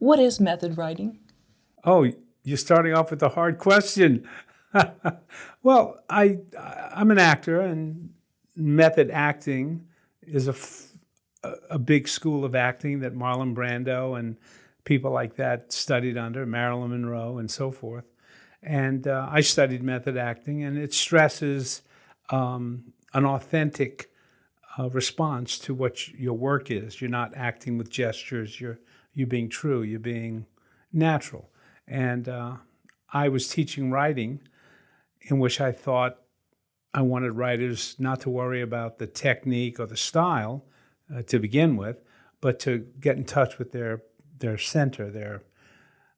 What is method writing? Oh, you're starting off with a hard question. Well, I'm an actor, and method acting is a big school of acting that Marlon Brando and people like that studied under, Marilyn Monroe and so forth. And I studied method acting, and it stresses an authentic response to what your work is. You're not acting with gestures. You're being true. You're being natural. And I was teaching writing, in which I thought I wanted writers not to worry about the technique or the style to begin with, but to get in touch with their center,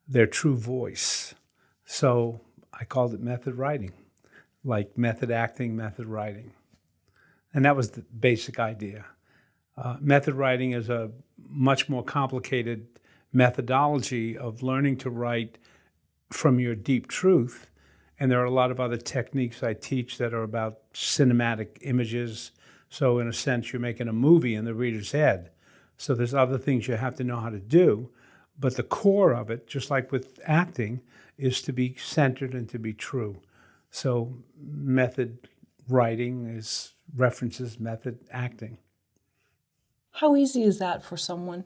their true voice. So I called it method writing, like method acting, method writing. And that was the basic idea. Method writing is a much more complicated methodology of learning to write from your deep truth. And there are a lot of other techniques I teach that are about cinematic images. So in a sense, you're making a movie in the reader's head. So there's other things you have to know how to do. But the core of it, just like with acting, is to be centered and to be true. So method writing references method acting. How easy is that for someone?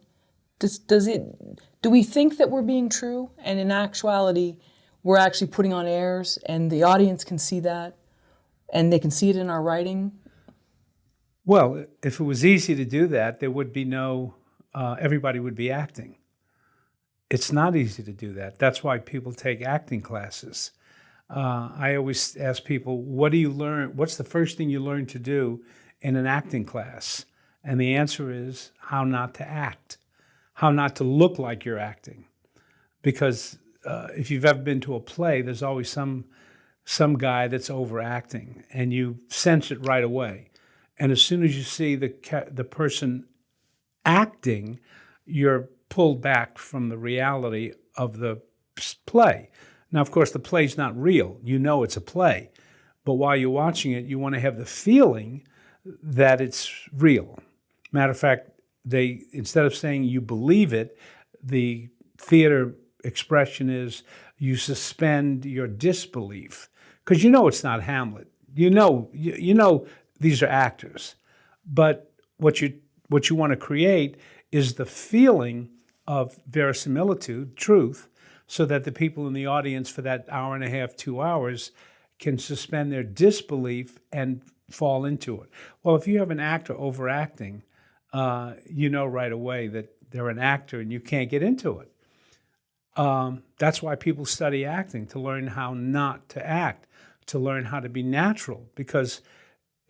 Do we think that we're being true, and in actuality, we're actually putting on airs, and the audience can see that, and they can see it in our writing? Well, if it was easy to do that, there would be everybody would be acting. It's not easy to do that. That's why people take acting classes. I always ask people, what do you learn? What's the first thing you learn to do in an acting class? And the answer is how not to act, how not to look like you're acting. Because if you've ever been to a play, there's always some guy that's overacting, and you sense it right away. And as soon as you see the person acting, you're pulled back from the reality of the play. Now, of course, the play's not real. You know it's a play. But while you're watching it, you want to have the feeling that it's real. Matter of fact, instead of saying you believe it, the theater expression is you suspend your disbelief. Because you know it's not Hamlet. You know these are actors. But what you want to create is the feeling of verisimilitude, truth, so that the people in the audience for that hour and a half, 2 hours, can suspend their disbelief and fall into it. Well, if you have an actor overacting, you know right away that they're an actor and you can't get into it. That's why people study acting, to learn how not to act, to learn how to be natural, because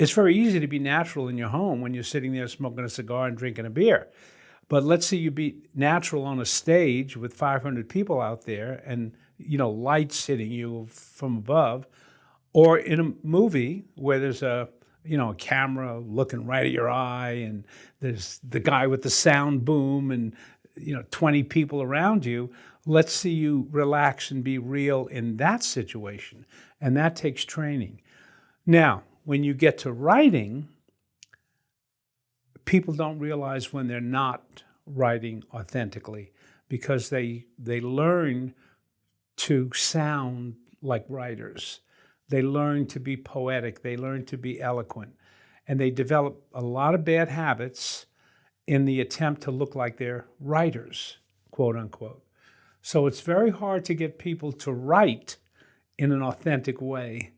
it's very easy to be natural in your home when you're sitting there smoking a cigar and drinking a beer. But let's say you be natural on a stage with 500 people out there and, lights hitting you from above, or in a movie where there's a camera looking right at your eye, and there's the guy with the sound boom and, 20 people around you. Let's see you relax and be real in that situation. And that takes training. Now, when you get to writing, people don't realize when they're not writing authentically, because they learn to sound like writers. They learn to be poetic. They learn to be eloquent. And they develop a lot of bad habits in the attempt to look like they're writers, quote unquote. So it's very hard to get people to write in an authentic way.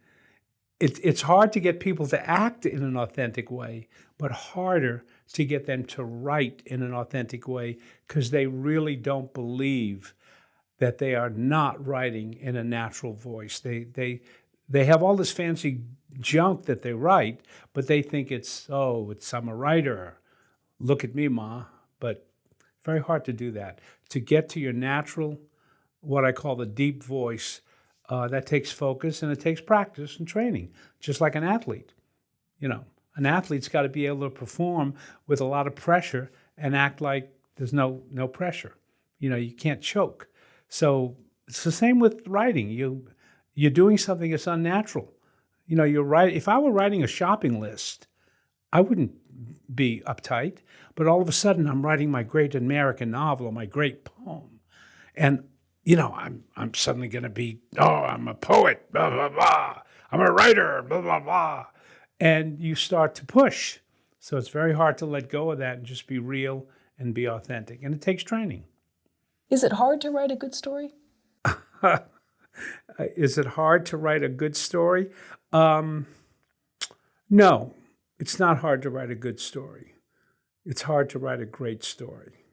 It's hard to get people to act in an authentic way, but harder to get them to write in an authentic way, because they really don't believe that they are not writing in a natural voice. They have all this fancy junk that they write, but they think I'm a writer. Look at me, Ma. But very hard to do that. To get to your natural, what I call the deep voice, that takes focus, and it takes practice and training, just like an athlete. An athlete's got to be able to perform with a lot of pressure and act like there's no pressure. You can't choke. So it's the same with writing. You're doing something that's unnatural. You're right. If I were writing a shopping list, I wouldn't be uptight. But all of a sudden, I'm writing my great American novel or my great poem. And, I'm suddenly going to be, oh, I'm a poet, blah, blah, blah. I'm a writer, blah, blah, blah. And you start to push. So it's very hard to let go of that and just be real and be authentic. And it takes training. Is it hard to write a good story? Is it hard to write a good story? Um, no, it's not hard to write a good story. It's hard to write a great story.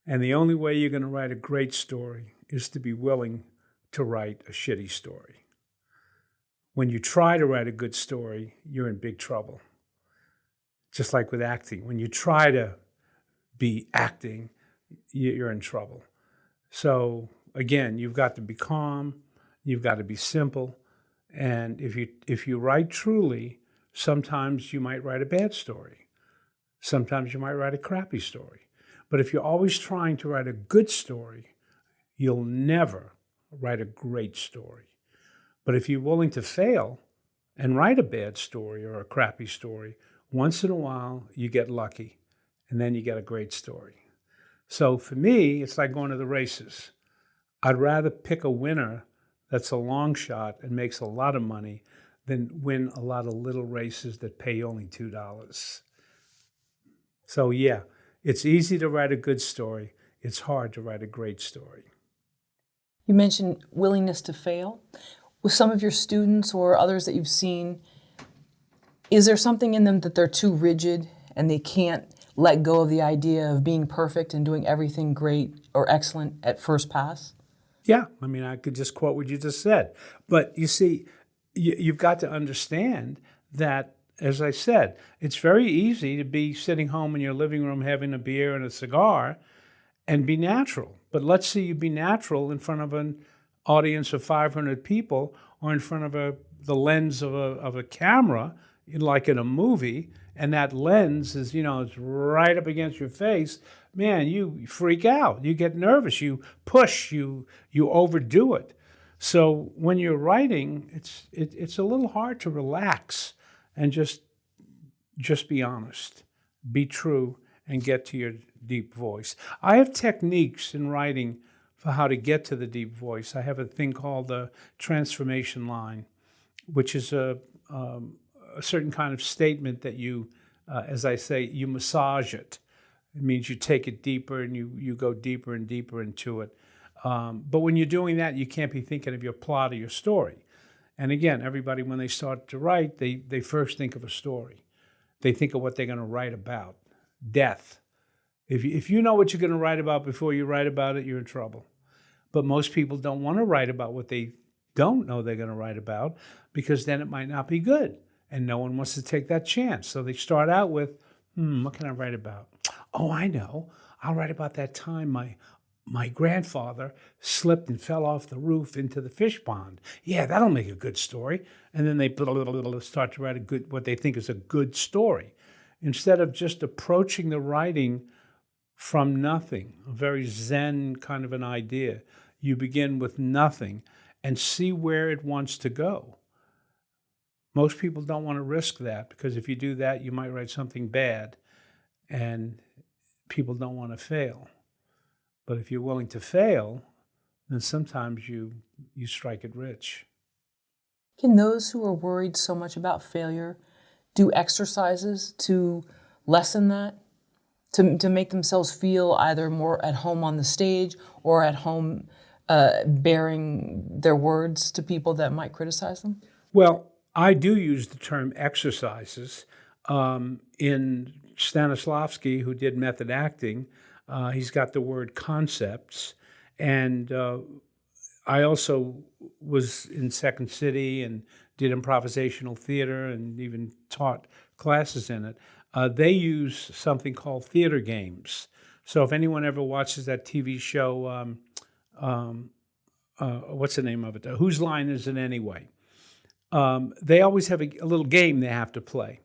And the only way you're going to write a great story is to be willing to write a shitty story. When you try to write a good story, you're in big trouble. Just like with acting. When you try to be acting, you're in trouble. So again, you've got to be calm, you've got to be simple, and if you write truly, sometimes you might write a bad story. Sometimes you might write a crappy story. But if you're always trying to write a good story, you'll never write a great story. But if you're willing to fail and write a bad story or a crappy story, once in a while you get lucky, and then you get a great story. So for me, it's like going to the races. I'd rather pick a winner that's a long shot and makes a lot of money than win a lot of little races that pay only $2. So yeah, it's easy to write a good story. It's hard to write a great story. You mentioned willingness to fail. With some of your students or others that you've seen, is there something in them that they're too rigid and they can't let go of the idea of being perfect and doing everything great or excellent at first pass? Yeah, I mean, I could just quote what you just said. But you see, you've got to understand that, as I said, it's very easy to be sitting home in your living room having a beer and a cigar and be natural. But let's say you be natural in front of an audience of 500 people or in front of the lens of a camera, like in a movie, and that lens is, it's right up against your face. Man, you freak out. You get nervous. You push. You overdo it. So when you're writing, it's a little hard to relax and just be honest, be true, and get to your deep voice. I have techniques in writing for how to get to the deep voice. I have a thing called the transformation line, which is a certain kind of statement that you, as I say, you massage it. It means you take it deeper and you go deeper and deeper into it. But when you're doing that, you can't be thinking of your plot or your story. And again, everybody, when they start to write, they first think of a story. They think of what they're going to write about. Death. If you know what you're going to write about before you write about it, you're in trouble. But most people don't want to write about what they don't know they're going to write about, because then it might not be good. And no one wants to take that chance. So they start out with, what can I write about? Oh, I know. I'll write about that time my grandfather slipped and fell off the roof into the fish pond. Yeah, that'll make a good story. And then they start to write what they think is a good story, instead of just approaching the writing from nothing, a very Zen kind of an idea. You begin with nothing and see where it wants to go. Most people don't want to risk that, because if you do that, you might write something bad, and people don't want to fail. But if you're willing to fail, then sometimes you strike it rich. Can those who are worried so much about failure do exercises to lessen that? To make themselves feel either more at home on the stage or at home bearing their words to people that might criticize them? Well, I do use the term exercises. In Stanislavski, who did method acting, he's got the word concepts. And I also was in Second City and did improvisational theater and even taught classes in it. They use something called theater games. So if anyone ever watches that TV show, what's the name of it? Whose Line Is It Anyway? They always have a little game they have to play.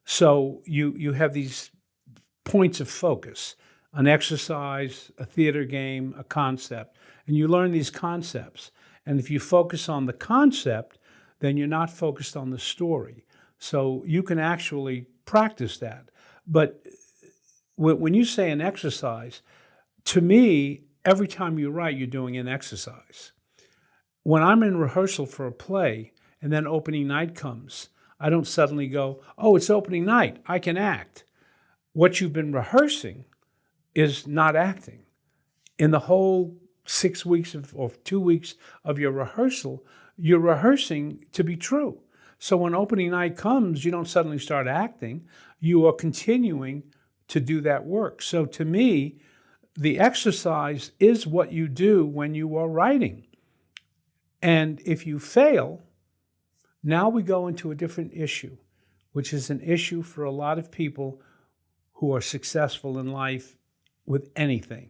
So you have these points of focus, an exercise, a theater game, a concept, and you learn these concepts. And if you focus on the concept, then you're not focused on the story. So you can actually practice that. But when you say an exercise, to me, every time you write, you're doing an exercise. When I'm in rehearsal for a play and then opening night comes, I don't suddenly go, oh, it's opening night, I can act. What you've been rehearsing is not acting. In the whole 6 weeks or 2 weeks of your rehearsal, you're rehearsing to be true. So when opening night comes, you don't suddenly start acting. You are continuing to do that work. So to me, the exercise is what you do when you are writing. And if you fail, now we go into a different issue, which is an issue for a lot of people who are successful in life with anything.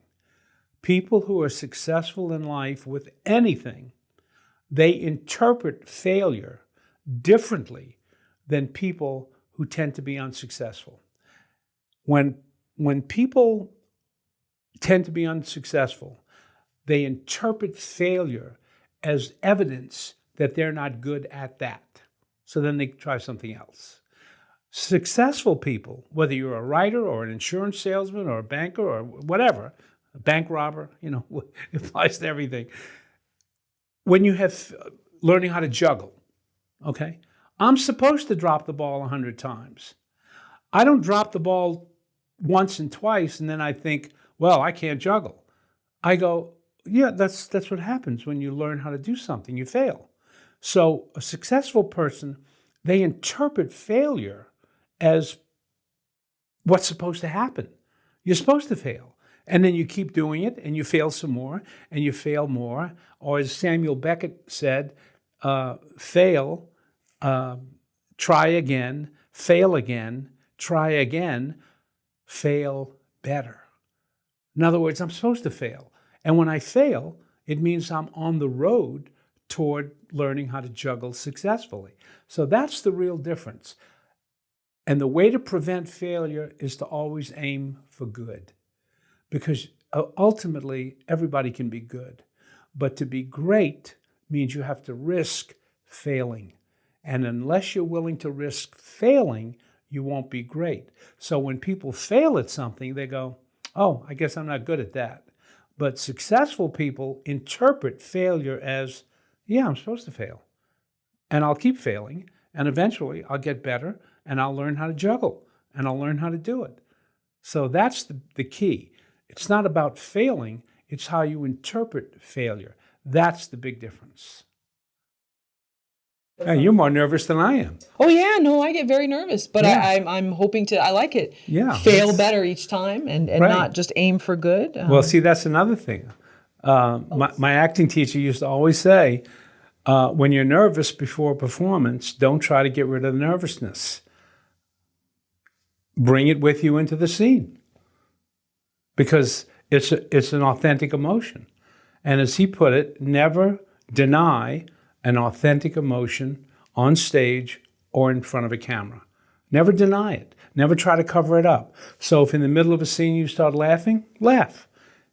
People who are successful in life with anything, they interpret failure differently than people who tend to be unsuccessful. When people tend to be unsuccessful, they interpret failure as evidence that they're not good at that. So then they try something else. Successful people, whether you're a writer or an insurance salesman or a banker or whatever, a bank robber, it applies to everything. When you have learning how to juggle, okay? I'm supposed to drop the ball 100 times. I don't drop the ball once and twice and then I think, well, I can't juggle. I go, yeah, that's what happens when you learn how to do something. You fail. So a successful person, they interpret failure as what's supposed to happen. You're supposed to fail. And then you keep doing it and you fail some more and you fail more. Or as Samuel Beckett said, fail, try again, try again, fail better. In other words, I'm supposed to fail. And when I fail, it means I'm on the road toward learning how to juggle successfully. So that's the real difference. And the way to prevent failure is to always aim for good. Because ultimately, everybody can be good. But to be great means you have to risk failing. And unless you're willing to risk failing, you won't be great. So when people fail at something, they go, oh, I guess I'm not good at that. But successful people interpret failure as, yeah, I'm supposed to fail. And I'll keep failing. And eventually I'll get better and I'll learn how to juggle and I'll learn how to do it. So that's the key. It's not about failing. It's how you interpret failure. That's the big difference. Yeah, you're more nervous than I am. Oh yeah, no, I get very nervous, but Yeah. I'm hoping to. I like it. Yeah, Fail better each time, and Right. not just aim for good. Well, see, that's another thing. My acting teacher used to always say, when you're nervous before a performance, don't try to get rid of the nervousness. Bring it with you into the scene because it's an authentic emotion. And as he put it, never deny an authentic emotion on stage or in front of a camera. Never deny it. Never try to cover it up. So if in the middle of a scene you start laughing, laugh.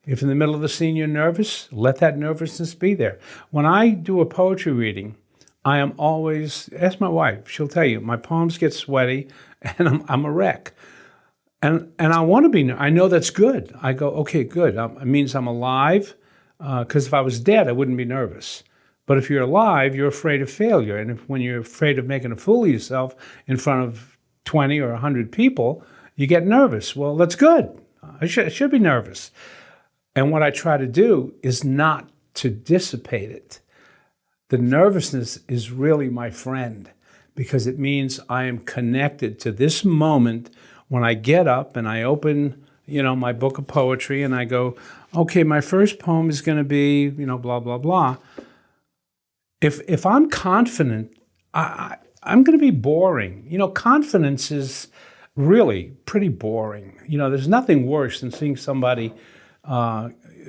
If in the middle of the scene you're nervous, let that nervousness be there. When I do a poetry reading, I am always, ask my wife, she'll tell you, my palms get sweaty and I'm a wreck. And I want to be, I know that's good. I go, okay, good. It means I'm alive, because if I was dead, I wouldn't be nervous. But if you're alive, you're afraid of failure. And when you're afraid of making a fool of yourself in front of 20 or 100 people, you get nervous. Well, that's good. I should be nervous. And what I try to do is not to dissipate it. The nervousness is really my friend because it means I am connected to this moment when I get up and I open, my book of poetry and I go, okay, my first poem is going to be, blah, blah, blah. If I'm confident, I'm going to be boring. Confidence is really pretty boring. There's nothing worse than seeing somebody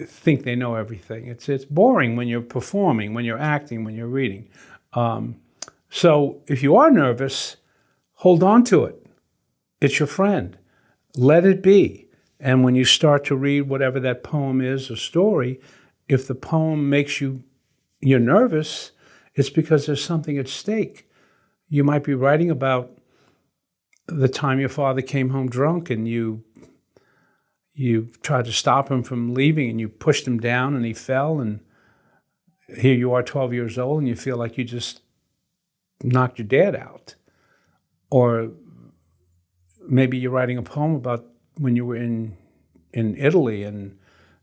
think they know everything. It's boring when you're performing, when you're acting, when you're reading. So if you are nervous, hold on to it. It's your friend. Let it be. And when you start to read whatever that poem is or story, if the poem makes you're nervous, it's because there's something at stake. You might be writing about the time your father came home drunk and you you tried to stop him from leaving and you pushed him down and he fell, and here you are 12 years old and you feel like you just knocked your dad out. Or maybe you're writing a poem about when you were in Italy and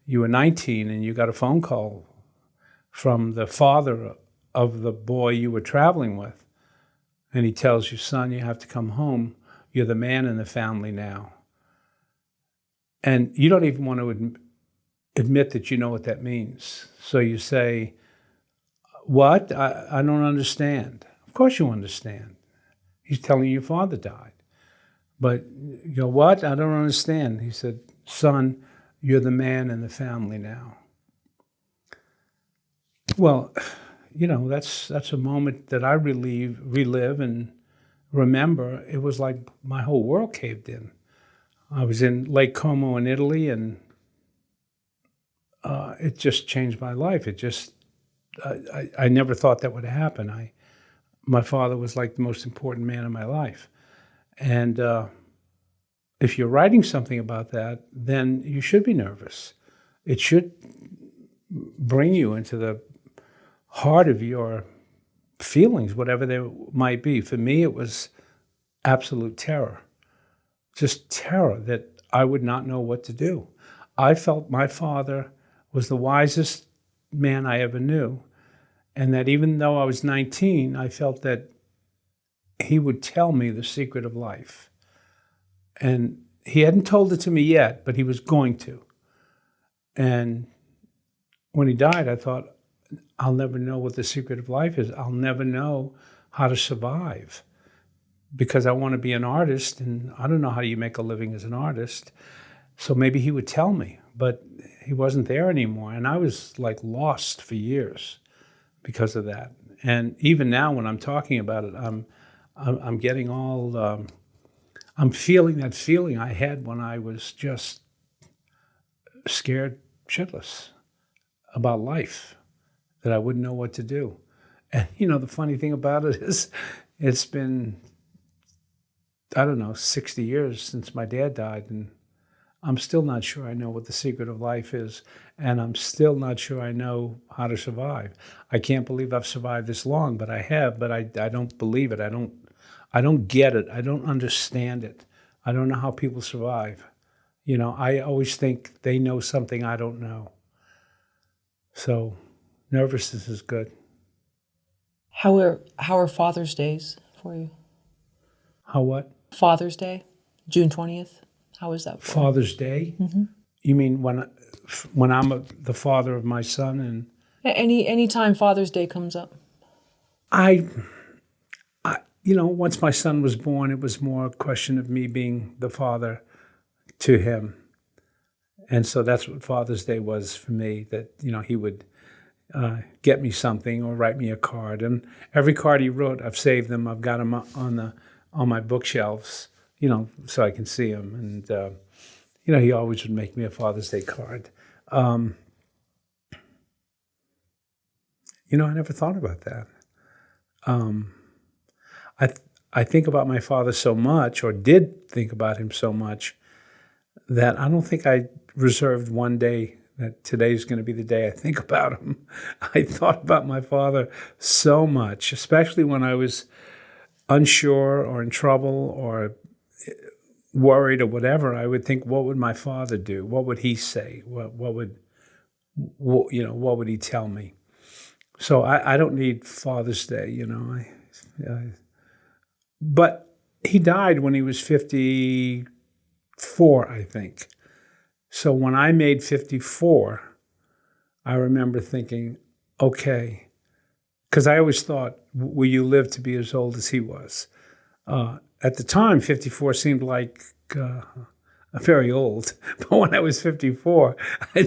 you were 19 and you got a phone call from the father of the boy you were traveling with. And he tells you, son, you have to come home. You're the man in the family now. And you don't even want to admit that you know what that means. So you say, what? I don't understand. Of course you understand. He's telling you your father died. But you go, what? I don't understand. He said, son, you're the man in the family now. Well, that's a moment that I relive and remember. It was like my whole world caved in. I was in Lake Como in Italy, and it just changed my life. I never thought that would happen. My father was like the most important man in my life. And if you're writing something about that, then you should be nervous. It should bring you into the heart of your feelings, whatever they might be. For me, it was absolute terror, just terror that I would not know what to do. I felt my father was the wisest man I ever knew, and that even though I was 19, I felt that he would tell me the secret of life. And he hadn't told it to me yet, but he was going to. And when he died, I thought, I'll never know what the secret of life is. I'll never know how to survive because I want to be an artist, and I don't know how you make a living as an artist. So maybe he would tell me, but he wasn't there anymore. And I was like lost for years because of that. And even now when I'm talking about it, I'm getting all, I'm feeling that feeling I had when I was just scared shitless about life, that I wouldn't know what to do. And the funny thing about it is it's been, I don't know, 60 years since my dad died, and I'm still not sure I know what the secret of life is, and I'm still not sure I know how to survive. I can't believe I've survived this long, but I have, but I don't believe it. I don't get it. I don't understand it. I don't know how people survive. I always think they know something I don't know. So nervousness is good. How are Father's Days for you? How what? Father's Day, June 20th. How is that for you? Father's Day? Mm-hmm. You mean when I'm the father of my son? And any time Father's Day comes up? Once my son was born, it was more a question of me being the father to him. And so that's what Father's Day was for me, that, he would get me something or write me a card. And every card he wrote, I've saved them. I've got them on my bookshelves, so I can see them. And, he always would make me a Father's Day card. I never thought about that. I think about my father so much, or did think about him so much, that I don't think I reserved one day that today's going to be the day I think about him. I thought about my father so much, especially when I was unsure or in trouble or worried or whatever. I would think, what would my father do? What would he say? What would he tell me? So I don't need Father's Day, but he died when he was 54, I think. So when I made 54, I remember thinking, okay, because I always thought, will you live to be as old as he was? At the time, 54 seemed like very old. But when I was 54, I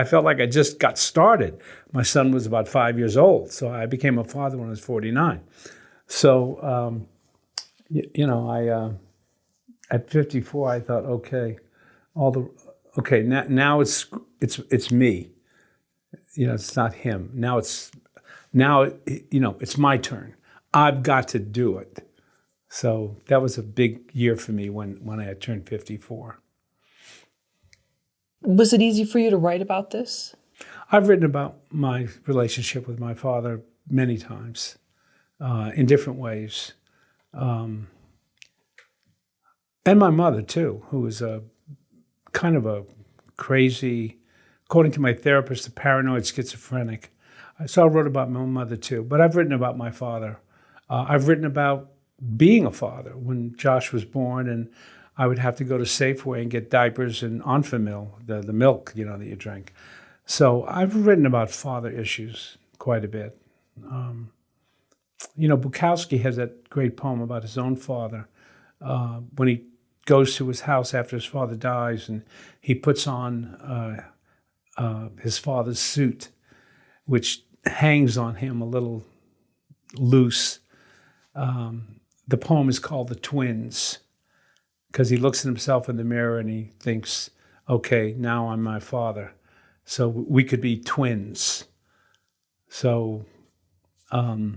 felt like I just got started. My son was about 5 years old, so I became a father when I was 49. So, at 54, I thought, okay, now it's me. It's not him. Now it's my turn. I've got to do it. So that was a big year for me when I had turned 54. Was it easy for you to write about this? I've written about my relationship with my father many times in different ways. And my mother, too, who was a kind of a crazy, according to my therapist, a paranoid schizophrenic. So I wrote about my mother, too. But I've written about my father. I've written about being a father when Josh was born, and I would have to go to Safeway and get diapers and Enfamil, the milk, that you drink. So I've written about father issues quite a bit. Bukowski has that great poem about his own father when he goes to his house after his father dies, and he puts on his father's suit, which hangs on him a little loose. The poem is called The Twins, because he looks at himself in the mirror and he thinks, okay, now I'm my father. So we could be twins. So I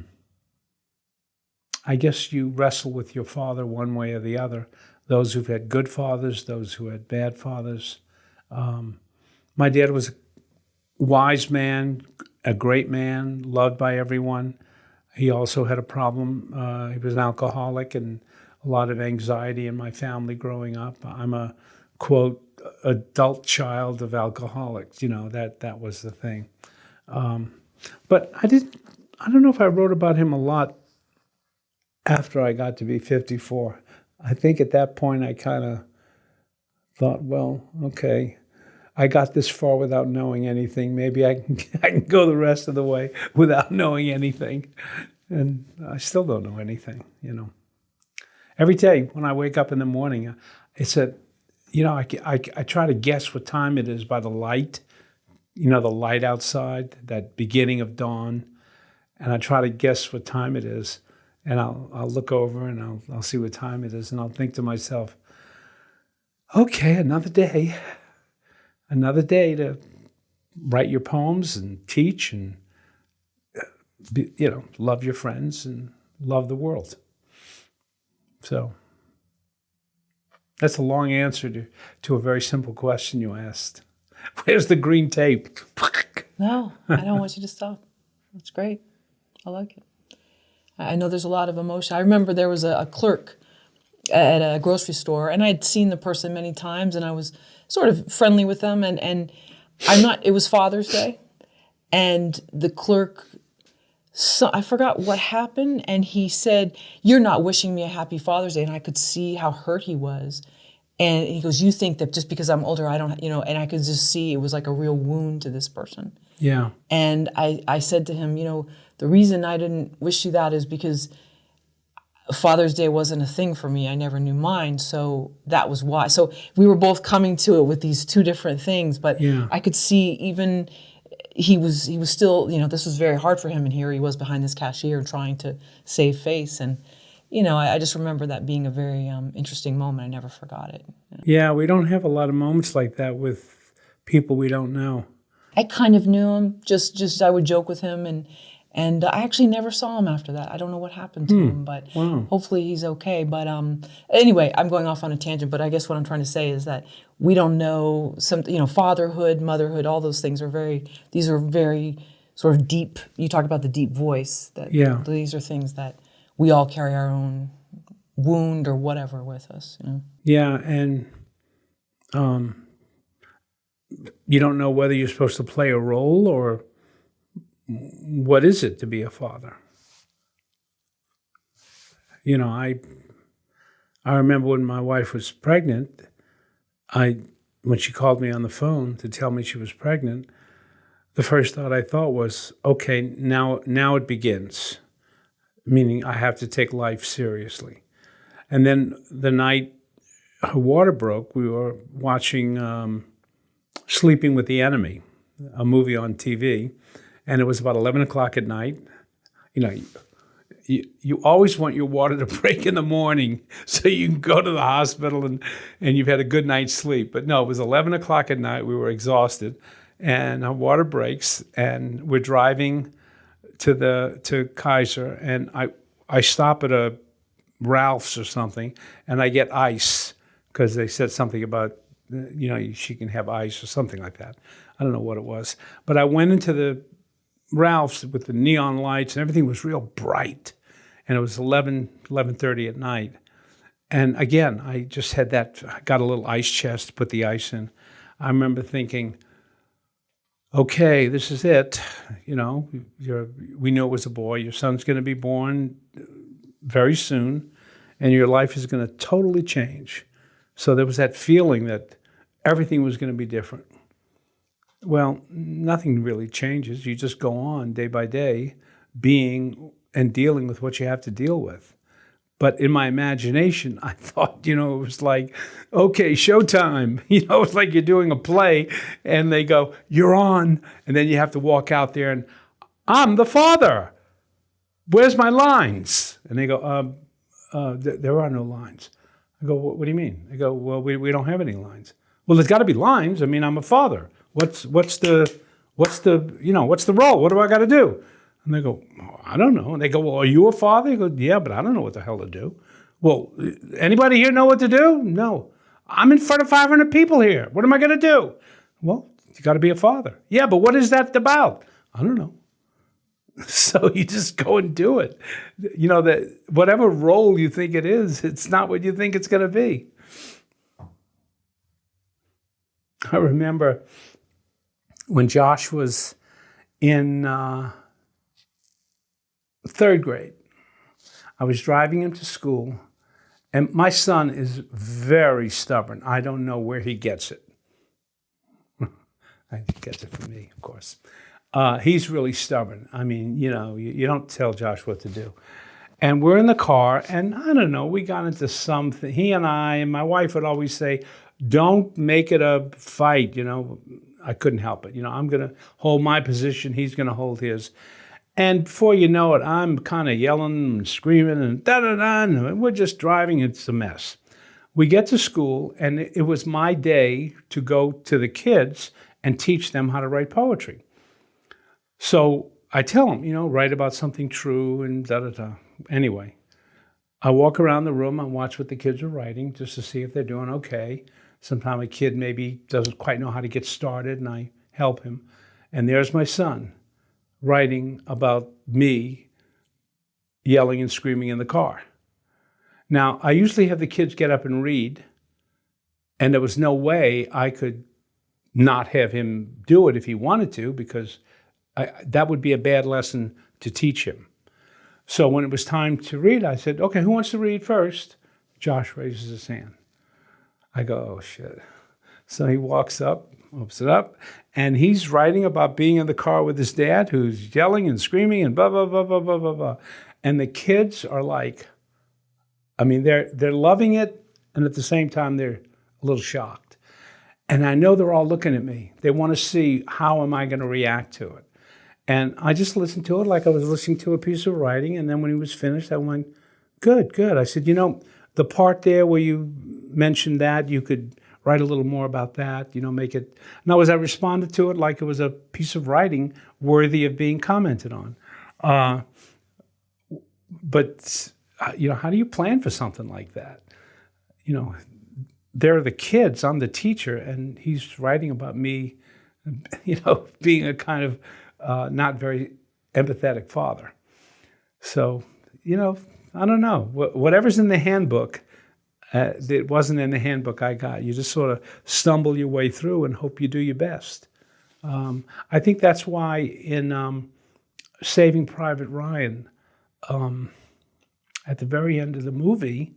guess you wrestle with your father one way or the other. Those who've had good fathers, those who had bad fathers. My dad was a wise man, a great man, loved by everyone. He also had a problem. He was an alcoholic and a lot of anxiety in my family growing up. I'm a, quote, adult child of alcoholics. That was the thing. But I don't know if I wrote about him a lot after I got to be 54. I think at that point I kind of thought, well, okay, I got this far without knowing anything. Maybe I can go the rest of the way without knowing anything. And I still don't know anything, Every day when I wake up in the morning, it's I try to guess what time it is by the light, the light outside, that beginning of dawn. And I try to guess what time it is. And I'll look over and I'll see what time it is. And I'll think to myself, okay, another day to write your poems and teach and, love your friends and love the world. So that's a long answer to a very simple question you asked. Where's the green tape? No, I don't want you to stop. That's great. I like it. I know there's a lot of emotion. I remember there was a clerk at a grocery store, and I'd seen the person many times, and I was sort of friendly with them, and it was Father's Day, and the clerk, I forgot what happened, and he said, "You're not wishing me a happy Father's Day," and I could see how hurt he was. And he goes, "You think that just because I'm older, I don't, and I could just see it was like a real wound to this person. Yeah. And I said to him, the reason I didn't wish you that is because Father's Day wasn't a thing for me. I never knew mine. So that was why. So we were both coming to it with these two different things, but Yeah. I could see even he was still, this was very hard for him. And here he was behind this cashier trying to save face. And, I just remember that being a very interesting moment. I never forgot it. Yeah, we don't have a lot of moments like that with people we don't know. I kind of knew him. Just I would joke with him, and I actually never saw him after that. I don't know what happened to him, but hopefully he's okay. But anyway, I'm going off on a tangent. But I guess what I'm trying to say is that we don't know fatherhood, motherhood, all those things these are very sort of deep. You talk about the deep voice. These are things that we all carry our own wound or whatever with us. Yeah, and you don't know whether you're supposed to play a role or what is it to be a father. I remember when my wife was pregnant, when she called me on the phone to tell me she was pregnant, the first thought I thought was, okay, now it begins, meaning I have to take life seriously. And then the night her water broke, we were watching Sleeping with the Enemy, a movie on TV, and it was about 11 o'clock at night. You always want your water to break in the morning so you can go to the hospital and you've had a good night's sleep. But no, it was 11 o'clock at night. We were exhausted, and our water breaks, and we're driving to Kaiser, and I stop at a Ralph's or something, and I get ice because they said something about she can have ice or something like that. I don't know what it was. But I went into the Ralph's with the neon lights and everything was real bright. And it was 11:30 at night. And again, I just had got a little ice chest, put the ice in. I remember thinking, okay, this is it. We knew it was a boy. Your son's going to be born very soon, and your life is going to totally change. So there was that feeling that everything was going to be different. Well, nothing really changes. You just go on day by day, being and dealing with what you have to deal with. But in my imagination, I thought, it was like, okay, showtime. It was like you're doing a play and they go, you're on. And then you have to walk out there and, I'm the father. Where's my lines? And they go, there are no lines. I go, what do you mean? They go, well, we don't have any lines. Well, there's got to be lines. I mean, I'm a father. What's the role? What do I got to do? And they go, oh, I don't know. And they go, well, are you a father? You go, yeah, but I don't know what the hell to do. Well, anybody here know what to do? No. I'm in front of 500 people here. What am I going to do? Well, you got to be a father. Yeah, but what is that about? I don't know. So you just go and do it. That whatever role you think it is, it's not what you think it's going to be. I remember when Josh was in 3rd grade, I was driving him to school, and my son is very stubborn. I don't know where he gets it. He gets it from me, of course. He's really stubborn. I mean, you don't tell Josh what to do. And we're in the car, and I don't know, we got into something. He and my wife would always say, don't make it a fight, I couldn't help it. I'm going to hold my position, he's going to hold his. And before you know it, I'm kind of yelling and screaming and da-da-da, and we're just driving. It's a mess. We get to school, and it was my day to go to the kids and teach them how to write poetry. So I tell them, write about something true and da-da-da. Anyway, I walk around the room and watch what the kids are writing just to see if they're doing okay. Sometimes a kid maybe doesn't quite know how to get started, and I help him. And there's my son, writing about me yelling and screaming in the car. Now, I usually have the kids get up and read, and there was no way I could not have him do it if he wanted to, because that would be a bad lesson to teach him. So when it was time to read, I said, okay, who wants to read first? Josh raises his hand. I go, oh, shit. So he walks up, opens it up, and he's writing about being in the car with his dad, who's yelling and screaming and blah, blah, blah, blah, blah, blah, blah. And the kids are like, I mean, they're loving it, and at the same time, they're a little shocked. And I know they're all looking at me. They want to see, how am I going to react to it? And I just listened to it like I was listening to a piece of writing. And then when he was finished, I went, good, good. I said, the part there where you mentioned that, you could write a little more about that, make it. Now, as I responded to it like it was a piece of writing worthy of being commented on. But how do you plan for something like that? They're the kids, I'm the teacher, and he's writing about me, being a kind of not very empathetic father. So, I don't know. Whatever's in the handbook, that wasn't in the handbook I got. You just sort of stumble your way through and hope you do your best. I think that's why in Saving Private Ryan, at the very end of the movie,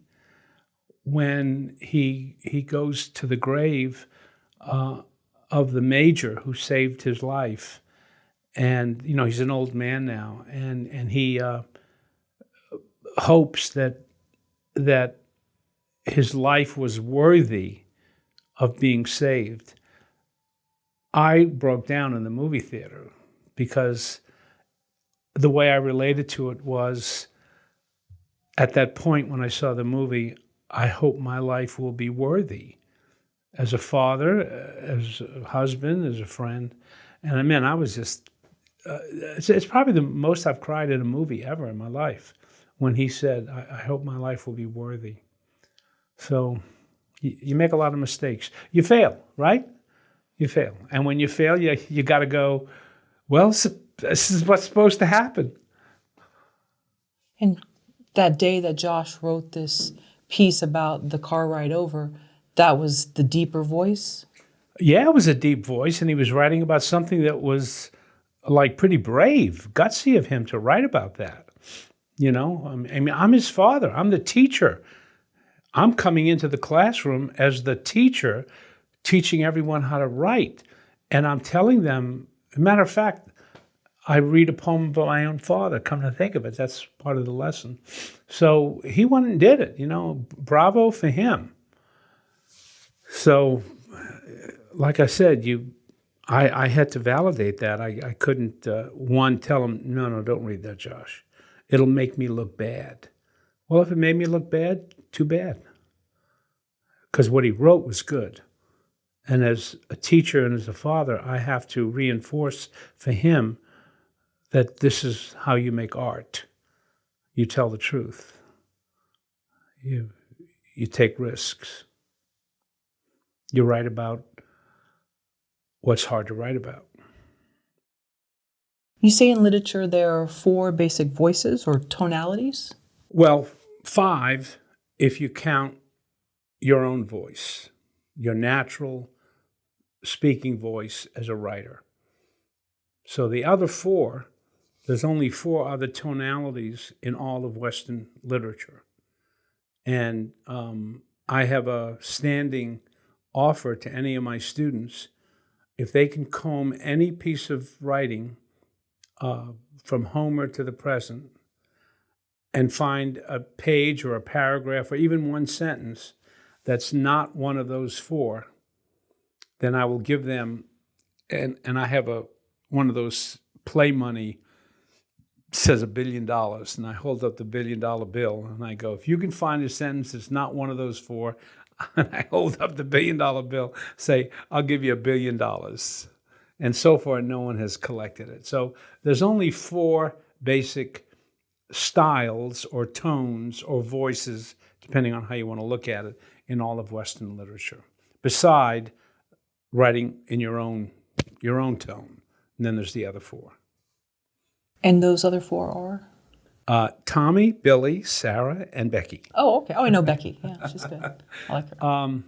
when he goes to the grave of the major who saved his life, and he's an old man now, and he hopes that his life was worthy of being saved. I broke down in the movie theater because the way I related to it was, at that point when I saw the movie, I hope my life will be worthy as a father, as a husband, as a friend. And I was just, it's probably the most I've cried in a movie ever in my life, when he said, I hope my life will be worthy. So You make a lot of mistakes. You fail, right? You fail. And when you fail, you got to go, well, this is what's supposed to happen. And that day that Josh wrote this piece about the car ride over, that was the deeper voice? Yeah, it was a deep voice, and he was writing about something that was like pretty brave, gutsy of him to write about that. You know, I mean, I'm his father. I'm the teacher. I'm coming into the classroom as the teacher, teaching everyone how to write. And I'm telling them, matter of fact, I read a poem by my own father, come to think of it. That's part of the lesson. So he went and did it, you know, bravo for him. So, like I said, I had to validate that. I couldn't, one, tell him, no, don't read that, Josh. It'll make me look bad. Well, if it made me look bad, too bad. Because what he wrote was good. And as a teacher and as a father, I have to reinforce for him that this is how you make art. You tell the truth. You take risks. You write about what's hard to write about. You say in literature there are 4 basic voices or tonalities? Well, 5 if you count your own voice, your natural speaking voice as a writer. So the other 4, there's only 4 other tonalities in all of Western literature. And I have a standing offer to any of my students, if they can comb any piece of writing from Homer to the present and find a page or a paragraph or even one sentence that's not one of those 4, then I will give them, and I have one of those play money says $1 billion, and I hold up the $1 billion bill and I go, if you can find a sentence that's not one of those 4, and I hold up the $1 billion bill, say, I'll give you $1 billion. And so far, no one has collected it. So there's only 4 basic styles or tones or voices, depending on how you want to look at it, in all of Western literature, beside writing in your own tone. And then there's the other 4. And those other 4 are? Tommy, Billy, Sarah, and Becky. Oh, okay. Oh, I know Becky. Yeah, she's good. I like her.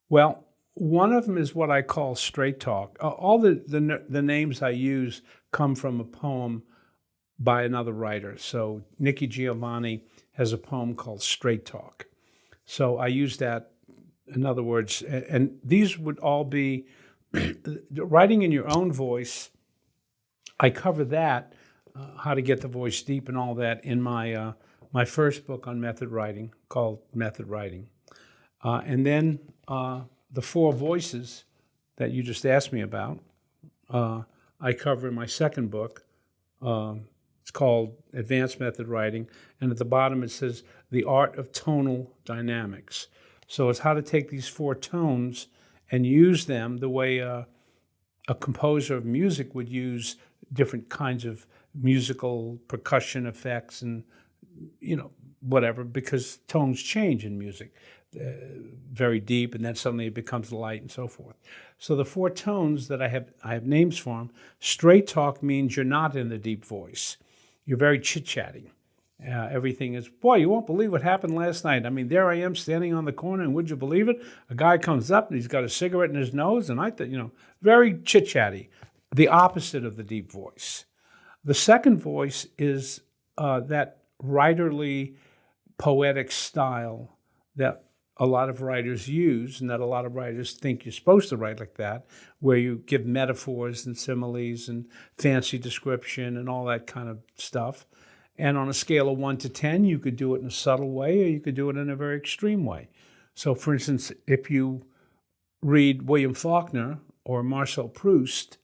Well, one of them is what I call straight talk. All the names I use come from a poem by another writer. So Nikki Giovanni has a poem called Straight Talk. So I use that, in other words, and these would all be writing in your own voice. I cover that, how to get the voice deep and all that in my my first book on method writing called Method Writing. And then the 4 voices that you just asked me about, I cover in my second book. It's called Advanced Method Writing. And at the bottom it says The Art of Tonal Dynamics. So it's how to take these 4 tones and use them the way a composer of music would use different kinds of musical percussion effects and, you know, whatever, because tones change in music. Very deep, and then suddenly it becomes light and so forth. So the 4 tones that I have names for them. Straight talk means you're not in the deep voice. You're very chit-chatty. Everything is, boy, you won't believe what happened last night. I mean, there I am standing on the corner, and would you believe it? A guy comes up, and he's got a cigarette in his nose, and I thought, you know, very chit-chatty. The opposite of the deep voice. The second voice is that writerly, poetic style that a lot of writers use, and that a lot of writers think you're supposed to write like that, where you give metaphors and similes and fancy description and all that kind of stuff. And on a scale of 1 to 10, you could do it in a subtle way, or you could do it in a very extreme way. So, for instance, if you read William Faulkner or Marcel Proust,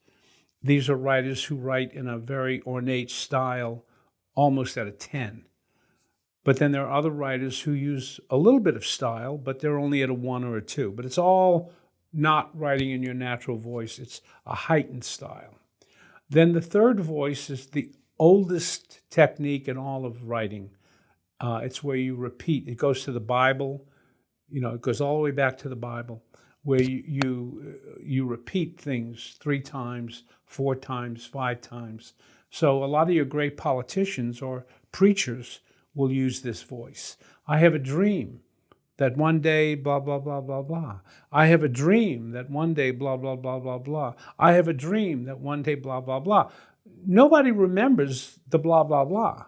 these are writers who write in a very ornate style, almost at a 10. But then there are other writers who use a little bit of style, but they're only at a 1 or a 2. But it's all not writing in your natural voice. It's a heightened style. Then the third voice is the oldest technique in all of writing. It's where you repeat. It goes to the Bible. It goes all the way back to the Bible, where you repeat things 3 times, 4 times, 5 times. So a lot of your great politicians or preachers will use this voice. I have a dream that one day blah, blah, blah, blah, blah. I have a dream that one day blah, blah, blah, blah, blah. I have a dream that one day blah, blah, blah. Nobody remembers the blah, blah, blah.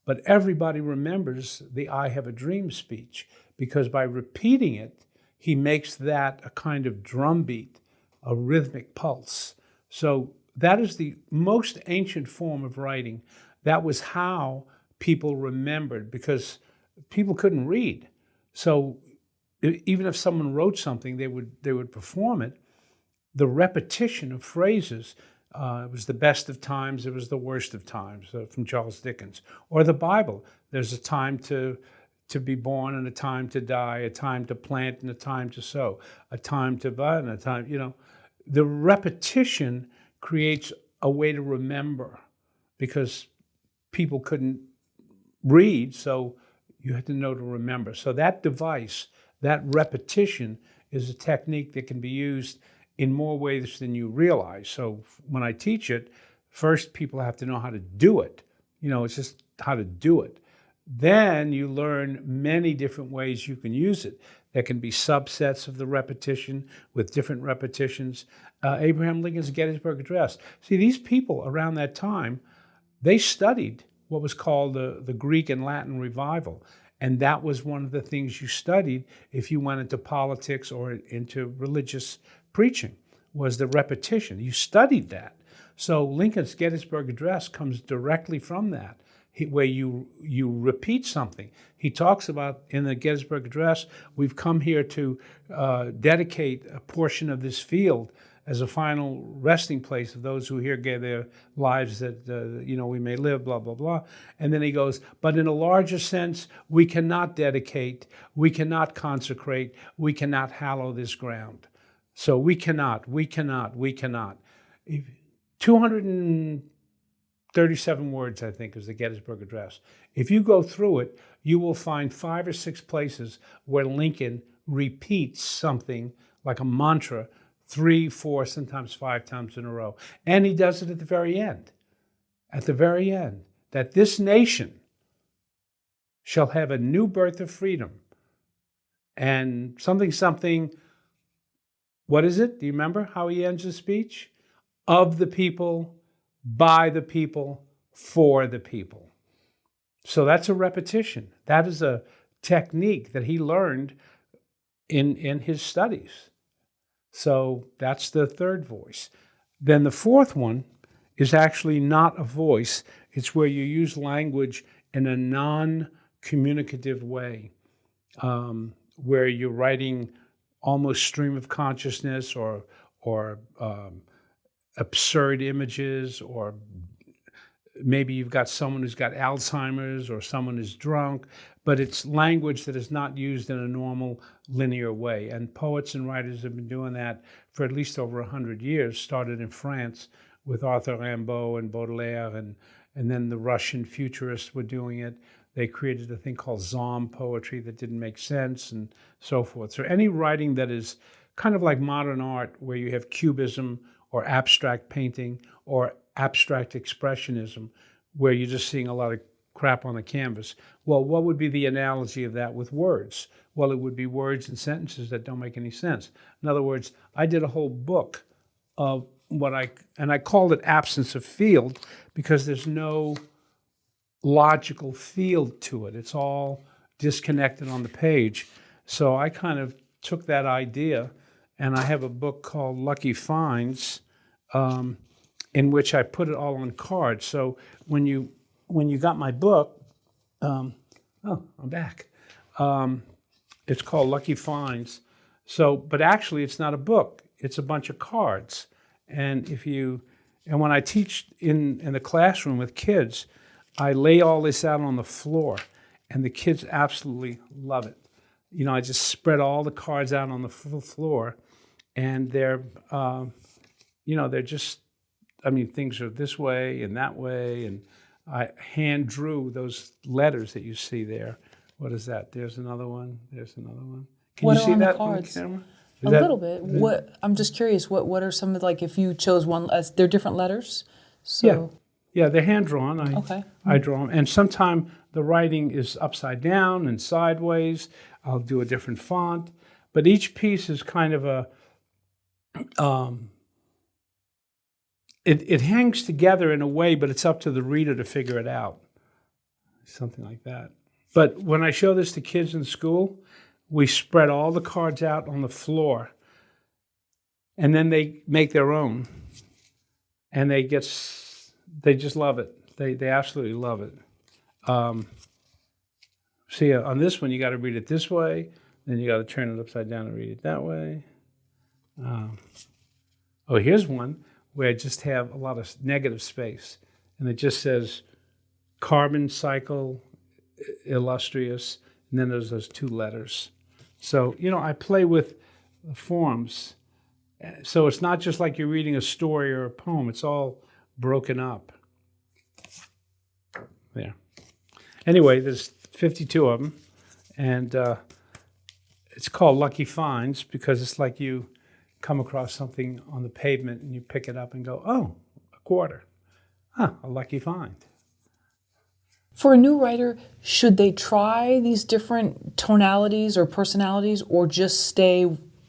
But everybody remembers the I have a dream speech, because by repeating it, he makes that a kind of drumbeat, a rhythmic pulse. So that is the most ancient form of writing. That was how people remembered, because people couldn't read. So even if someone wrote something, they would perform it. The repetition of phrases, it was the best of times, it was the worst of times, from Charles Dickens. Or the Bible, there's a time to be born and a time to die, a time to plant and a time to sow, a time to buy and a time, The repetition creates a way to remember, because people couldn't read, so you had to know to remember. So that device, that repetition, is a technique that can be used in more ways than you realize. So when I teach it, first people have to know how to do it. It's just how to do it. Then you learn many different ways you can use it. There can be subsets of the repetition with different repetitions. Abraham Lincoln's Gettysburg Address. See, these people around that time, they studied what was called the Greek and Latin revival. And that was one of the things you studied if you went into politics or into religious preaching, was the repetition. You studied that. So Lincoln's Gettysburg Address comes directly from that, where you repeat something. He talks about in the Gettysburg Address, we've come here to dedicate a portion of this field as a final resting place of those who here gave their lives that we may live, blah, blah, blah. And then he goes, but in a larger sense, we cannot dedicate, we cannot consecrate, we cannot hallow this ground. So we cannot. 237 words, I think, is the Gettysburg Address. If you go through it, you will find 5 or 6 places where Lincoln repeats something like a mantra 3, 4, sometimes 5 times in a row. And he does it at the very end. At the very end. That this nation shall have a new birth of freedom. And something, what is it? Do you remember how he ends his speech? Of the people, by the people, for the people. So that's a repetition. That is a technique that he learned in his studies. So that's the third voice. Then the fourth one is actually not a voice. It's where you use language in a non-communicative way, where you're writing almost stream of consciousness or absurd images, or maybe you've got someone who's got Alzheimer's or someone who's drunk, but it's language that is not used in a normal linear way. And poets and writers have been doing that for at least over 100 years, started in France with Arthur Rimbaud and Baudelaire, and then the Russian futurists were doing it. They created a thing called Zom poetry that didn't make sense and so forth. So any writing that is kind of like modern art, where you have cubism or abstract painting or abstract expressionism, where you're just seeing a lot of crap on the canvas. Well, what would be the analogy of that with words? Well, it would be words and sentences that don't make any sense. In other words, I did a whole book of I called it Absence of Field, because there's no logical field to it. It's all disconnected on the page. So I kind of took that idea, and I have a book called Lucky Finds, in which I put it all on cards. So when you got my book, I'm back. It's called Lucky Finds. So, but actually it's not a book. It's a bunch of cards. And when I teach in the classroom with kids, I lay all this out on the floor, and the kids absolutely love it. I just spread all the cards out on the floor, and they're just, things are this way and that way, and I hand drew those letters that you see there. What is that? There's another one. There's another one. Can What you are see on the that on the cards? camera? A little bit. What I'm just curious. What are some of, like, if you chose one? They're different letters, Yeah, so yeah, they're hand drawn. okay. I draw them, and sometimes the writing is upside down and sideways. I'll do a different font, but each piece is kind of a it hangs together in a way, but it's up to the reader to figure it out, something like that. But when I show this to kids in school, we spread all the cards out on the floor, and then they make their own, and they just love it. They absolutely love it. See, on this one, you got to read it this way, then you got to turn it upside down and read it that way. Oh, here's one where I just have a lot of negative space, and it just says carbon cycle illustrious, and then there's those two letters. So, I play with the forms. So it's not just like you're reading a story or a poem, it's all broken up. There. Anyway, there's 52 of them, and it's called Lucky Finds because it's like you come across something on the pavement and you pick it up and go, oh, a quarter. Huh, a lucky find. For a new writer, should they try these different tonalities or personalities, or just stay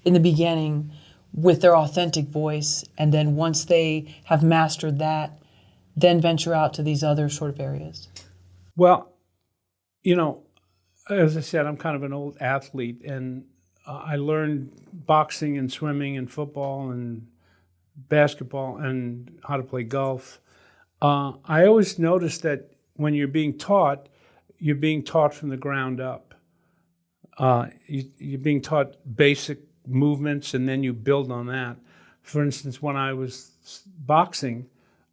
in the beginning with their authentic voice, and then once they have mastered that, then venture out to these other sort of areas? Well, as I said, I'm kind of an old athlete, and I learned boxing and swimming and football and basketball and how to play golf. I always noticed that when you're being taught from the ground up. You're being taught basic movements, and then you build on that. For instance, when I was boxing,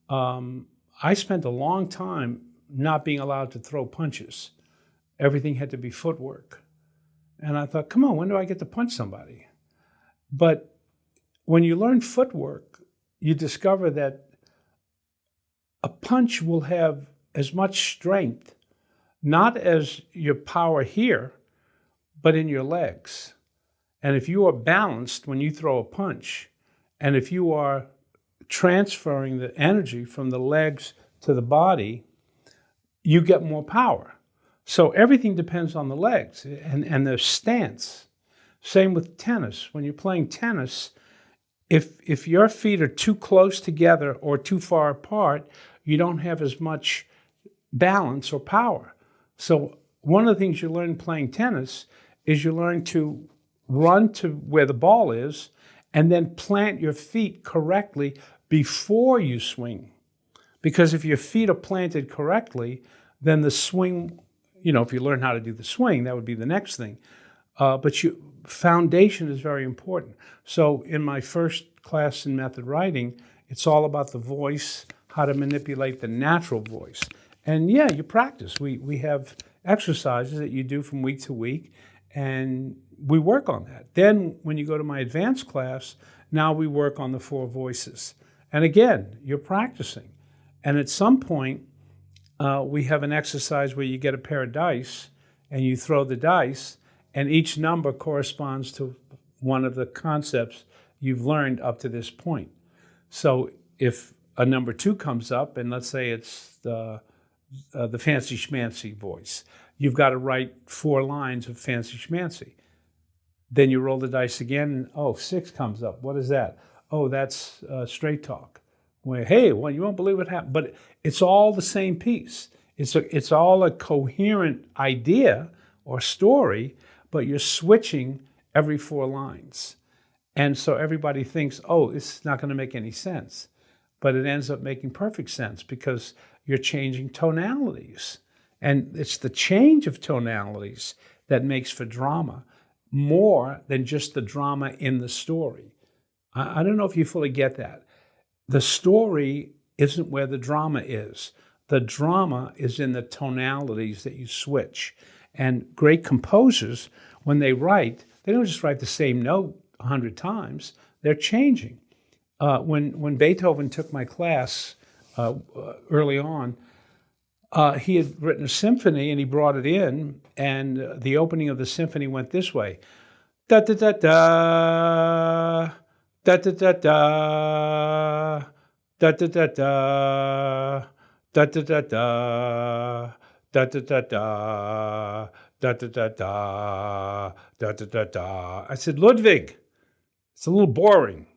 I spent a long time not being allowed to throw punches. Everything had to be footwork. And I thought, come on, when do I get to punch somebody? But when you learn footwork, you discover that a punch will have as much strength, not as your power here, but in your legs. And if you are balanced when you throw a punch, and if you are transferring the energy from the legs to the body, you get more power. So everything depends on the legs and the stance. Same with tennis. When you're playing tennis, if your feet are too close together or too far apart, you don't have as much balance or power. So one of the things you learn playing tennis is you learn to run to where the ball is and then plant your feet correctly before you swing. Because if your feet are planted correctly, then the swing, if you learn how to do the swing, that would be the next thing. But foundation is very important. So in my first class in method writing, it's all about the voice, how to manipulate the natural voice. And yeah, you practice. We have exercises that you do from week to week, and we work on that. Then when you go to my advanced class, now we work on the four voices. And again, you're practicing. And at some point, we have an exercise where you get a pair of dice and you throw the dice, and each number corresponds to one of the concepts you've learned up to this point. So if a number 2 comes up, and let's say it's the fancy schmancy voice, you've got to write 4 lines of fancy schmancy. Then you roll the dice again, and 6 comes up. What is that? Oh, that's straight talk. Where, hey, well, you won't believe what happened. But it's all the same piece. It's all a coherent idea or story, but you're switching every 4 lines. And so everybody thinks, it's not going to make any sense. But it ends up making perfect sense because you're changing tonalities. And it's the change of tonalities that makes for drama more than just the drama in the story. I don't know if you fully get that. The story isn't where the drama is. The drama is in the tonalities that you switch. And great composers, when they write, they don't just write the same note 100 times. They're changing. When Beethoven took my class early on, he had written a symphony and he brought it in, and the opening of the symphony went this way. da da da da, da da da da, da da da da, da da da da, da da da da, da da da da, da da da da. I said, Ludwig, it's a little boring.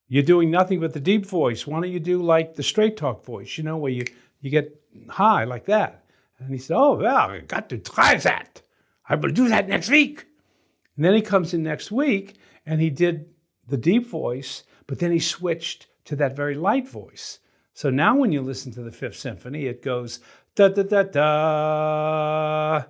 You're doing nothing but the deep voice. Why don't you do like the straight talk voice, where you get high like that? And he said, oh, well, I got to try that. I will do that next week. And then he comes in next week and he did the deep voice, but then he switched to that very light voice. So now when you listen to the Fifth Symphony, it goes da da da da,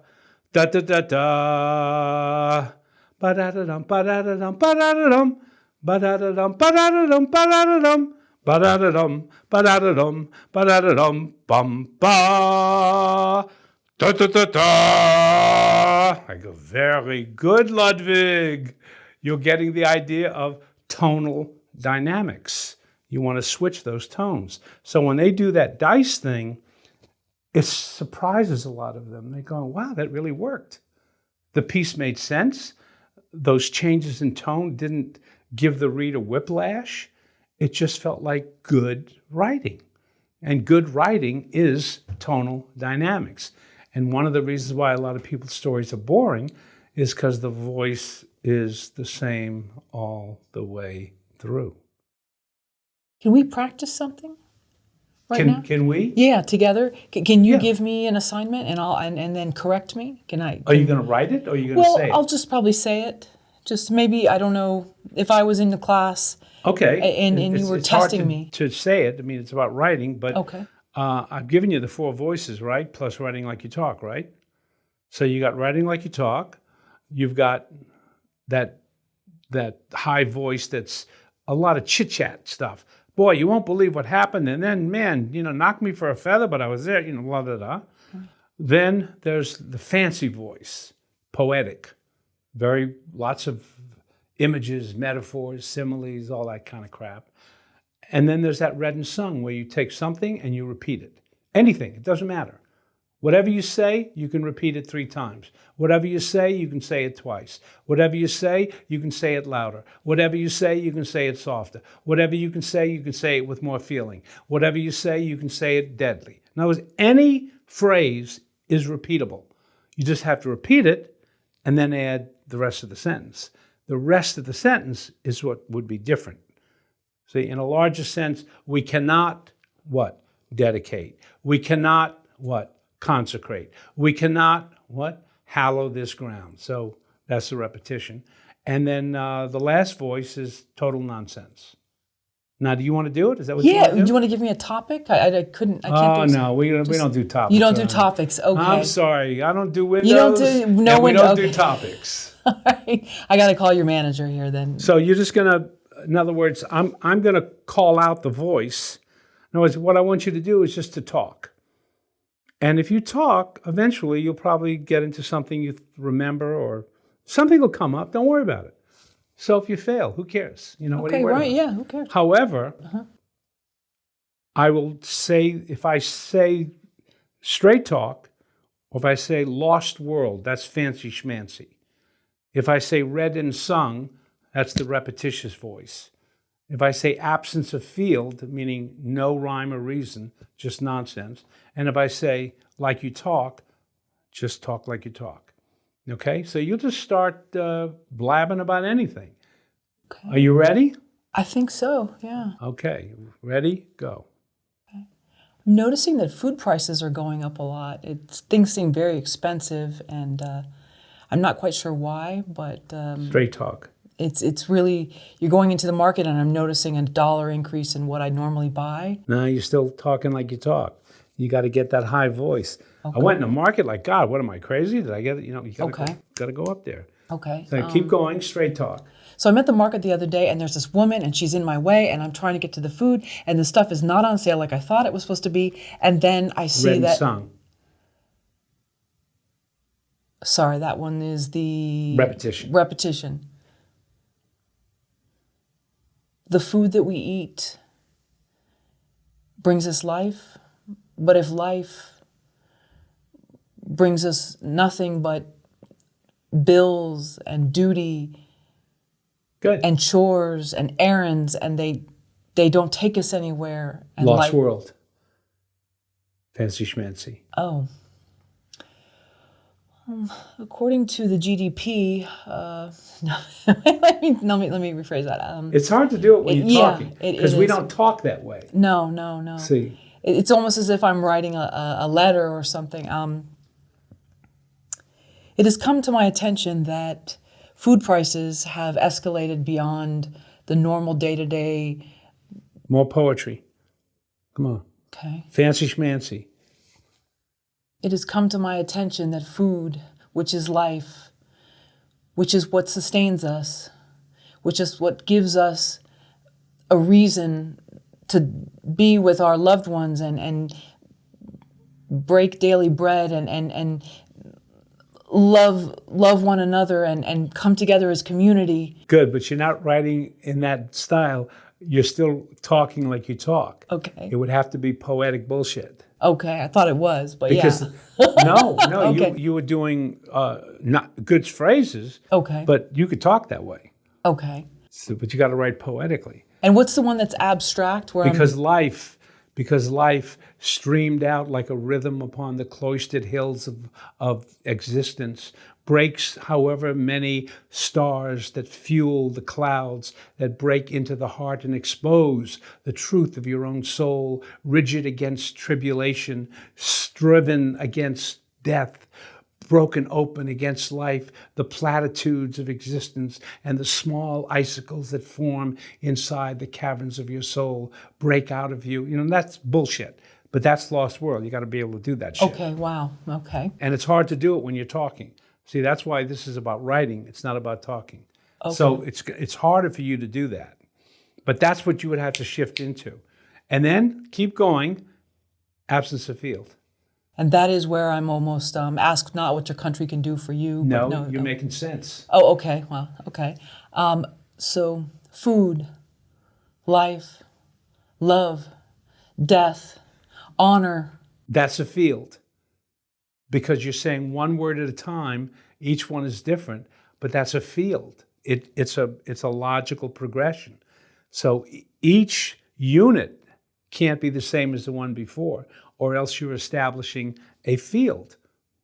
da da da da, ba da da dum, ba da da dum, ba da da dum, ba da da dum, ba da da dum, ba da da dum, ba da da dum, ba da da dum, ba da da dum, bum ba. Da da da da. I go, very good, Ludwig. You're getting the idea of tonal dynamics. You want to switch those tones. So when they do that dice thing, it surprises a lot of them. They go, wow, that really worked. The piece made sense. Those changes in tone didn't give the reader whiplash. It just felt like good writing. And good writing is tonal dynamics. And one of the reasons why a lot of people's stories are boring is because the voice is the same all the way through. Can we practice something right now? Can we? Yeah, together. Can you Yeah. give me an assignment and and then correct me? Can I? Are you going to write it or are you going to Well, say it? I'll just probably say it. Just maybe, I don't know, if I was in the class Okay. and you were It's hard testing me. to say it. I mean, it's about writing, but Okay. I've given you the 4 voices, right? Plus writing like you talk, right? So you got writing like you talk. You've got that high voice that's a lot of chit-chat stuff. Boy, you won't believe what happened. And then, man, knocked me for a feather, but I was there, blah, blah, blah. Then there's the fancy voice, poetic. Lots of images, metaphors, similes, all that kind of crap. And then there's that read and sung where you take something and you repeat it. Anything, it doesn't matter. Whatever you say, you can repeat it 3 times. Whatever you say, you can say it twice. Whatever you say, you can say it louder. Whatever you say, you can say it softer. Whatever you can say it with more feeling. Whatever you say, you can say it deadly. In other words, any phrase is repeatable. You just have to repeat it and then add the rest of the sentence. The rest of the sentence is what would be different. See, in a larger sense, we cannot, what? Dedicate. We cannot, what? Consecrate. We cannot, what? Hallow this ground. So that's the repetition. And then the last voice is total nonsense. Now, do you want to do it? Is that what you want to do? Do you want to give me a topic? I can't do no, we don't do topics. You don't do topics, okay. I'm sorry, I don't do windows. You don't do, no and we window, don't okay. do topics. All right. I got to call your manager here then. So you're just going to, in other words, I'm going to call out the voice. In other words, what I want you to do is just to talk. And if you talk, eventually you'll probably get into something you remember or something will come up. Don't worry about it. So if you fail, who cares? What are you worried about? Yeah, who cares? However, I will say, if I say straight talk, or if I say lost world, that's fancy schmancy. If I say read and sung, that's the repetitious voice. If I say absence of field, meaning no rhyme or reason, just nonsense. And if I say like you talk, just talk like you talk. Okay? So you'll just start blabbing about anything. Okay. Are you ready? I think so, yeah. Okay. Ready? Go. I'm noticing that food prices are going up a lot. Things seem very expensive, and I'm not quite sure why, but Straight talk. it's really, you're going into the market and I'm noticing $1 increase in what I normally buy. No, you're still talking like you talk. You got to get that high voice. Okay. I went in the market like, God, what am I, crazy? Did I get it? You Okay. got to go up there. Okay. So keep going, straight talk. So I'm at the market the other day and there's this woman and she's in my way and I'm trying to get to the food and the stuff is not on sale like I thought it was supposed to be. And then I see Read and that. sung. Sorry, that one is the Repetition. The food that we eat brings us life, but if life brings us nothing but bills and duty Good. and chores and errands, and they don't take us anywhere. And Lost World. Fancy schmancy. Oh. According to the GDP, no, let me rephrase that. It's hard to do it when you're yeah, talking, it because we is. don't talk that way. No. See, It's almost as if I'm writing a letter or something. It has come to my attention that food prices have escalated beyond the normal day-to-day. more poetry. Come on. Okay. Fancy schmancy. It has come to my attention that food, which is life, which is what sustains us, which is what gives us a reason to be with our loved ones and break daily bread and love one another and come together as community. Good, but you're not writing in that style. You're still talking like you talk. Okay. It would have to be poetic bullshit. Okay, I thought it was, but Because yeah. no, Okay. you were doing not good phrases, Okay. but you could talk that way. Okay. So, but you got to write poetically. And what's the one that's abstract? Where Because life streamed out like a rhythm upon the cloistered hills of existence, breaks however many stars that fuel the clouds that break into the heart and expose the truth of your own soul, rigid against tribulation, striven against death, broken open against life, the platitudes of existence and the small icicles that form inside the caverns of your soul break out of you. You know, that's bullshit. But that's Lost World. You got to be able to do that shit. Okay, wow. Okay. And it's hard to do it when you're talking. See, that's why this is about writing. It's not about talking. Okay. So it's harder for you to do that. But that's what you would have to shift into. And then keep going, absence of field. And that is where I'm almost ask not what your country can do for you. No, but you're making sense. Oh, okay. Well, okay. So food, life, love, death, honor. That's a field. Because you're saying one word at a time, each one is different, but that's a field. It's a logical progression. So each unit can't be the same as the one before, or else you're establishing a field,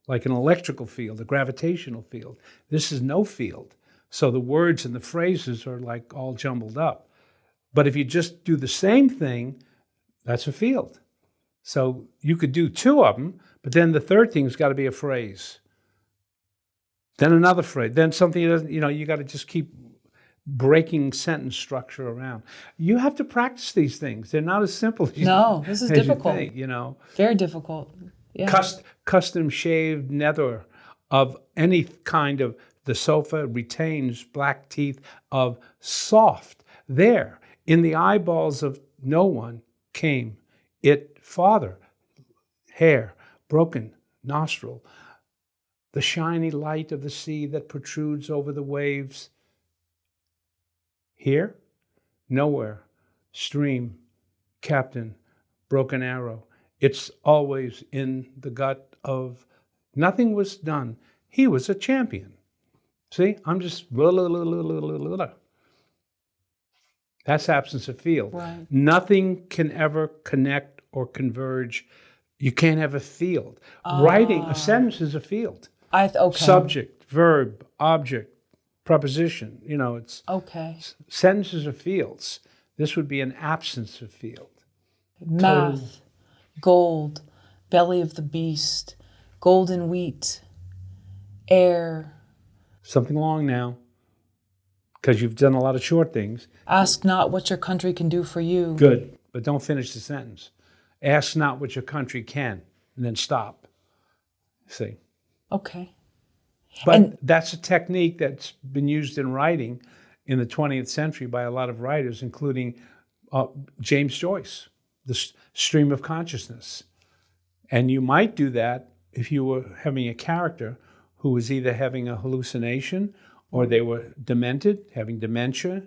like an electrical field, a gravitational field. This is no field. So the words and the phrases are like all jumbled up. But if you just do the same thing, that's a field. So you could do two of them, but then the third thing's got to be a phrase. Then another phrase, then something doesn't, you got to just keep breaking sentence structure around. You have to practice these things. They're not as simple as No, this is as difficult. You think, Very difficult. Yeah. Custom shaved nether of any kind of the sofa retains black teeth of soft. There, in the eyeballs of no one came it father, hair, broken nostril, the shiny light of the sea that protrudes over the waves. Here, nowhere, stream, captain, broken arrow. It's always in the gut of nothing was done. He was a champion. See, I'm just blah, blah, blah, blah, blah, blah, blah. That's absence of field. Right. Nothing can ever connect or converge. You can't have a field. Writing a sentence is a field. Okay. Subject, verb, object, preposition. It's Okay. sentences are fields. This would be an absence of field. Math, gold, belly of the beast, golden wheat, air. Something long now, because you've done a lot of short things. Ask not what your country can do for you. Good, but don't finish the sentence. Ask not what your country can, and then stop. See? Okay. But that's a technique that's been used in writing in the 20th century by a lot of writers, including James Joyce, the stream of consciousness. And you might do that if you were having a character who was either having a hallucination or they were demented, having dementia,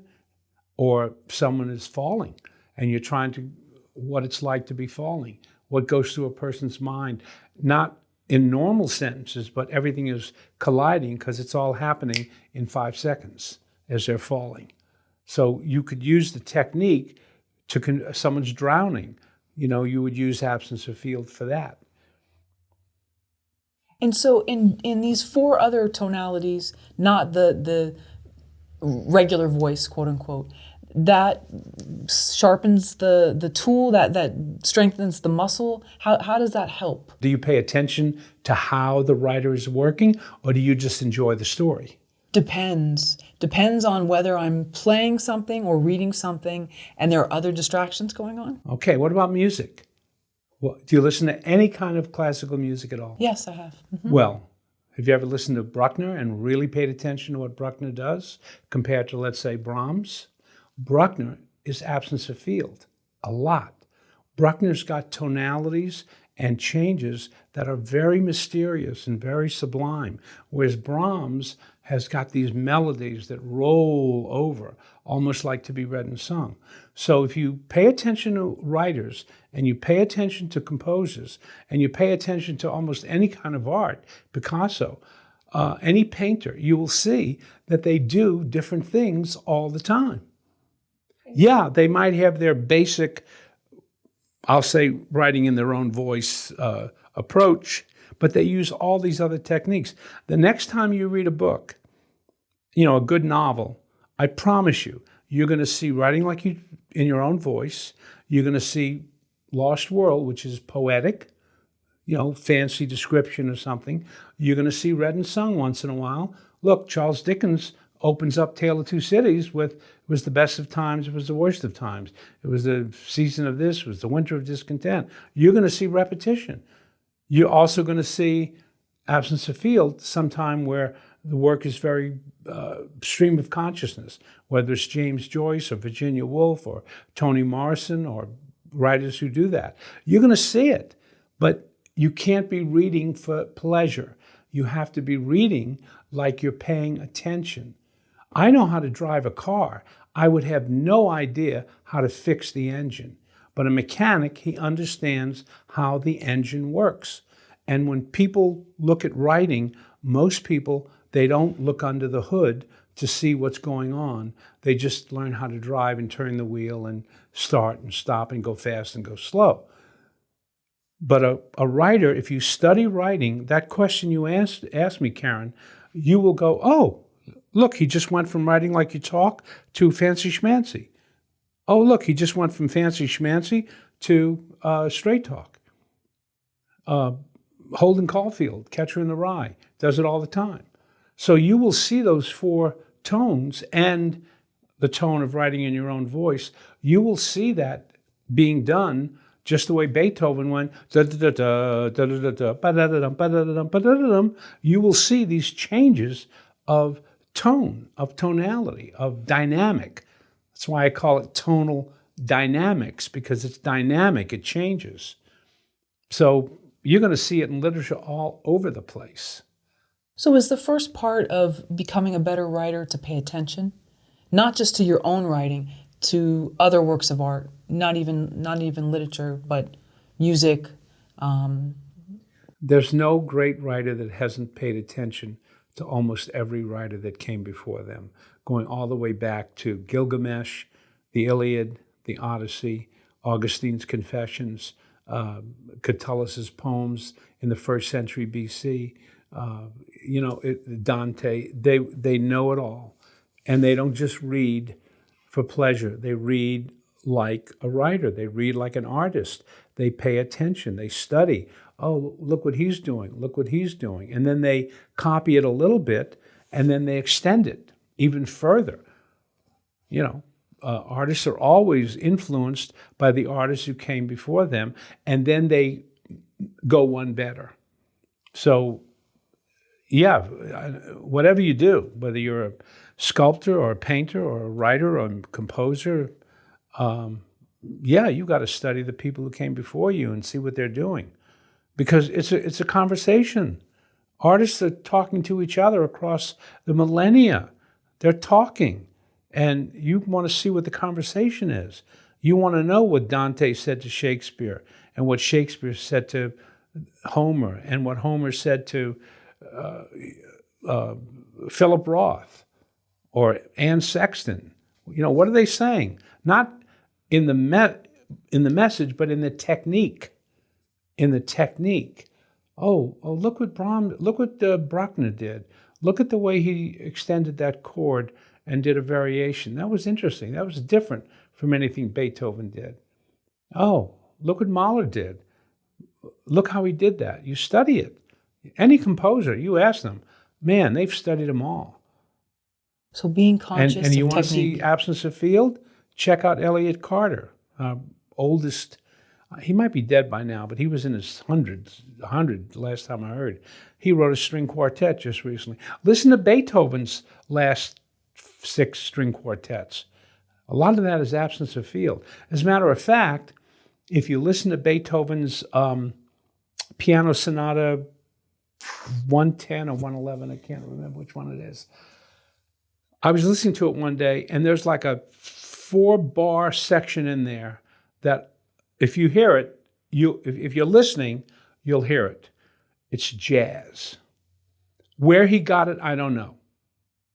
or someone is falling and you're trying to, what it's like to be falling, what goes through a person's mind, not in normal sentences, but everything is colliding because it's all happening in 5 seconds as they're falling. So you could use the technique to someone's drowning. You would use absence of field for that. And so in these 4 other tonalities, not the regular voice, quote unquote, that sharpens the tool, that strengthens the muscle. How does that help? Do you pay attention to how the writer is working, or do you just enjoy the story? Depends on whether I'm playing something or reading something and there are other distractions going on. Okay, what about music? Well, do you listen to any kind of classical music at all? Yes, I have. Mm-hmm. Well, have you ever listened to Bruckner and really paid attention to what Bruckner does compared to, let's say, Brahms? Bruckner is absence of field, a lot. Bruckner's got tonalities and changes that are very mysterious and very sublime, whereas Brahms has got these melodies that roll over, almost like to be read and sung. So if you pay attention to writers, and you pay attention to composers, and you pay attention to almost any kind of art, Picasso, any painter, you will see that they do different things all the time. Yeah, they might have their basic, I'll say, writing in their own voice approach, but they use all these other techniques. The next time you read a book, a good novel, I promise you, you're going to see writing like you in your own voice. You're going to see Lost World, which is poetic, fancy description or something. You're going to see read and sung once in a while. Look, Charles Dickens opens up Tale of Two Cities with, it was the best of times, it was the worst of times. It was the season of this, it was the winter of discontent. You're going to see repetition. You're also going to see absence of field sometime where the work is very stream of consciousness, whether it's James Joyce or Virginia Woolf or Toni Morrison or writers who do that. You're going to see it, but you can't be reading for pleasure. You have to be reading like you're paying attention. I know how to drive a car. I would have no idea how to fix the engine. But a mechanic, he understands how the engine works. And when people look at writing, most people, they don't look under the hood to see what's going on. They just learn how to drive and turn the wheel and start and stop and go fast and go slow. But a writer, if you study writing, that question you asked me, Karen, you will go, oh, look, he just went from writing like you talk to fancy schmancy. Oh, look, he just went from fancy schmancy to straight talk. Holden Caulfield, Catcher in the Rye, does it all the time. So you will see those 4 tones and the tone of writing in your own voice. You will see that being done just the way Beethoven went. You will see these changes of tone, of tonality, of dynamic. That's why I call it tonal dynamics, because it's dynamic, it changes. So you're going to see it in literature all over the place. So is the first part of becoming a better writer to pay attention, not just to your own writing, to other works of art, not even literature, but music? There's no great writer that hasn't paid attention to almost every writer that came before them, going all the way back to Gilgamesh, the Iliad, the Odyssey, Augustine's Confessions, Catullus's poems in the 1st century BC, Dante. They know it all, and they don't just read for pleasure. They read like a writer. They read like an artist. They pay attention. They study. Oh, look what he's doing. Look what he's doing. And then they copy it a little bit, and then they extend it even further. Artists are always influenced by the artists who came before them, and then they go one better. So, yeah, whatever you do, whether you're a sculptor or a painter or a writer or a composer, you got to study the people who came before you and see what they're doing, because it's a conversation. Artists are talking to each other across the millennia. They're talking, and you want to see what the conversation is. You want to know what Dante said to Shakespeare and what Shakespeare said to Homer and what Homer said to Philip Roth or Anne Sexton. What are they saying? Not in the message, but in the technique. In the technique. Oh, look what Bruckner did. Look at the way he extended that chord and did a variation. That was interesting. That was different from anything Beethoven did. Oh, look what Mahler did. Look how he did that. You study it. Any composer, you ask them, man, they've studied them all. So being And conscious you of want to see technique. absence of field? Check out Elliott Carter, oldest. He might be dead by now, but he was in his hundreds, 100 last time I heard. He wrote a string quartet just recently. Listen to Beethoven's last 6 string quartets. A lot of that is absence of field. As a matter of fact, if you listen to Beethoven's Piano Sonata 110 or 111, I can't remember which one it is. I was listening to it one day, and there's like a 4-bar section in there that if you hear it, if you're listening, you'll hear it. It's jazz. Where he got it, I don't know.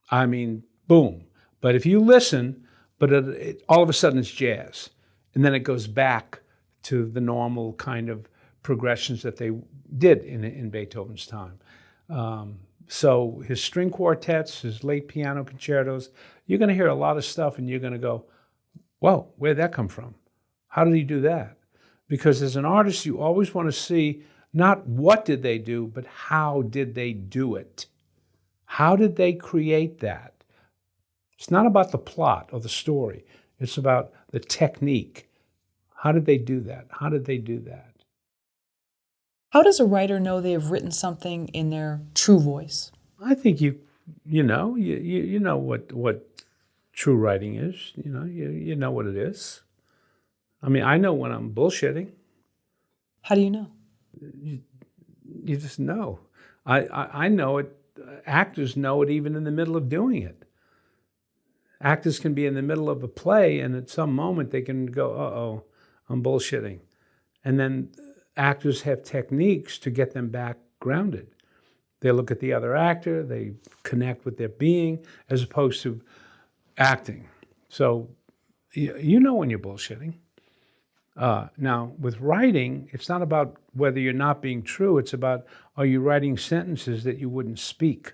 I mean, boom. But if you listen, but all of a sudden it's jazz. And then it goes back to the normal kind of progressions that they did in Beethoven's time. So his string quartets, his late piano concertos, you're going to hear a lot of stuff and you're going to go, whoa, where'd that come from? How did he do that? Because as an artist, you always want to see not what did they do, but how did they do it? How did they create that? It's not about the plot or the story. It's about the technique. How did they do that? How did they do that? How does a writer know they have written something in their true voice? I think you know what true writing is. You know what it is. I mean, I know when I'm bullshitting. How do you know? You just know. I know it. Actors know it even in the middle of doing it. Actors can be in the middle of a play, and at some moment they can go, uh-oh, I'm bullshitting. And then actors have techniques to get them back grounded. They look at the other actor, they connect with their being, as opposed to acting. So you know when you're bullshitting. Now, with writing, it's not about whether you're not being true. It's about, are you writing sentences that you wouldn't speak?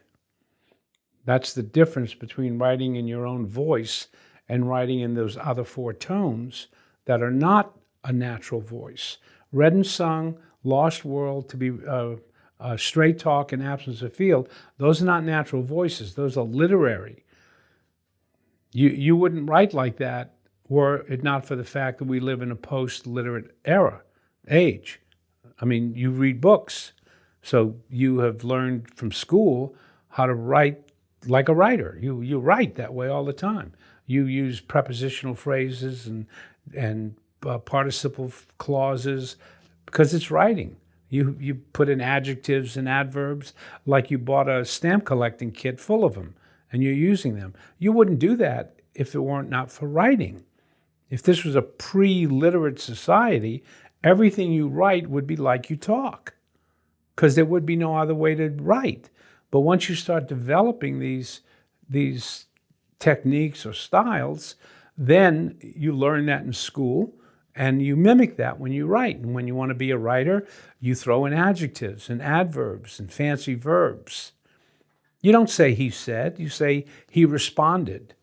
That's the difference between writing in your own voice and writing in those other 4 tones that are not a natural voice. Read and sung, lost world, to be straight talk and absence of field, those are not natural voices. Those are literary. You wouldn't write like that were it not for the fact that we live in a post-literate age. I mean, you read books, so you have learned from school how to write like a writer. You write that way all the time. You use prepositional phrases and participle clauses because it's writing. You put in adjectives and adverbs like you bought a stamp collecting kit full of them and you're using them. You wouldn't do that if it weren't not for writing. If this was a pre-literate society, everything you write would be like you talk because there would be no other way to write. But once you start developing these techniques or styles, then you learn that in school and you mimic that when you write. And when you want to be a writer, you throw in adjectives and adverbs and fancy verbs. You don't say he said, you say he responded.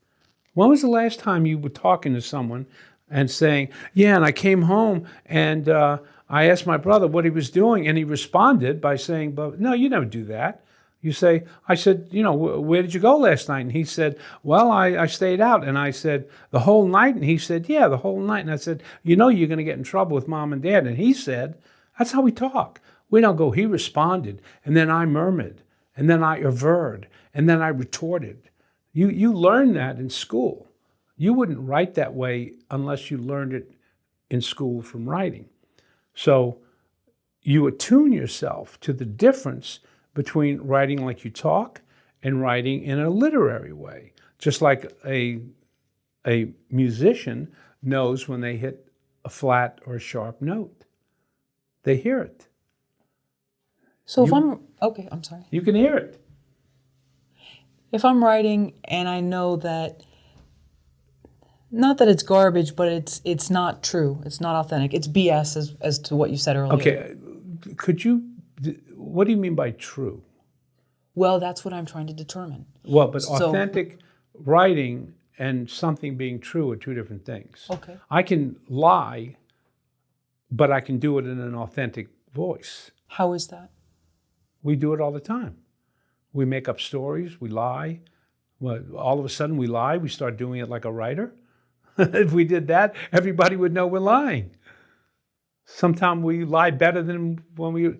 When was the last time you were talking to someone and saying, yeah, and I came home and I asked my brother what he was doing and he responded by saying, but no, you never do that. You say, I said, where did you go last night? And he said, well, I stayed out. And I said, the whole night? And he said, yeah, the whole night. And I said, you're going to get in trouble with mom and dad. And he said, that's how we talk. We don't go, he responded. And then I murmured. And then I averred. And then I retorted. You learn that in school. You wouldn't write that way unless you learned it in school from writing. So you attune yourself to the difference between writing like you talk and writing in a literary way. Just like a musician knows when they hit a flat or a sharp note. They hear it. So if I'm, okay, I'm sorry. You can hear it. If I'm writing and I know that, not that it's garbage, but it's not true, it's not authentic, it's BS as to what you said earlier. Okay, what do you mean by true? Well, that's what I'm trying to determine. Well, but So, authentic writing and something being true are two different things. okay. I can lie, but I can do it in an authentic voice. How is that? We do it all the time. We make up stories, we lie. Well, all of a sudden we lie, we start doing it like a writer. If we did that, everybody would know we're lying. Sometimes we lie better than when we...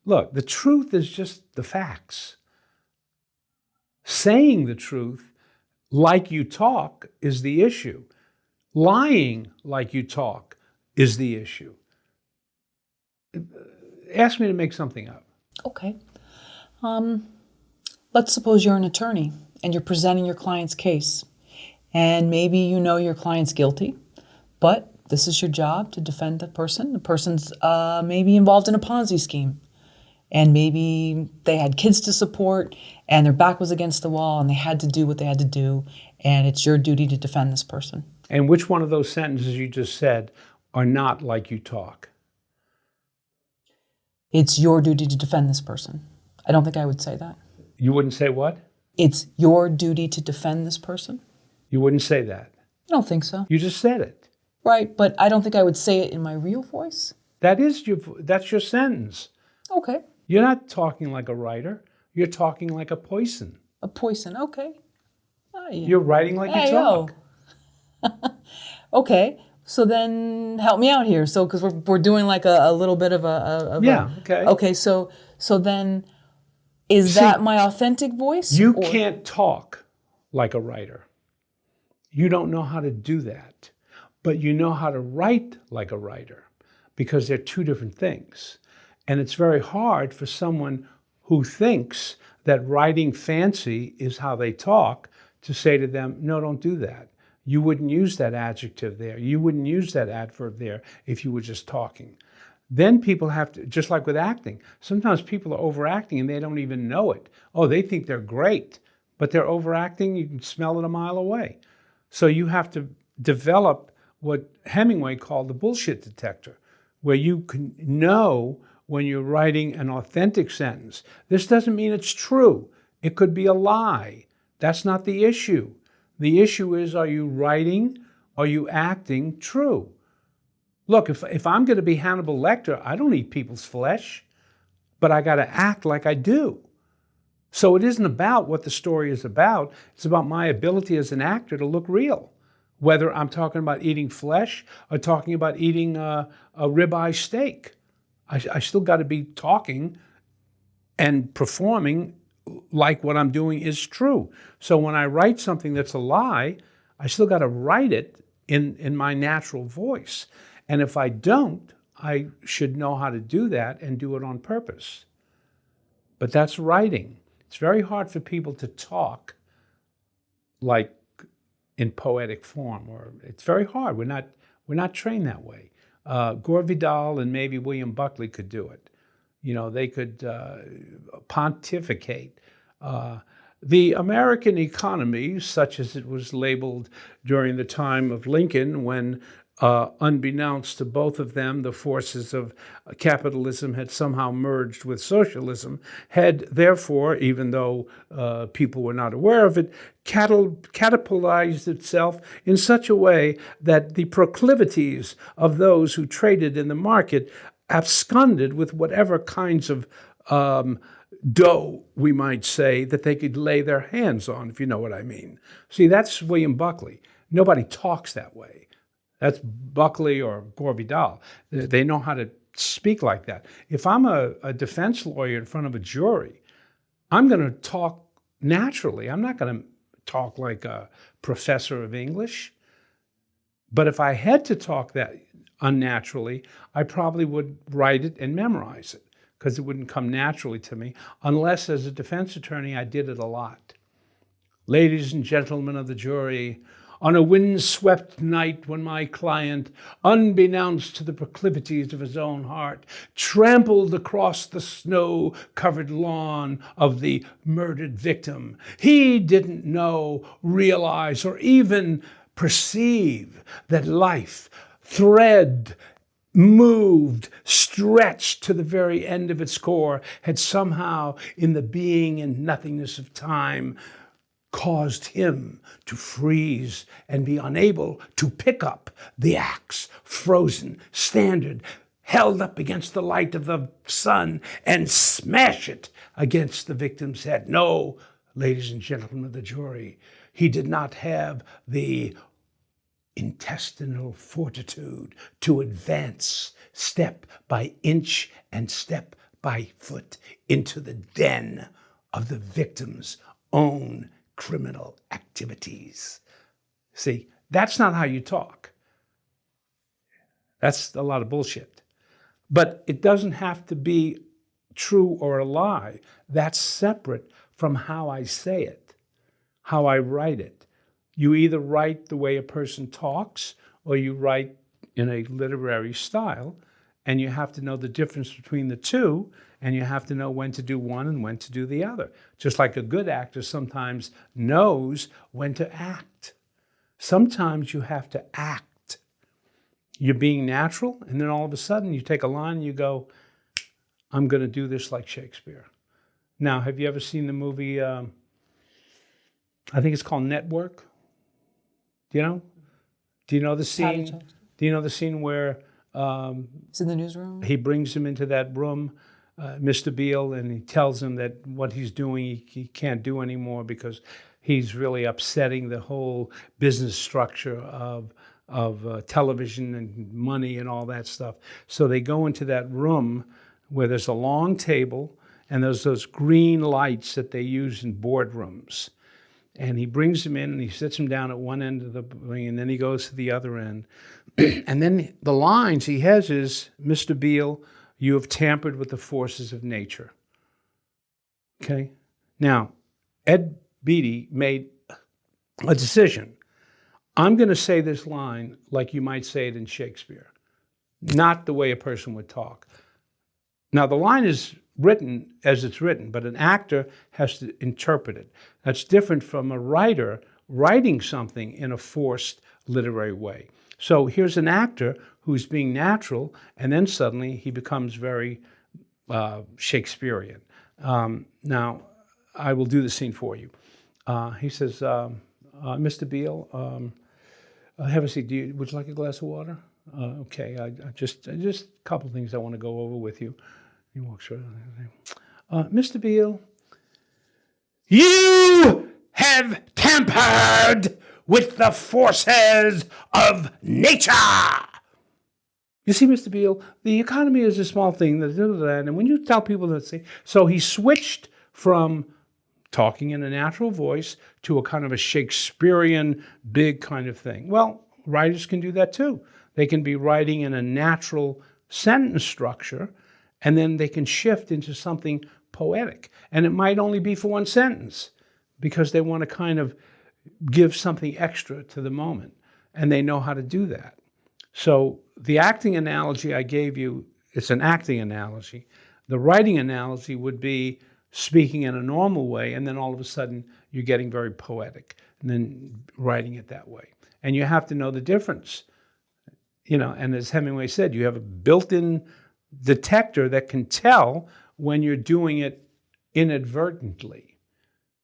Look, the truth is just the facts. Saying the truth like you talk is the issue. Lying like you talk is the issue. Ask me to make something up. Okay. Let's suppose you're an attorney and you're presenting your client's case. And maybe you know your client's guilty, but this is your job to defend the person. The person's maybe involved in a Ponzi scheme. And maybe they had kids to support and their back was against the wall and they had to do what they had to do. And it's your duty to defend this person. And which one of those sentences you just said are not like you talk? It's your duty to defend this person. I don't think I would say that. You wouldn't say what? It's your duty to defend this person. You wouldn't say that. I don't think so. You just said it. Right, but I don't think I would say it in my real voice. That's your sentence. Okay. You're not talking like a writer. You're talking like a poison. A poison, okay. Oh, yeah. You're writing like you talk. Okay, so then help me out here. So, because we're doing like a little bit of Okay. Okay, so then is that my authentic voice? You can't talk like a writer. You don't know how to do that. But you know how to write like a writer because they're two different things. And it's very hard for someone who thinks that writing fancy is how they talk to say to them, no, don't do that. You wouldn't use that adjective there. You wouldn't use that adverb there if you were just talking. Then people have to, just like with acting, sometimes people are overacting and they don't even know it. Oh, they think they're great, but they're overacting. You can smell it a mile away. So you have to develop what Hemingway called the bullshit detector, where you can know when you're writing an authentic sentence. This doesn't mean it's true. It could be a lie. That's not the issue. The issue is, are you writing, are you acting true? Look, if I'm going to be Hannibal Lecter, I don't eat people's flesh, but I got to act like I do. So it isn't about what the story is about. It's about my ability as an actor to look real. Whether I'm talking about eating flesh or talking about eating a ribeye steak. I still got to be talking and performing like what I'm doing is true. So when I write something that's a lie, I still got to write it in my natural voice. And if I don't, I should know how to do that and do it on purpose. But that's writing. It's very hard for people to talk like in poetic form, or it's very hard. We're not trained that way. Gore Vidal and maybe William Buckley could do it. You know, they could pontificate. The American economy, such as it was labeled during the time of Lincoln, when unbeknownst to both of them, the forces of capitalism had somehow merged with socialism, had therefore, even though people were not aware of it, catapultized itself in such a way that the proclivities of those who traded in the market absconded with whatever kinds of dough, we might say, that they could lay their hands on, if you know what I mean. See, that's William Buckley. Nobody talks that way. That's Buckley or Gore Vidal. They know how to speak like that. If I'm a defense lawyer in front of a jury, I'm going to talk naturally. I'm not going to talk like a professor of English. But if I had to talk that unnaturally, I probably would write it and memorize it because it wouldn't come naturally to me unless, as a defense attorney, I did it a lot. Ladies and gentlemen of the jury, on a wind-swept night when my client, unbeknownst to the proclivities of his own heart, trampled across the snow-covered lawn of the murdered victim. He didn't know, realize, or even perceive that life, thread, moved, stretched to the very end of its core, had somehow, in the being and nothingness of time, caused him to freeze and be unable to pick up the axe, frozen, standard, held up against the light of the sun, and smash it against the victim's head. No, ladies and gentlemen of the jury, he did not have the intestinal fortitude to advance step by inch and step by foot into the den of the victim's own criminal activities. See, that's not how you talk. That's a lot of bullshit. But it doesn't have to be true or a lie. That's separate from how I say it, how I write it. You either write the way a person talks or you write in a literary style, and you have to know the difference between the two, and you have to know when to do one and when to do the other. Just like a good actor sometimes knows when to act. Sometimes you have to act. You're being natural, and then all of a sudden you take a line and you go, I'm going to do this like Shakespeare. Now, have you ever seen the movie, I think it's called Network? Do you know? Do you know the scene? Do you know the scene where it's in the newsroom? He brings him into that room, Mr. Beale, and he tells him that what he's doing he can't do anymore because he's really upsetting the whole business structure of television and money and all that stuff. So they go into that room where there's a long table and there's those green lights that they use in boardrooms. And he brings him in and he sits him down at one end of the ring, and then he goes to the other end. And then the lines he has is, Mr. Beale, you have tampered with the forces of nature. Okay? Now, Ed Beatty made a decision. I'm going to say this line like you might say it in Shakespeare, not the way a person would talk. Now, the line is written as it's written, but an actor has to interpret it. That's different from a writer writing something in a forced literary way. So here's an actor who's being natural, and then suddenly he becomes very Shakespearean. Now, I will do the scene for you. He says, Mr. Beale, have a seat. Would you like a glass of water? Okay, I just a couple of things I want to go over with you. He walks right on. Mr. Beale, you have tampered with the forces of nature. You see, Mr. Beale, the economy is a small thing, and when you tell people that, say, so he switched from talking in a natural voice to a kind of a Shakespearean big kind of thing. Well, writers can do that too. They can be writing in a natural sentence structure, and then they can shift into something poetic. And it might only be for one sentence because they want to kind of give something extra to the moment. And they know how to do that. So the acting analogy I gave you, it's an acting analogy. The writing analogy would be speaking in a normal way, and then all of a sudden you're getting very poetic, and then writing it that way. And you have to know the difference. You know, and as Hemingway said, you have a built-in detector that can tell when you're doing it inadvertently.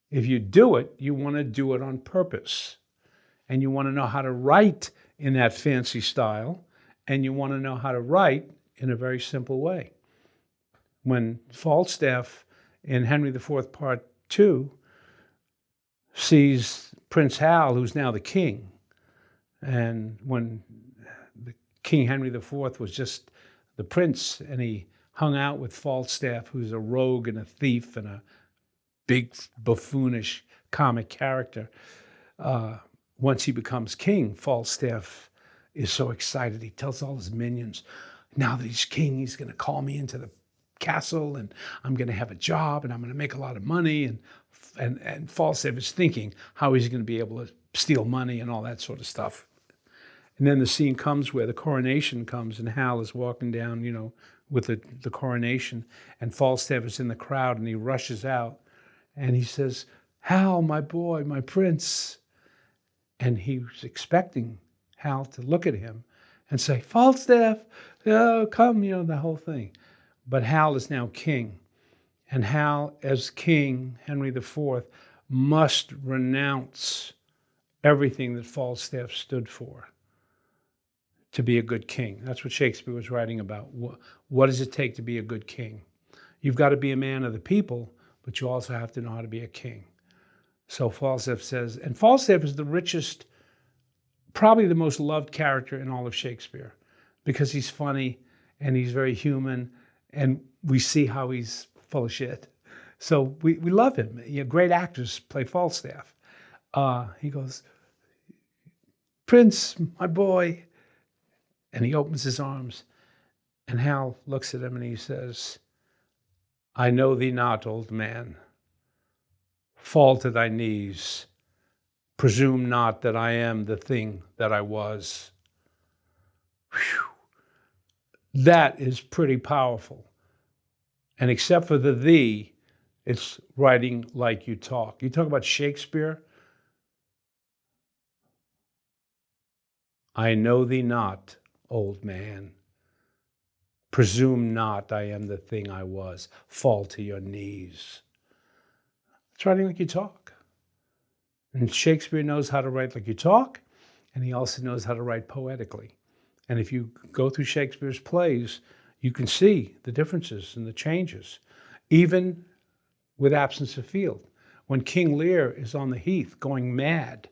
If you do it, you want to do it on purpose. And you want to know how to write in that fancy style, and you want to know how to write in a very simple way. When Falstaff in Henry IV Part 2 sees Prince Hal, who's now the king, and when the King Henry IV was just the prince, and he hung out with Falstaff, who's a rogue and a thief and a big buffoonish comic character. Once he becomes king, Falstaff is so excited. He tells all his minions, now that he's king, he's going to call me into the castle, and I'm going to have a job, and I'm going to make a lot of money. And Falstaff is thinking how he's going to be able to steal money and all that sort of stuff. And then the scene comes where the coronation comes, and Hal is walking down, with the coronation, and Falstaff is in the crowd, and he rushes out, and he says, "Hal, my boy, my prince." And he was expecting Hal to look at him and say, "Falstaff, oh, come," the whole thing. But Hal is now king. And Hal, as king, Henry IV, must renounce everything that Falstaff stood for to be a good king. That's what Shakespeare was writing about. What does it take to be a good king? You've got to be a man of the people, but you also have to know how to be a king. So Falstaff says, and Falstaff is the richest, probably the most loved character in all of Shakespeare, because he's funny and he's very human, and we see how he's full of shit. So we love him. Great actors play Falstaff. He goes, "Prince, my boy." And he opens his arms, and Hal looks at him and he says, "I know thee not, old man. Fall to thy knees. Presume not that I am the thing that I was." Whew. That is pretty powerful. And except for the thee, it's writing like you talk. You talk about Shakespeare. "I know thee not, old man. Presume not I am the thing I was. Fall to your knees." It's writing like you talk. And Shakespeare knows how to write like you talk, and he also knows how to write poetically. And if you go through Shakespeare's plays, you can see the differences and the changes, even with Absence of Field. When King Lear is on the heath going mad,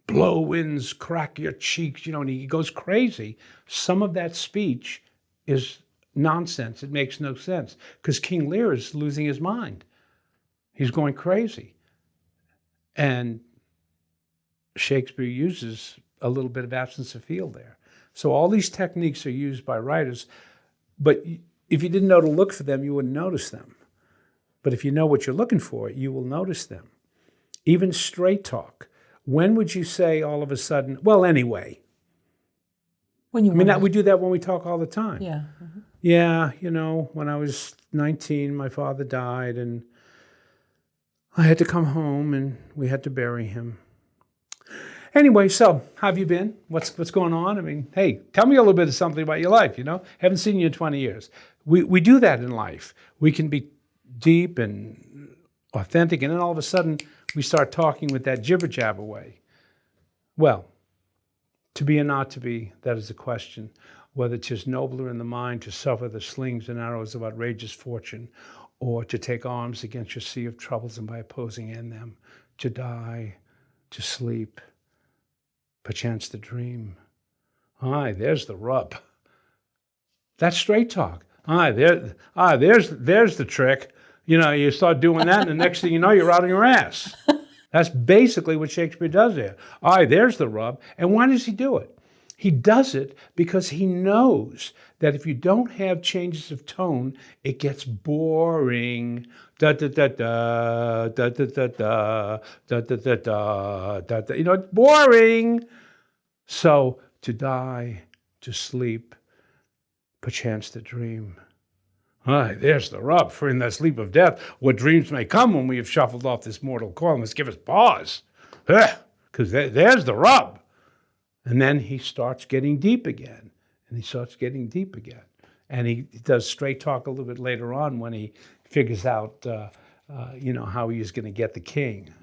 blow winds, crack your cheeks, and he goes crazy. Some of that speech is nonsense. It makes no sense because King Lear is losing his mind. He's going crazy. And Shakespeare uses a little bit of Absence of Field there. So all these techniques are used by writers, but if you didn't know to look for them, you wouldn't notice them. But if you know what you're looking for, you will notice them. Even straight talk. When would you say all of a sudden, "Well, anyway"? When you We do that when we talk all the time. Yeah. Yeah, when I was 19, my father died, and I had to come home, and we had to bury him. Anyway, so how have you been? What's going on? I mean, hey, tell me a little bit of something about your life, Haven't seen you in 20 years. We do that in life. We can be deep and authentic, and then all of a sudden we start talking with that jibber-jabber way. Well, to be or not to be, that is the question. Whether 'tis nobler in the mind to suffer the slings and arrows of outrageous fortune, or to take arms against your sea of troubles and by opposing in them, to die, to sleep, perchance to dream. Aye, there's the rub. That's straight talk. There's the trick. You start doing that, and the next thing you know, you're out on your ass. That's basically what Shakespeare does there. There's the rub. And why does he do it? He does it because he knows that if you don't have changes of tone, it gets boring. Da da da da da da da da da da da da da. It's boring. So to die, to sleep, perchance to dream. There's the rub. For in the sleep of death, what dreams may come when we have shuffled off this mortal coil must give us pause. Because there's the rub. And then he starts getting deep again. And he starts getting deep again. And he does straight talk a little bit later on when he figures out, how he's going to get the king.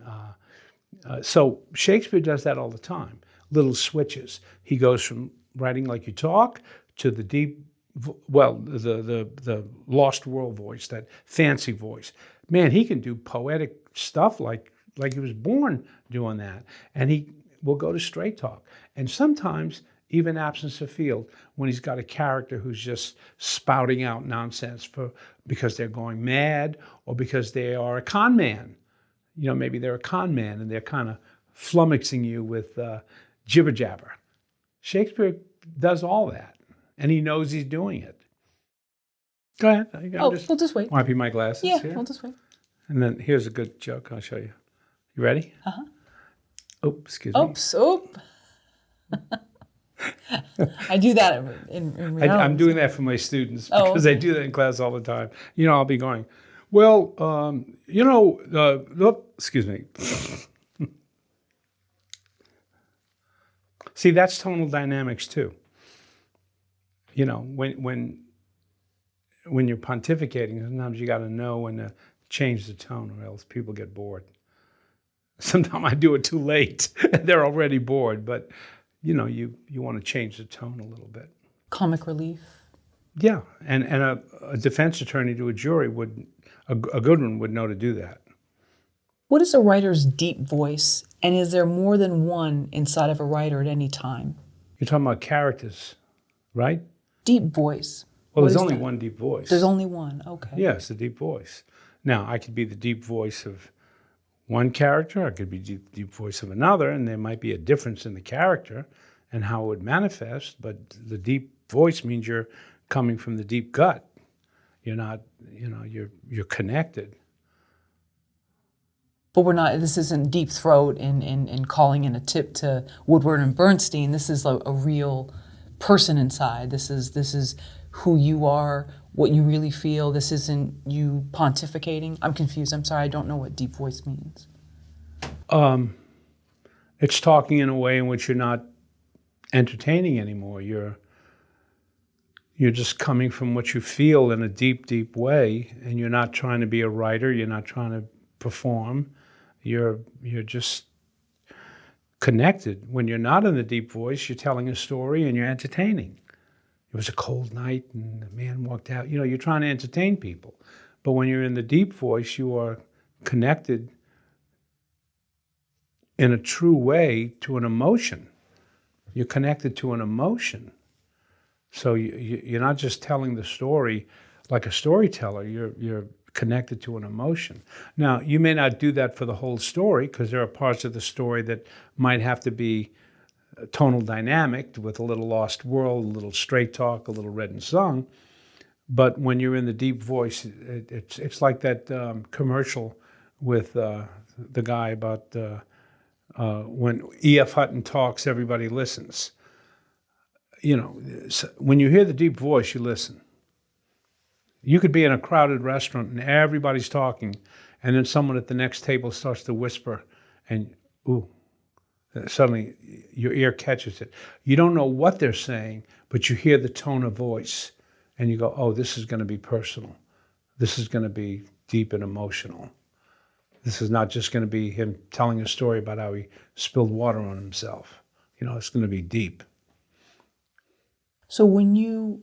So Shakespeare does that all the time. Little switches. He goes from writing like you talk to the deep, the lost world voice, that fancy voice. Man, he can do poetic stuff like he was born doing that. And he will go to straight talk. And sometimes even Absence of Field, when he's got a character who's just spouting out nonsense because they're going mad or because they are a con man. Maybe they're a con man and they're kind of flummoxing you with jibber jabber. Shakespeare does all that, and he knows he's doing it. Go ahead. We'll just wait. Wiping my glasses. Yeah, here. we'll just wait. And then here's a good joke I'll show you. You ready? Uh-huh. Oh, excuse me. Oops, oop. I do that in I'm reality. doing that for my students Oh, because I okay. do that in class all the time. I'll be going, well, excuse me. See, that's tonal dynamics too. When you're pontificating, sometimes you got to know when to change the tone, or else people get bored. Sometimes I do it too late; they're already bored. But you want to change the tone a little bit. Comic relief. Yeah, and a defense attorney to a jury would a good one would know to do that. What is a writer's deep voice, and is there more than one inside of a writer at any time? You're talking about characters, right? Deep voice. Well, What there's is only that? one deep There's voice. only one. Okay. Yes, the deep voice. Now, I could be the deep voice of one character, I could be the deep voice of another, and there might be a difference in the character and how it would manifest, but the deep voice means you're coming from the deep gut. You're not, you're connected. But we're not, this isn't deep throat and calling in a tip to Woodward and Bernstein. This is a real person inside. This is who you are, what you really feel. This isn't you pontificating. I'm confused. I'm sorry. I don't know what deep voice means. It's talking in a way in which you're not entertaining anymore. You're just coming from what you feel in a deep, deep way, and you're not trying to be a writer. You're not trying to perform. You're just connected. When you're not in the deep voice, you're telling a story and you're entertaining. It was a cold night and the man walked out. You're trying to entertain people. But when you're in the deep voice, you are connected in a true way to an emotion. You're connected to an emotion. So you're not just telling the story like a storyteller. You're connected to an emotion. Now, you may not do that for the whole story because there are parts of the story that might have to be tonal dynamic with a little Lost World, a little Straight Talk, a little Read and Sung. But when you're in the deep voice, it's like that commercial with the guy about when E.F. Hutton talks, everybody listens. When you hear the deep voice, you listen. You could be in a crowded restaurant and everybody's talking, and then someone at the next table starts to whisper, and ooh, suddenly your ear catches it. You don't know what they're saying, but you hear the tone of voice, and you go, oh, this is going to be personal. This is going to be deep and emotional. This is not just going to be him telling a story about how he spilled water on himself. It's going to be deep. So when you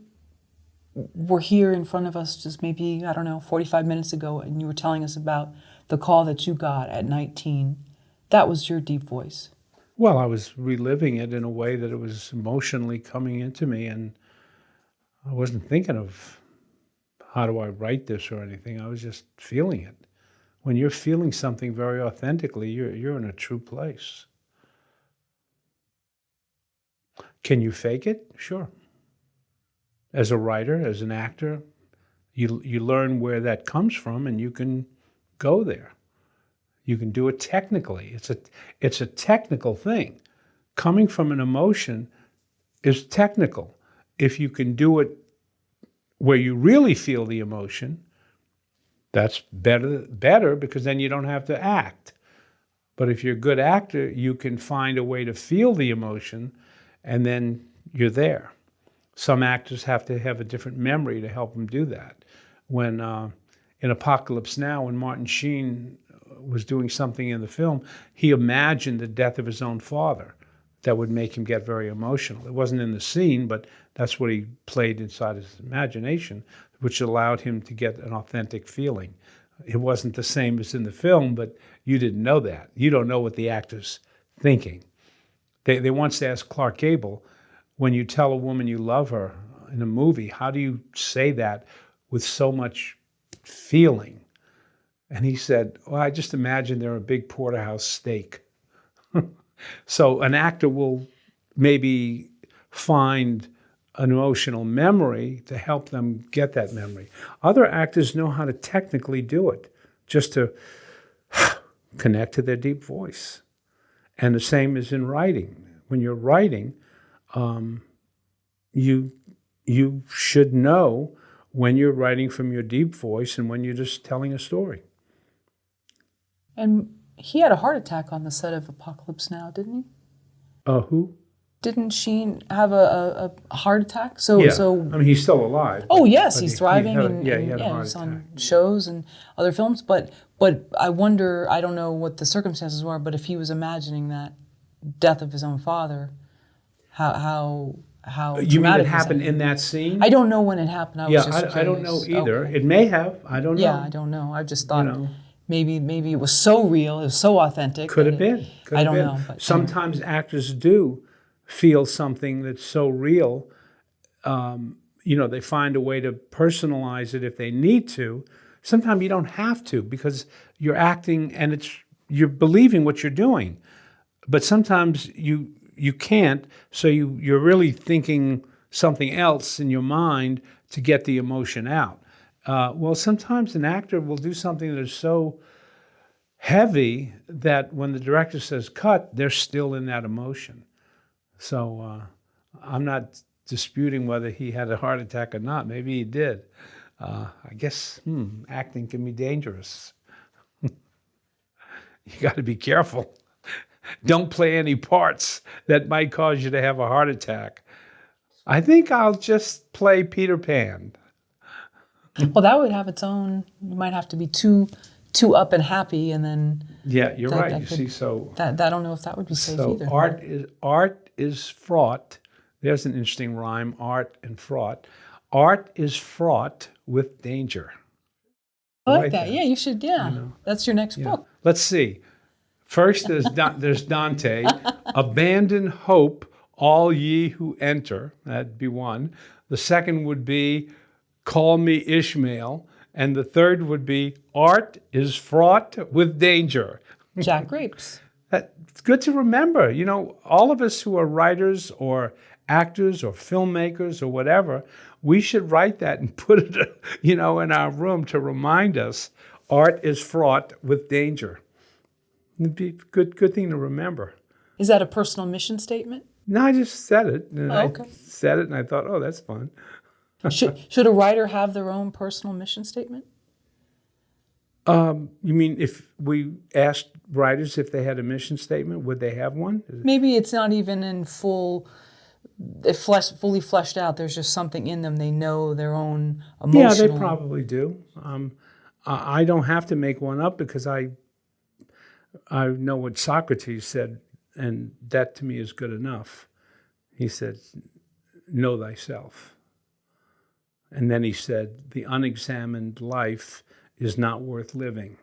were here in front of us just maybe, I don't know, 45 minutes ago, and you were telling us about the call that you got at 19, that was your deep voice. Well, I was reliving it in a way that it was emotionally coming into me, and I wasn't thinking of how do I write this or anything. I was just feeling it. When you're feeling something very authentically, you're in a true place. Can you fake it? Sure. As a writer, as an actor, you learn where that comes from, and you can go there. You can do it technically. It's a technical thing. Coming from an emotion is technical. If you can do it where you really feel the emotion, that's better because then you don't have to act. But if you're a good actor, you can find a way to feel the emotion, and then you're there. Some actors have to have a different memory to help them do that. When in Apocalypse Now, when Martin Sheen was doing something in the film, he imagined the death of his own father. That would make him get very emotional. It wasn't in the scene, but that's what he played inside his imagination, which allowed him to get an authentic feeling. It wasn't the same as in the film, but you didn't know that. You don't know what the actor's thinking. They once asked Clark Gable, when you tell a woman you love her in a movie, how do you say that with so much feeling? And he said, well, I just imagine they're a big porterhouse steak. So an actor will maybe find an emotional memory to help them get that memory. Other actors know how to technically do it, just to connect to their deep voice. And the same is in writing. When you're writing, you should know when you're writing from your deep voice and when you're just telling a story. And he had a heart attack on the set of Apocalypse Now, didn't he? Who? Didn't Sheen have a heart attack? Yeah. So I mean, he's still alive. oh yes, but he's he thriving, had a- and, yeah, and he had a yeah, heart he's attack. on shows and other films. But I wonder. I don't know what the circumstances were, but if he was imagining that death of his own father, how You mean it traumatic was happened that? in that scene? I don't know when it happened. I was just I don't know curious. either. Okay. It may have. I don't know. Yeah, I don't know. I just thought know. maybe it was so real, it was so authentic. Could that have been. Could I have don't been. know. But Sometimes actors do feel something that's so real. They find a way to personalize it if they need to. Sometimes you don't have to because you're acting and you're believing what you're doing. But sometimes you can't, so you're really thinking something else in your mind to get the emotion out. Well, sometimes an actor will do something that is so heavy that when the director says cut, they're still in that emotion. So I'm not disputing whether he had a heart attack or not. Maybe he did. I guess acting can be dangerous. You got to be careful. Don't play any parts that might cause you to have a heart attack. I think I'll just play Peter Pan. well, that would have its own. You might have to be too up and happy, and then Yeah, you're that- right. that You could- see, so that I don't know if that would be safe either. art is fraught. There's an interesting rhyme: art and fraught. Art is fraught with danger. I like like that. that. Yeah, you should. Yeah, that's your next book. Let's see. First, there's Dante. Abandon hope, all ye who enter. That'd be one. The second would be Call me Ishmael. And the third would be Art is fraught with danger. Jack Grapes. It's good to remember. All of us who are writers or actors or filmmakers or whatever, we should write that and put it, in our room to remind us art is fraught with danger. It'd be a good thing to remember. Is that a personal mission statement? No, I just said it. And okay. I said it and I thought, oh, that's fun. Should a writer have their own personal mission statement? You mean if we asked writers if they had a mission statement, would they have one? Maybe it's not even in fully fleshed out. There's just something in them. They know their own emotional. Yeah, they probably do. I don't have to make one up because I know what Socrates said, and that to me is good enough. He said, know thyself. And then he said, the unexamined life is not worth living.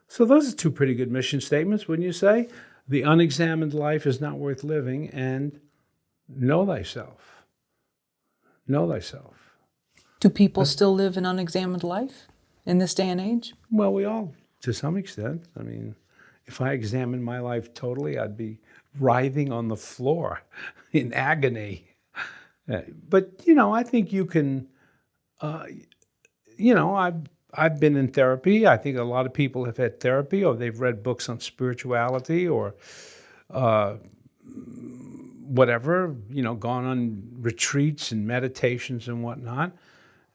So those are two pretty good mission statements, wouldn't you say? The unexamined life is not worth living, and know thyself. Know thyself. Do people still live an unexamined life in this day and age? Well, we all, to some extent. I mean, if I examined my life totally, I'd be writhing on the floor in agony. But, I think you can, I've been in therapy. I think a lot of people have had therapy, or they've read books on spirituality, or whatever, gone on retreats and meditations and whatnot.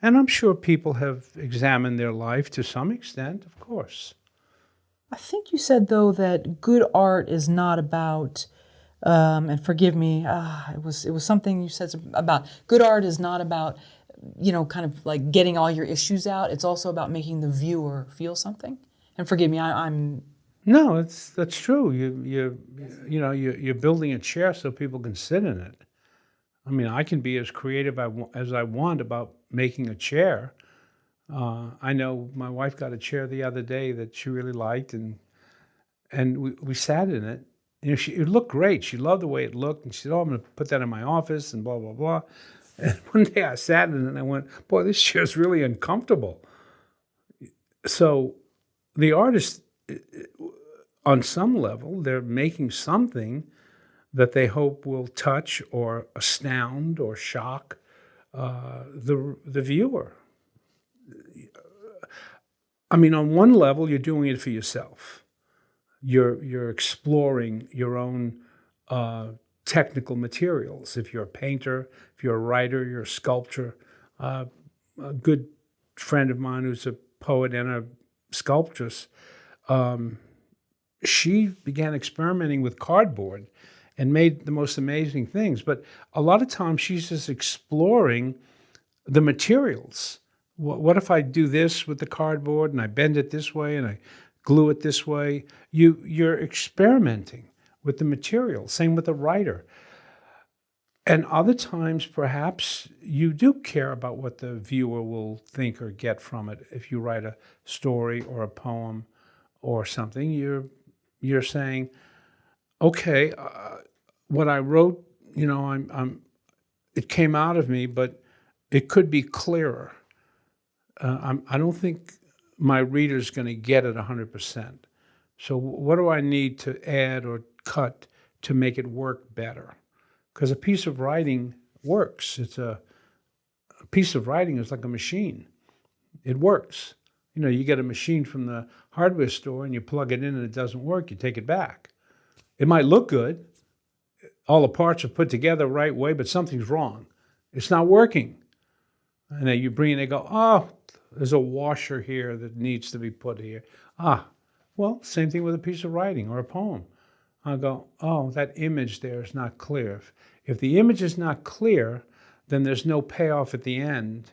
And I'm sure people have examined their life to some extent, of course. I think you said, though, that good art is not about, and forgive me, it was something you said about, good art is not about, kind of like getting all your issues out. It's also about making the viewer feel something. And forgive me, I'm... No, that's true. You're building a chair so people can sit in it. I mean, I can be as creative as I want about making a chair. I know my wife got a chair the other day that she really liked, and we sat in it. It looked great. She loved the way it looked, and she said, "Oh, I'm going to put that in my office," and blah blah blah. And one day I sat in it, and I went, "Boy, this chair's really uncomfortable." So, the artist, on some level, they're making something that they hope will touch or astound or shock the viewer. I mean, on one level, you're doing it for yourself. you're exploring your own technical materials. If you're a painter, if you're a writer, you're a sculptor. A good friend of mine who's a poet and a sculptress, she began experimenting with cardboard and made the most amazing things. But a lot of times she's just exploring the materials. What if I do this with the cardboard and I bend it this way and I glue it this way? You're experimenting with the material. Same with a writer. And other times, perhaps you do care about what the viewer will think or get from it. If you write a story or a poem or something, you're saying, okay, what I wrote, it came out of me, but it could be clearer. I don't think my reader's going to get it 100%. So what do I need to add or cut to make it work better? Because a piece of writing works. A piece of writing is like a machine. It works. You get a machine from the hardware store and you plug it in and it doesn't work, you take it back. It might look good. All the parts are put together the right way, but something's wrong. It's not working. And then you bring it and they go, oh, there's a washer here that needs to be put here. Well, same thing with a piece of writing or a poem. I'll go, oh, that image there is not clear. If the image is not clear, then there's no payoff at the end.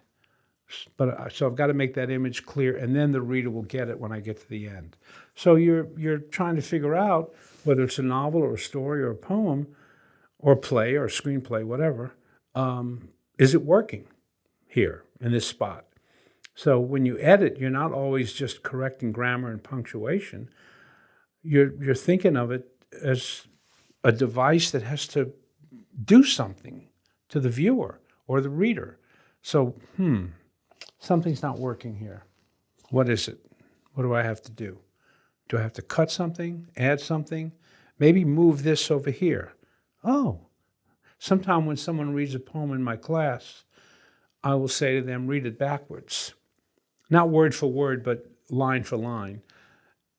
So I've got to make that image clear, and then the reader will get it when I get to the end. So you're trying to figure out whether it's a novel or a story or a poem or a play or a screenplay, whatever, is it working here in this spot? So when you edit, you're not always just correcting grammar and punctuation. You're thinking of it as a device that has to do something to the viewer or the reader. So, something's not working here. What is it? What do I have to do? Do I have to cut something, add something? Maybe move this over here. Oh, sometime when someone reads a poem in my class, I will say to them, read it backwards. Not word for word, but line for line.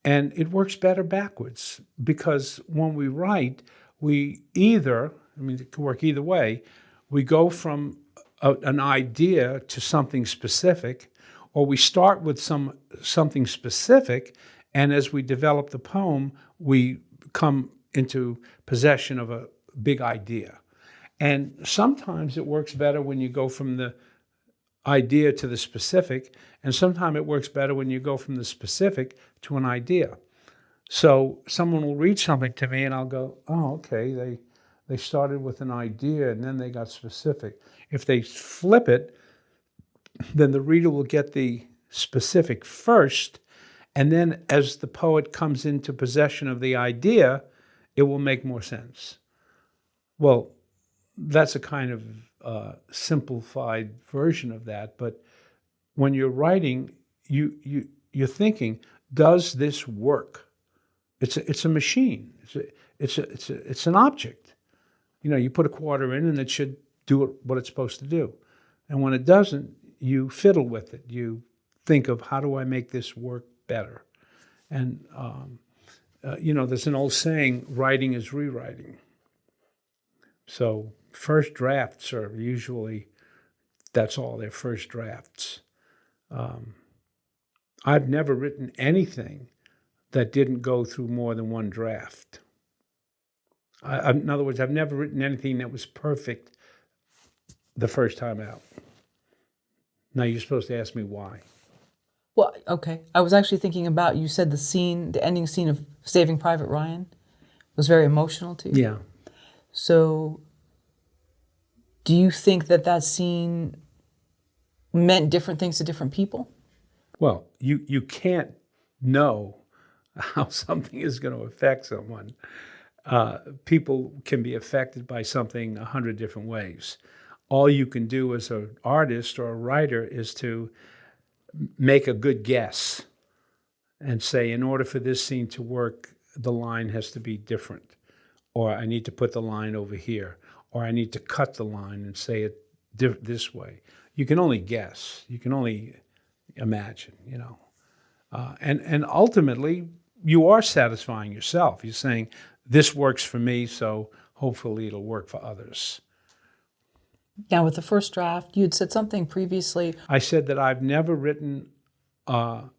And it works better backwards because when we write, it can work either way. We go from an idea to something specific, or we start with something specific, and as we develop the poem, we come into possession of a big idea. And sometimes it works better when you go from the idea to the specific, and sometimes it works better when you go from the specific to an idea. So someone will read something to me and I'll go, oh, okay, they started with an idea and then they got specific. If they flip it, then the reader will get the specific first, and then as the poet comes into possession of the idea, it will make more sense. Well, that's a kind of simplified version of that, but when you're writing, you're thinking, does this work? It's a machine. It's an object. You put a quarter in and it should do what it's supposed to do. And when it doesn't, you fiddle with it. You think of, how do I make this work better? And, there's an old saying, writing is rewriting. So first drafts are usually, that's all, they're first drafts. I've never written anything that didn't go through more than one draft. In other words, I've never written anything that was perfect the first time out. Now you're supposed to ask me why. Well, okay. I was actually thinking about, you said the ending scene of Saving Private Ryan was very emotional to you. Yeah. So do you think that scene meant different things to different people? Well, you can't know how something is going to affect someone. People can be affected by something 100 different ways. All you can do as an artist or a writer is to make a good guess and say, in order for this scene to work, the line has to be different, or I need to put the line over here, or I need to cut the line and say it this way. You can only guess. You can only imagine, and ultimately, you are satisfying yourself. You're saying, this works for me, so hopefully it'll work for others. Now, with the first draft, you had said something previously. I said that I've never written a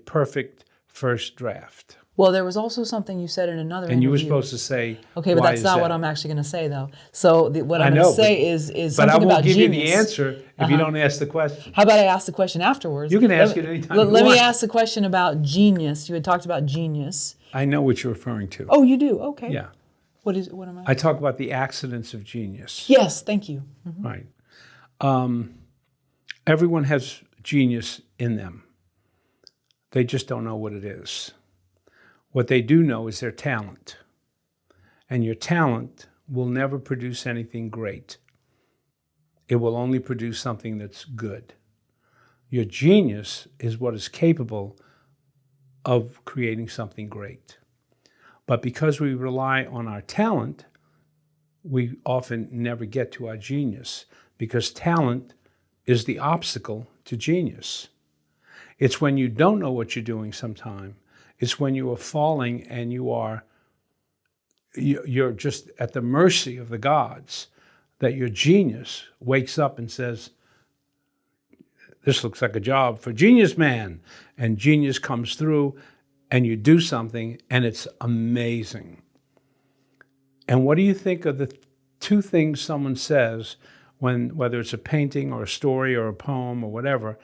perfect first draft. Well, there was also something you said in another And you were interview. supposed to say, Okay, but why that's is not that? what I'm actually going to say, though. So what I I'm going know, to say is but I something won't about give genius. you the answer if you don't ask the question. How about I ask the question afterwards? You can ask it anytime you Let me want. ask the question about genius. You had talked about genius. I know what you're referring to. Oh, you do? Okay. Yeah. What is it? What am I? I talk about the accidents of genius. Yes, thank you. Right. Everyone has genius in them. They just don't know what it is. What they do know is their talent. And your talent will never produce anything great. It will only produce something that's good. Your genius is what is capable of creating something great. But because we rely on our talent, we often never get to our genius, because talent is the obstacle to genius. It's when you don't know what you're doing sometime. It's when you are falling and you're just at the mercy of the gods, that your genius wakes up and says, this looks like a job for genius man. And genius comes through and you do something and it's amazing. And what do you think of the two things someone says whether it's a painting or a story or a poem or whatever,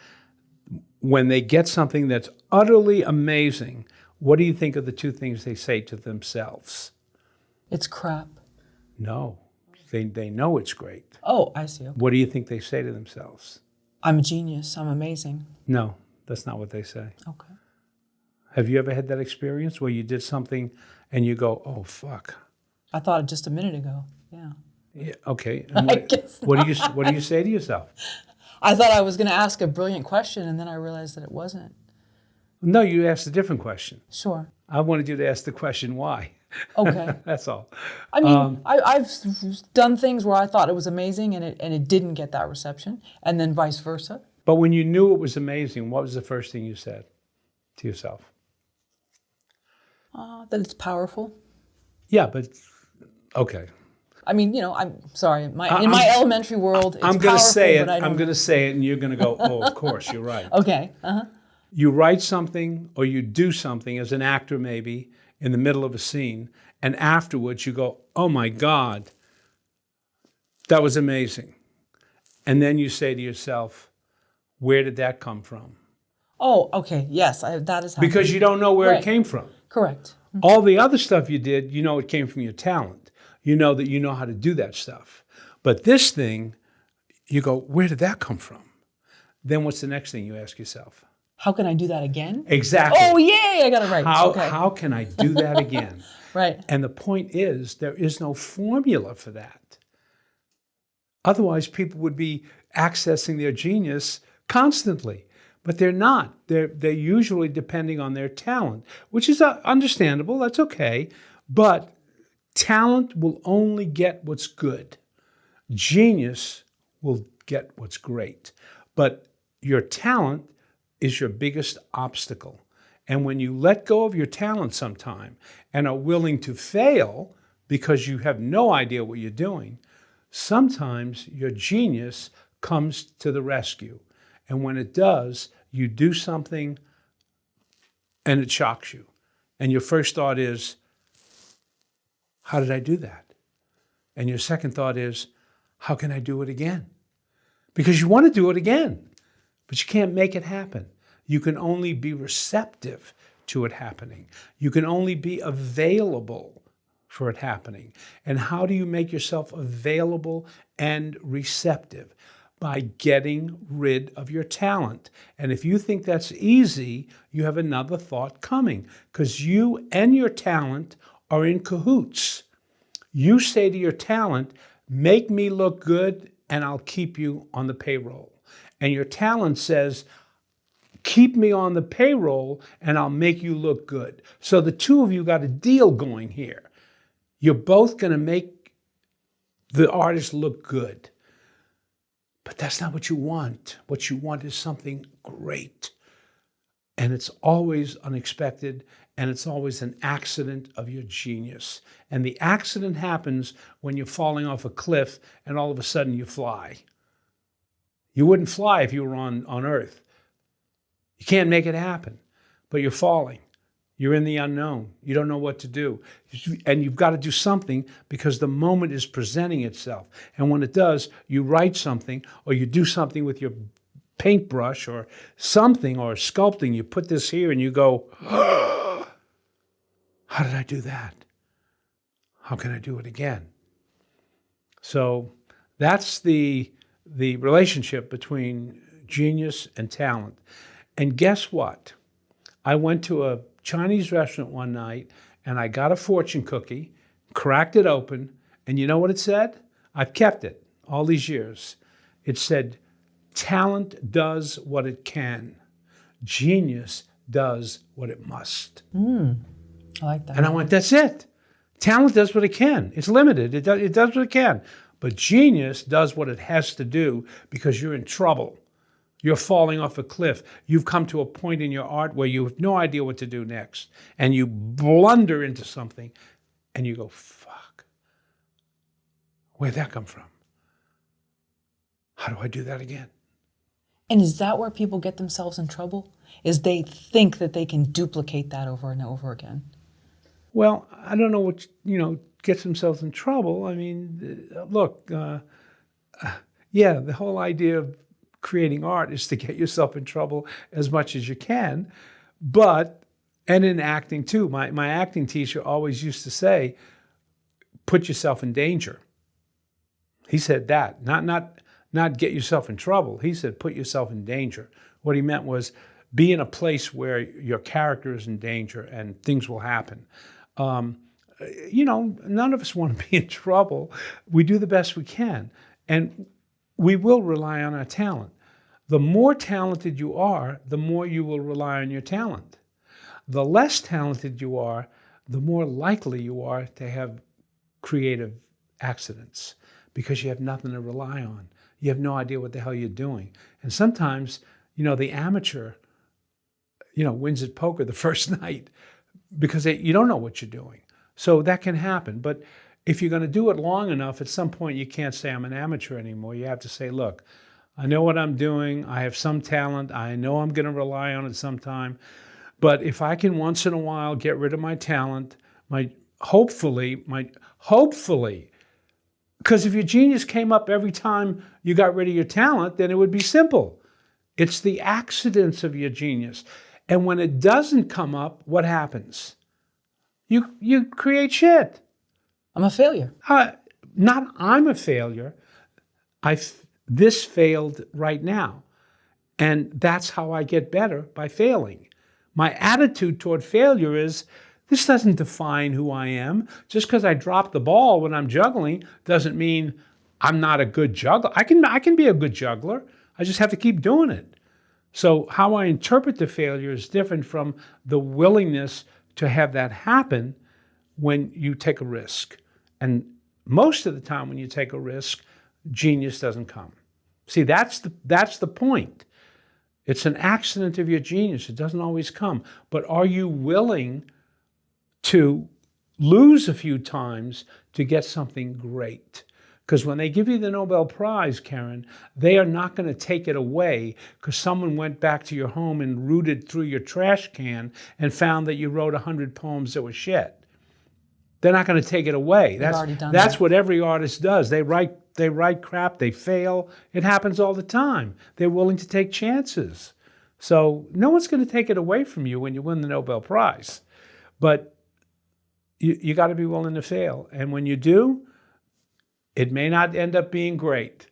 when they get something that's utterly amazing, what do you think of the two things they say to themselves? It's crap. No, they know it's great. Oh, I see. Okay. What do you think they say to themselves? I'm a genius. I'm amazing. No, that's not what they say. Okay. Have you ever had that experience where you did something and you go, oh, fuck? I thought it just a minute ago. Yeah. Yeah, okay. And I guess what do you say to yourself? I thought I was going to ask a brilliant question, and then I realized that it wasn't. No, you asked a different question. Sure. I wanted you to ask the question, why? Okay. That's all. I mean, I've done things where I thought it was amazing, and it didn't get that reception, and then vice versa. But when you knew it was amazing, what was the first thing you said to yourself? That it's powerful. Yeah, but okay. I mean, I'm sorry. In my elementary world, it's I'm going to powerful, say it. but I don't I'm going to say it, and you're going to go, oh, of course, you're right. Okay. You write something or you do something as an actor, maybe in the middle of a scene, and afterwards you go, oh my God, that was amazing. And then you say to yourself, where did that come from? Oh, okay. Yes, that is happening. Because you don't know where Right. it came from. Correct. All the other stuff you did, you know it came from your talent. You know that you know how to do that stuff. But this thing, you go, where did that come from? Then what's the next thing you ask yourself? How can I do that again? Exactly. Oh, yay! I got it right. Okay. How can I do that again? Right. And the point is, there is no formula for that. Otherwise, people would be accessing their genius constantly. But they're not. They're usually depending on their talent, which is understandable. That's okay. But talent will only get what's good. Genius will get what's great. But your talent is your biggest obstacle. And when you let go of your talent sometime and are willing to fail because you have no idea what you're doing, sometimes your genius comes to the rescue. And when it does, you do something and it shocks you. And your first thought is, how did I do that? And your second thought is, how can I do it again? Because you want to do it again, but you can't make it happen. You can only be receptive to it happening. You can only be available for it happening. And how do you make yourself available and receptive? By getting rid of your talent. And if you think that's easy, you have another thought coming, because you and your talent are in cahoots. You say to your talent, make me look good and I'll keep you on the payroll. And your talent says, keep me on the payroll and I'll make you look good. So the two of you got a deal going here. You're both going to make the artist look good. But that's not what you want. What you want is something great. And it's always unexpected, and it's always an accident of your genius. And the accident happens when you're falling off a cliff and all of a sudden you fly. You wouldn't fly if you were on Earth. You can't make it happen, but you're falling. You're in the unknown. You don't know what to do. And you've got to do something because the moment is presenting itself. And when it does, you write something or you do something with your paintbrush or something or sculpting. You put this here and you go, oh, how did I do that? How can I do it again? So that's the relationship between genius and talent. And guess what? I went to a Chinese restaurant one night and I got a fortune cookie, cracked it open, and you know what it said? I've kept it all these years. It said, talent does what it can. Genius does what it must. I like that. And I went, that's it. Talent does what it can. It's limited. It does what it can. But genius does what it has to do because you're in trouble. You're falling off a cliff. You've come to a point in your art where you have no idea what to do next. And you blunder into something and you go, fuck. Where'd that come from? How do I do that again? And is that where people get themselves in trouble? Is they think that they can duplicate that over and over again? Well, I don't know what, gets themselves in trouble. I mean, look, yeah, the whole idea of creating art is to get yourself in trouble as much as you can. And in acting too, my acting teacher always used to say, put yourself in danger. He said that, not get yourself in trouble. He said, put yourself in danger. What he meant was be in a place where your character is in danger and things will happen. None of us want to be in trouble. We do the best we can. And we will rely on our talent. The more talented you are, the more you will rely on your talent. The less talented you are, the more likely you are to have creative accidents because you have nothing to rely on. You have no idea what the hell you're doing. And sometimes, the amateur, wins at poker the first night because you don't know what you're doing. So that can happen. But if you're going to do it long enough, at some point you can't say I'm an amateur anymore. You have to say, look, I know what I'm doing. I have some talent. I know I'm going to rely on it sometime. But if I can once in a while get rid of my talent, hopefully, because if your genius came up every time you got rid of your talent, then it would be simple. It's the accidents of your genius. And when it doesn't come up, what happens? You create shit. I'm a failure. Not I'm a failure. This failed right now. And that's how I get better, by failing. My attitude toward failure is, this doesn't define who I am. Just because I drop the ball when I'm juggling doesn't mean I'm not a good juggler. I can be a good juggler. I just have to keep doing it. So how I interpret the failure is different from the willingness to have that happen when you take a risk. And most of the time when you take a risk, genius doesn't come. See, that's the point. It's an accident of your genius. It doesn't always come. But are you willing to lose a few times to get something great? Because when they give you the Nobel Prize, Karen, they are not going to take it away because someone went back to your home and rooted through your trash can and found that you wrote 100 poems that were shit. They're not going to take it away. That's what every artist does. They write crap, they fail. It happens all the time. They're willing to take chances. So no one's going to take it away from you when you win the Nobel Prize. But you got to be willing to fail. And when you do, it may not end up being great,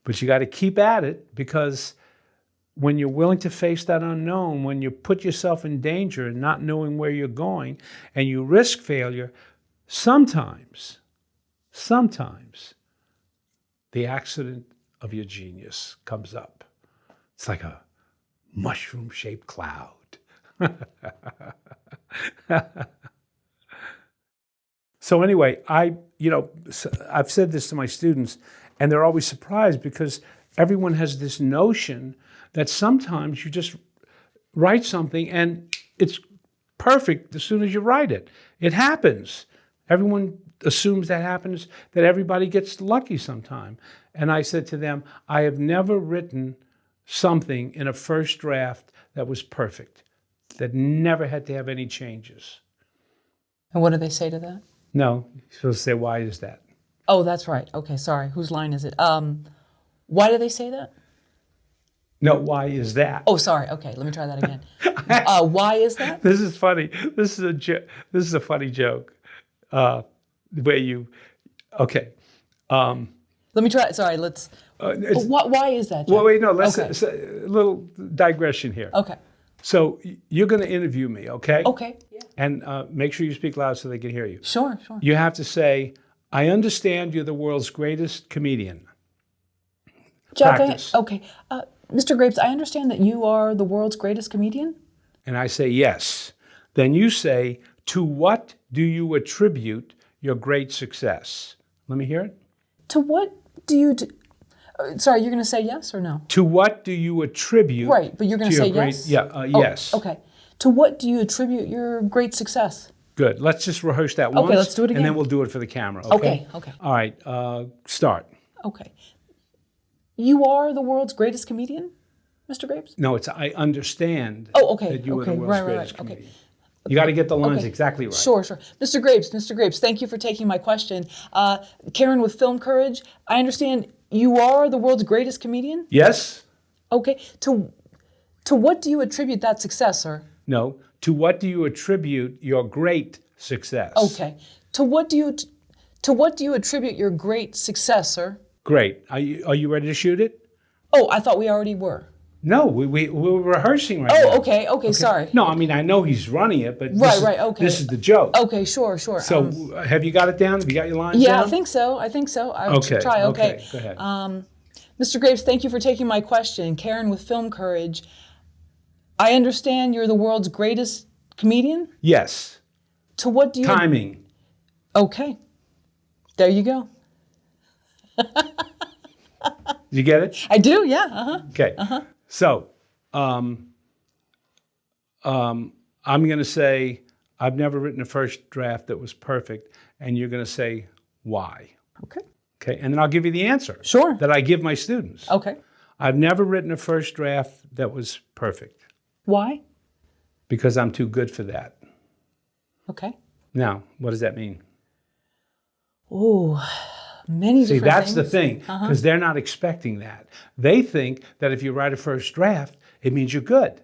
but you got to keep at it, because when you're willing to face that unknown, when you put yourself in danger and not knowing where you're going, and you risk failure, sometimes the accident of your genius comes up. It's like a mushroom-shaped cloud. So anyway, I've said this to my students, and they're always surprised because everyone has this notion that sometimes you just write something and it's perfect as soon as you write it. It happens. Everyone assumes that happens, that everybody gets lucky sometime. And I said to them, I have never written something in a first draft that was perfect, that never had to have any changes. And what do they say to that? No, you're supposed to say, why is that? Oh, that's right. Okay, sorry. Whose line is it? Why do they say that? No, why is that? Oh, sorry. Okay, let me try that again. Why is that? This is funny. This is a funny joke. Where you, okay. Let me try. Sorry. Let's. Why is that, Jeff? Well, wait, no. Let's Okay. a little digression here. Okay. So you're going to interview me, okay? Okay. Yeah. And make sure you speak loud so they can hear you. Sure. Sure. You have to say, I understand you're the world's greatest comedian. Jeff, Practice. okay. Mr. Grapes, I understand that you are the world's greatest comedian? And I say, yes. Then you say, to what do you attribute your great success? Let me hear it. To what do you... sorry, you're going to say yes or no? To what do you attribute... Right, but you're going to say yes? Yes. Okay. To what do you attribute your great success? Good. Let's just rehearse that once. Okay, let's do it again. And then we'll do it for the camera, okay? Okay. All right, start. Okay. You are the world's greatest comedian, Mr. Grapes? No, it's I understand okay. that you are the Okay, world's right. greatest Okay. comedian. You got to get the lines Okay. exactly right. Sure. Mr. Grapes, thank you for taking my question. Karen with Film Courage, I understand you are the world's greatest comedian? Yes? Okay. To what do you attribute that success, sir? No. To what do you attribute your great success? Okay. To what do you attribute your great success, sir? Great. Are you ready to shoot it? Oh, I thought we already were. No, we're rehearsing right now. Oh, okay, sorry. No, I mean, I know he's running it, but Right, okay. This is the joke. Okay, sure. So have you got it down? Have you got your lines Yeah, down? I think so. I'll Okay, try. Okay. go ahead. Mr. Graves, thank you for taking my question. Karen with Film Courage. I understand you're the world's greatest comedian? Yes. To what do you... Timing. Okay. There you go. Did you get it? I do, yeah. Uh-huh. Okay. So, I'm going to say, I've never written a first draft that was perfect, and you're going to say, why? Okay. Okay, and then I'll give you the answer. Sure. That I give my students. Okay. I've never written a first draft that was perfect. Why? Because I'm too good for that. Okay. Now, what does that mean? Oh, many different See, that's things. the thing, because they're not expecting that. They think that if you write a first draft, it means you're good.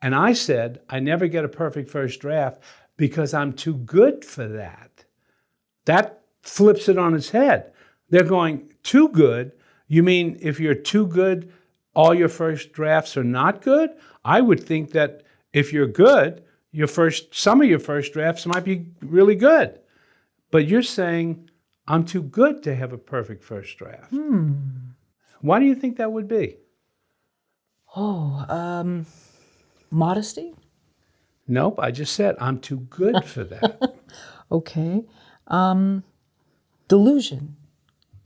And I said, I never get a perfect first draft because I'm too good for that. That flips it on its head. They're going, too good? You mean if you're too good, all your first drafts are not good? I would think that if you're good, some of your first drafts might be really good. But you're saying, I'm too good to have a perfect first draft. Why do you think that would be? Oh, modesty? Nope, I just said I'm too good for that. Okay. Delusion.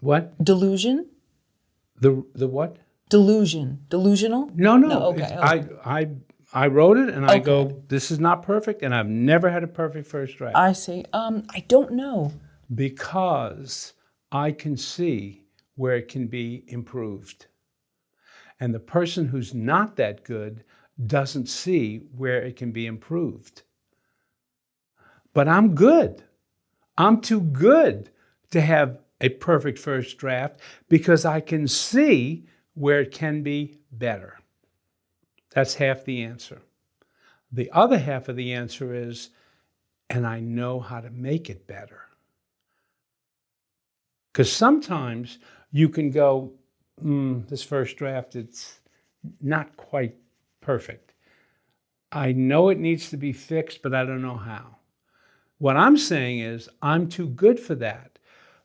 What? Delusion? The what? Delusion. Delusional? No. Okay. I wrote it and I Okay. go, this is not perfect, and I've never had a perfect first draft. I see. I don't know. Because I can see where it can be improved. And the person who's not that good doesn't see where it can be improved. But I'm good. I'm too good to have a perfect first draft because I can see where it can be better. That's half the answer. The other half of the answer is, and I know how to make it better. Because sometimes you can go, this first draft, it's not quite perfect. I know it needs to be fixed, but I don't know how. What I'm saying is I'm too good for that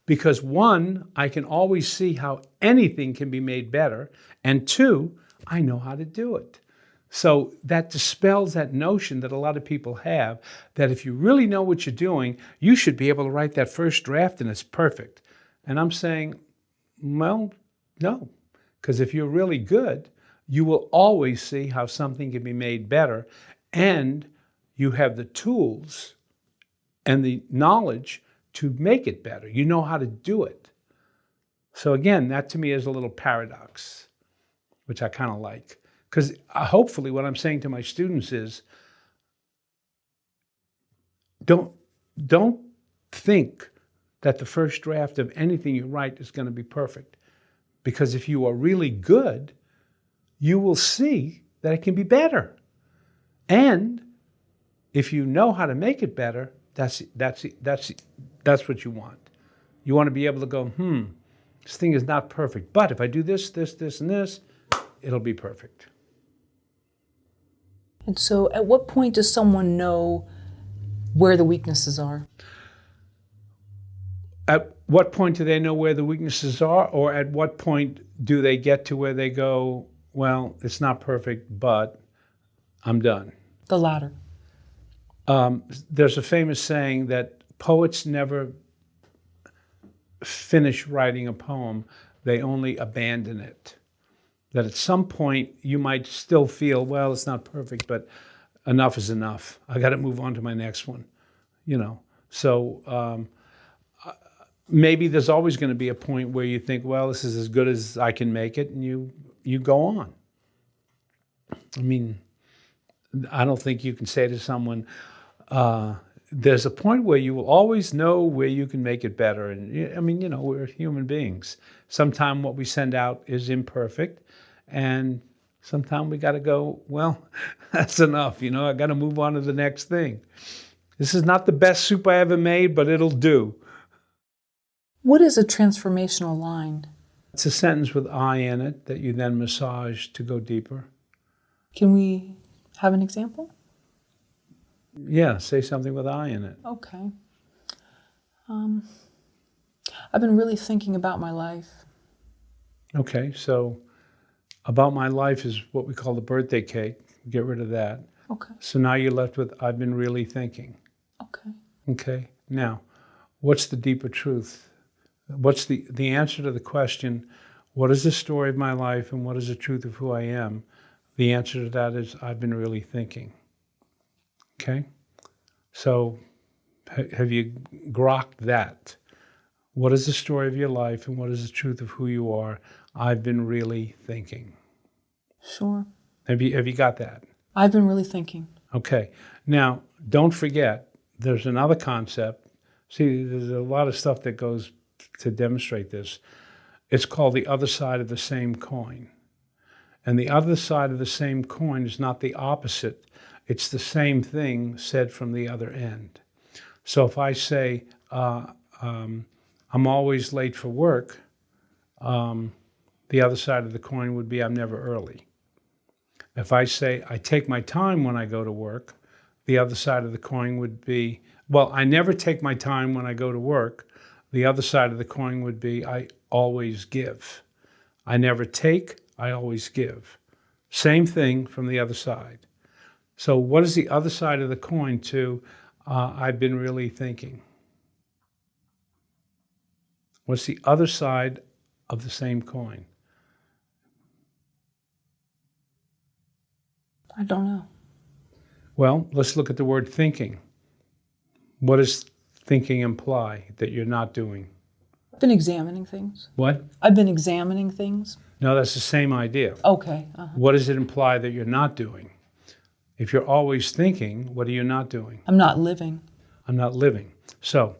because one, I can always see how anything can be made better, and two, I know how to do it. So that dispels that notion that a lot of people have that if you really know what you're doing, you should be able to write that first draft and it's perfect. And I'm saying, well, no, because if you're really good, you will always see how something can be made better, and you have the tools and the knowledge to make it better. You know how to do it. So again, that to me is a little paradox, which I kind of like. Because hopefully what I'm saying to my students is, don't think that the first draft of anything you write is going to be perfect. Because if you are really good, you will see that it can be better. And if you know how to make it better, that's what you want. You want to be able to go, this thing is not perfect, but if I do this, this, this, and this, it'll be perfect. And so at what point does someone know where the weaknesses are? At what point do they know where the weaknesses are, or at what point do they get to where they go, well, it's not perfect, but I'm done? The latter. There's a famous saying that poets never finish writing a poem, they only abandon it. That at some point you might still feel, well, it's not perfect, but enough is enough. I got to move on to my next one, So maybe there's always going to be a point where you think, well, this is as good as I can make it, and you go on. I mean, I don't think you can say to someone, there's a point where you will always know where you can make it better. And I mean, we're human beings. Sometimes what we send out is imperfect, and sometimes we got to go, well, that's enough. I got to move on to the next thing. This is not the best soup I ever made, but it'll do. What is a transformational line? It's a sentence with I in it that you then massage to go deeper. Can we have an example? Yeah, say something with I in it. Okay. I've been really thinking about my life. Okay, so about my life is what we call the birthday cake. Get rid of that. Okay. So now you're left with I've been really thinking. Okay. Okay, now, what's the deeper truth? What's the answer to the question, what is the story of my life and what is the truth of who I am? The answer to that is I've been really thinking. Okay? So have you grokked that? What is the story of your life and what is the truth of who you are? I've been really thinking. Sure. Have you got that? I've been really thinking. Okay. Now, don't forget, there's another concept. See, there's a lot of stuff that goes to demonstrate this. It's called the other side of the same coin. And the other side of the same coin is not the opposite. It's the same thing said from the other end. So if I say, I'm always late for work, the other side of the coin would be I'm never early. If I say I take my time when I go to work, the other side of the coin would be, well, I never take my time when I go to work. The other side of the coin would be I always give. I never take, I always give. Same thing from the other side. So what is the other side of the coin to I've been really thinking? What's the other side of the same coin? I don't know. Well, let's look at the word thinking. What does thinking imply that you're not doing? I've been examining things. What? I've been examining things. No, that's the same idea. Okay. What does it imply that you're not doing? If you're always thinking, what are you not doing? I'm not living. I'm not living. So,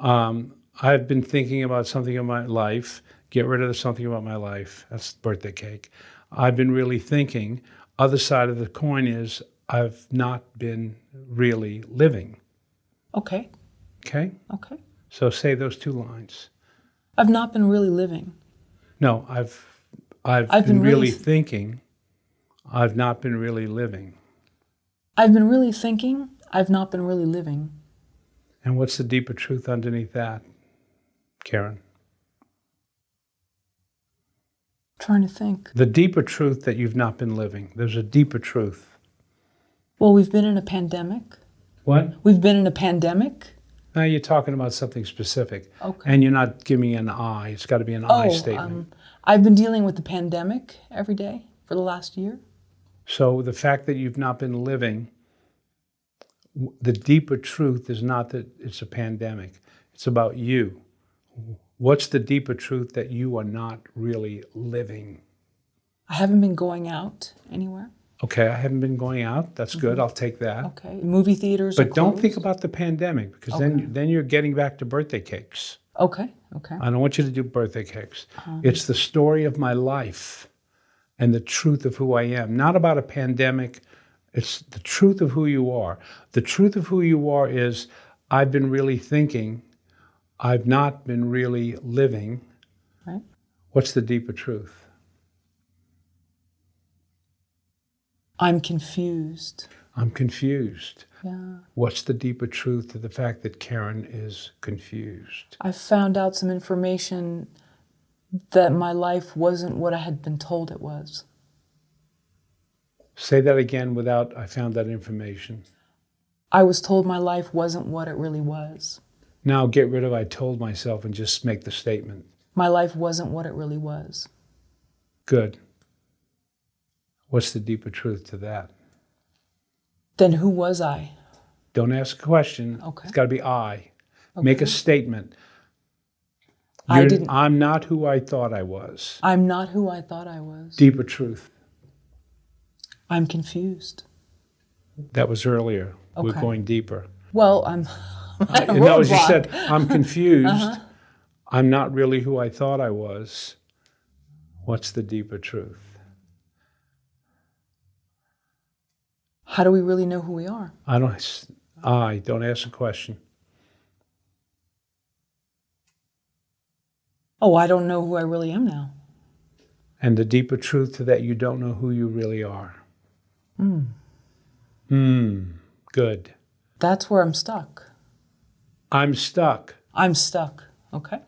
I've been thinking about something in my life. Get rid of the something about my life. That's birthday cake. I've been really thinking. Other side of the coin is I've not been really living. Okay. Okay? Okay. So say those two lines. I've not been really living. No, I've been really thinking. I've not been really living. I've been really thinking. I've not been really living. And what's the deeper truth underneath that, Karen? Trying to think. The deeper truth that you've not been living. There's a deeper truth. Well, we've been in a pandemic. What? We've been in a pandemic. Now you're talking about something specific. Okay. And you're not giving me an I. It's got to be an I statement. I've been dealing with the pandemic every day for the last year. So the fact that you've not been living, the deeper truth is not that it's a pandemic. It's about you. What's the deeper truth that you are not really living? I haven't been going out anywhere. Okay, I haven't been going out. That's good. I'll take that. Okay. Movie theaters are But don't think closed? about the pandemic, because Okay. then you're getting back to birthday cakes. Okay. Okay. I don't want you to do birthday cakes. It's the story of my life and the truth of who I am. Not about a pandemic. It's the truth of who you are. The truth of who you are is, I've been really thinking. I've not been really living. Right. What's the deeper truth? I'm confused. I'm confused. Yeah. What's the deeper truth to the fact that Karen is confused? I found out some information that my life wasn't what I had been told it was. Say that again without "I found that information." I was told my life wasn't what it really was. Now get rid of "I told myself" and just make the statement. My life wasn't what it really was. Good. What's the deeper truth to that? Then who was I? Don't ask a question. Okay. It's got to be I. Okay. Make a statement. I'm not who I thought I was. I'm not who I thought I was. Deeper truth. I'm confused. That was earlier. Okay. We're going deeper. Well, I'm at a No, as you roadblock. said, I'm confused. I'm not really who I thought I was. What's the deeper truth? How do we really know who we are? Don't ask a question. Oh, I don't know who I really am now. And the deeper truth to that, you don't know who you really are. Good. That's where I'm stuck. I'm stuck. I'm stuck. Okay.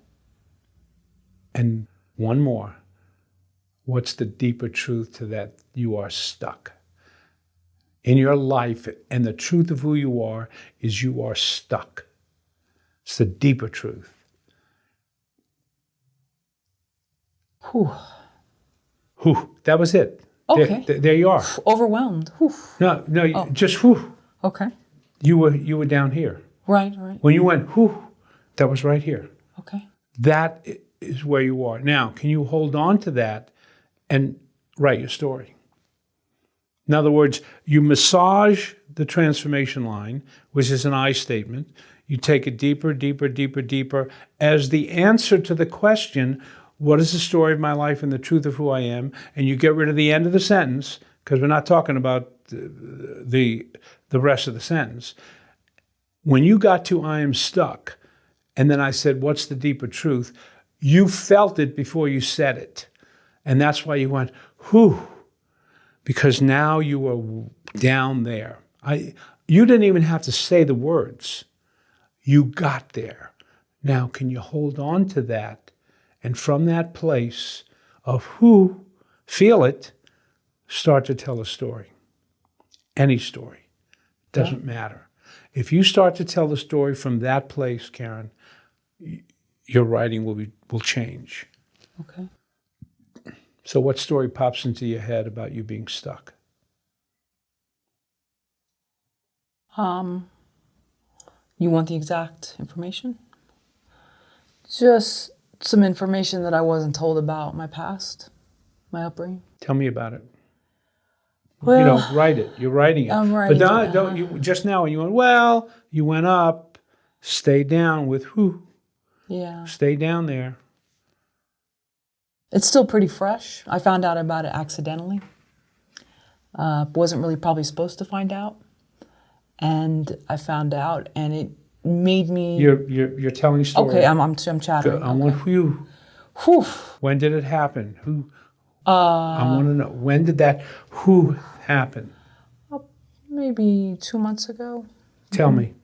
And one more. What's the deeper truth to that? You are stuck. In your life, and the truth of who you are is you are stuck. It's the deeper truth. Whew. Whew, that was it. Okay. There you are. Overwhelmed. Whew. No, just whew. Okay. You were down here. Right. When you went whew, that was right here. Okay. That is where you are. Now, can you hold on to that and write your story? In other words, you massage the transformation line, which is an I statement. You take it deeper, deeper, deeper, deeper as the answer to the question, what is the story of my life and the truth of who I am? And you get rid of the end of the sentence, because we're not talking about the rest of the sentence. When you got to I am stuck, and then I said, what's the deeper truth? You felt it before you said it. And that's why you went, whew, because now you were down there. You didn't even have to say the words. You got there. Now, can you hold on to that? And from that place of who, feel it, start to tell a story. Any story. Doesn't matter. If you start to tell the story from that place, Karen, your writing will change. Okay. So what story pops into your head about you being stuck? You want the exact information? Just some information that I wasn't told about my past, my upbringing. Tell me about it. Well, write it. You're writing it. I'm writing but it, don't you just now when you went, you went up, stay down with who? Yeah. Stay down there. It's still pretty fresh. I found out about it accidentally. Wasn't really probably supposed to find out. And I found out, and it made me... You're telling a story. Okay, I'm chattering. I want who. Whew. When did it happen? Who? I want to know. When did that who happen? Maybe 2 months ago. Tell me.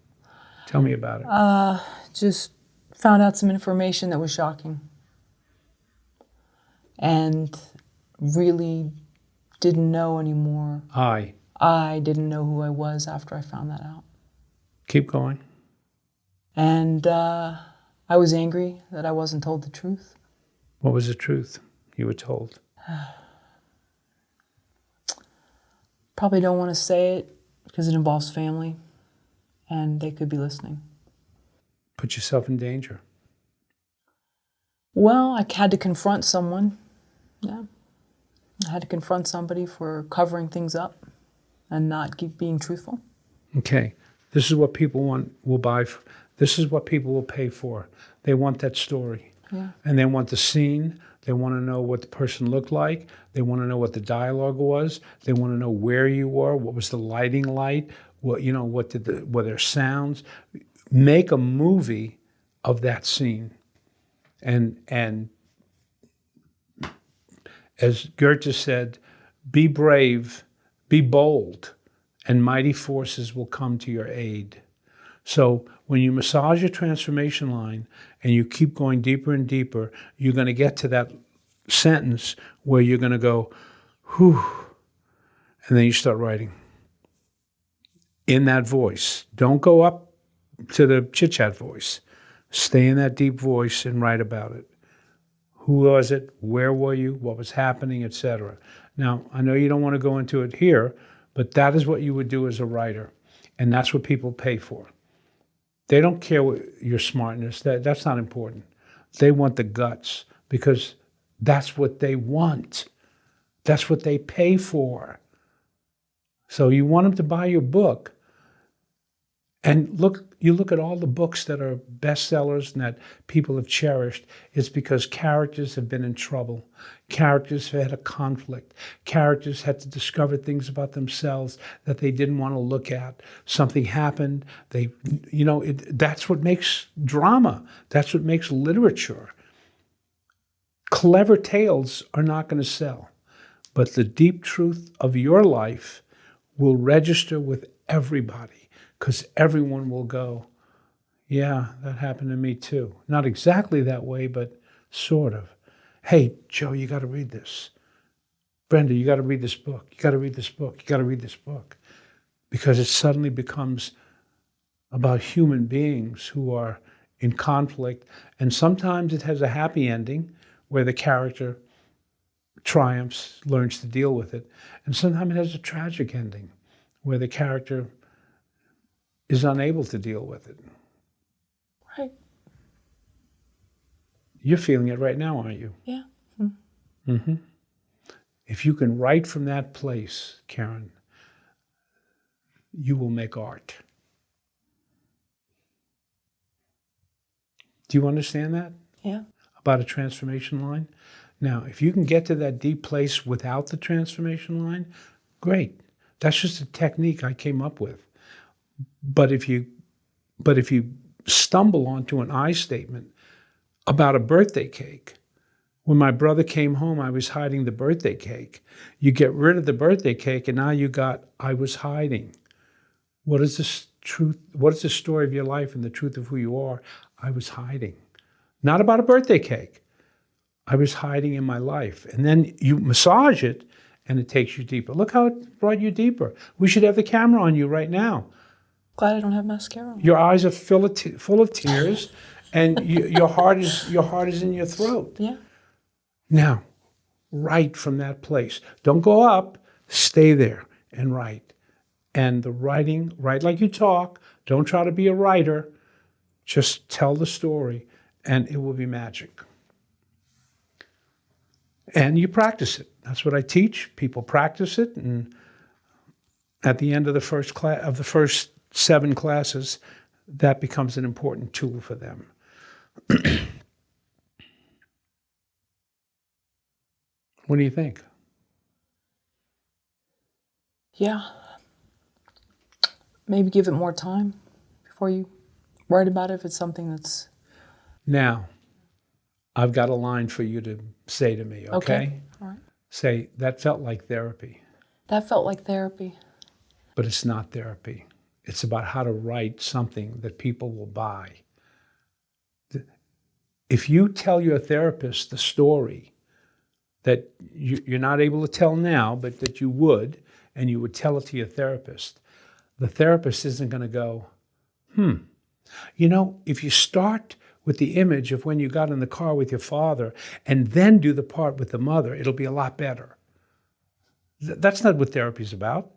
Tell me about it. Just found out some information that was shocking. And really didn't know anymore. I didn't know who I was after I found that out. Keep going. And I was angry that I wasn't told the truth. What was the truth you were told? Probably don't want to say it because it involves family and they could be listening. Put yourself in danger. Well, I had to confront someone. Yeah. I had to confront somebody for covering things up and not being truthful. Okay, this is what people will buy. This is what people will pay for. They want that story. Yeah. And they want the scene. They want to know what the person looked like. They want to know what the dialogue was. They want to know where you were, what was the lighting like, what, you know, were there sounds. Make a movie of that scene. And as Goethe said, be brave, be bold, and mighty forces will come to your aid. So when you massage your transformation line and you keep going deeper and deeper, you're going to get to that sentence where you're going to go, whew, and then you start writing in that voice. Don't go up to the chit-chat voice. Stay in that deep voice and write about it. Who was it? Where were you? What was happening, etc. Now, I know you don't want to go into it here, but that is what you would do as a writer, and that's what people pay for. They don't care what your smartness. That's not important. They want the guts because that's what they want. That's what they pay for. So you want them to buy your book. And you look at all the books that are bestsellers and that people have cherished. It's because characters have been in trouble. Characters have had a conflict. Characters had to discover things about themselves that they didn't want to look at. Something happened. That's what makes drama. That's what makes literature. Clever tales are not going to sell, but the deep truth of your life will register with everybody. Because everyone will go, yeah, that happened to me too. Not exactly that way, but sort of. Hey, Joe, you got to read this. Brenda, you got to read this book. You got to read this book. You got to read this book. Because it suddenly becomes about human beings who are in conflict. And sometimes it has a happy ending where the character triumphs, learns to deal with it. And sometimes it has a tragic ending where the character is unable to deal with it. Right. You're feeling it right now, aren't you? Yeah. Mm-hmm. If you can write from that place, Karen, you will make art. Do you understand that? Yeah. About a transformation line? Now, if you can get to that deep place without the transformation line, great. That's just a technique I came up with. But if you stumble onto an I statement about a birthday cake, when my brother came home, I was hiding the birthday cake. You get rid of the birthday cake, and now you got I was hiding. What is the truth? What is the story of your life and the truth of who you are? I was hiding. Not about a birthday cake. I was hiding in my life. And then you massage it, and it takes you deeper. Look how it brought you deeper. We should have the camera on you right now. Glad I don't have mascara on. Your eyes are full of tears, and your heart is in your throat. Yeah. Now, write from that place. Don't go up. Stay there and write. And the writing, write like you talk. Don't try to be a writer. Just tell the story, and it will be magic. And you practice it. That's what I teach. People practice it, and at the end of the first 7 classes, that becomes an important tool for them. What do you think? Yeah. Maybe give it more time before you write about it if it's something that's... Now, I've got a line for you to say to me, okay? All right. Say, that felt like therapy. That felt like therapy. But it's not therapy. It's about how to write something that people will buy. If you tell your therapist the story that you're not able to tell now, but that you would, and you would tell it to your therapist, the therapist isn't going to go, if you start with the image of when you got in the car with your father and then do the part with the mother, it'll be a lot better. That's not what therapy's about.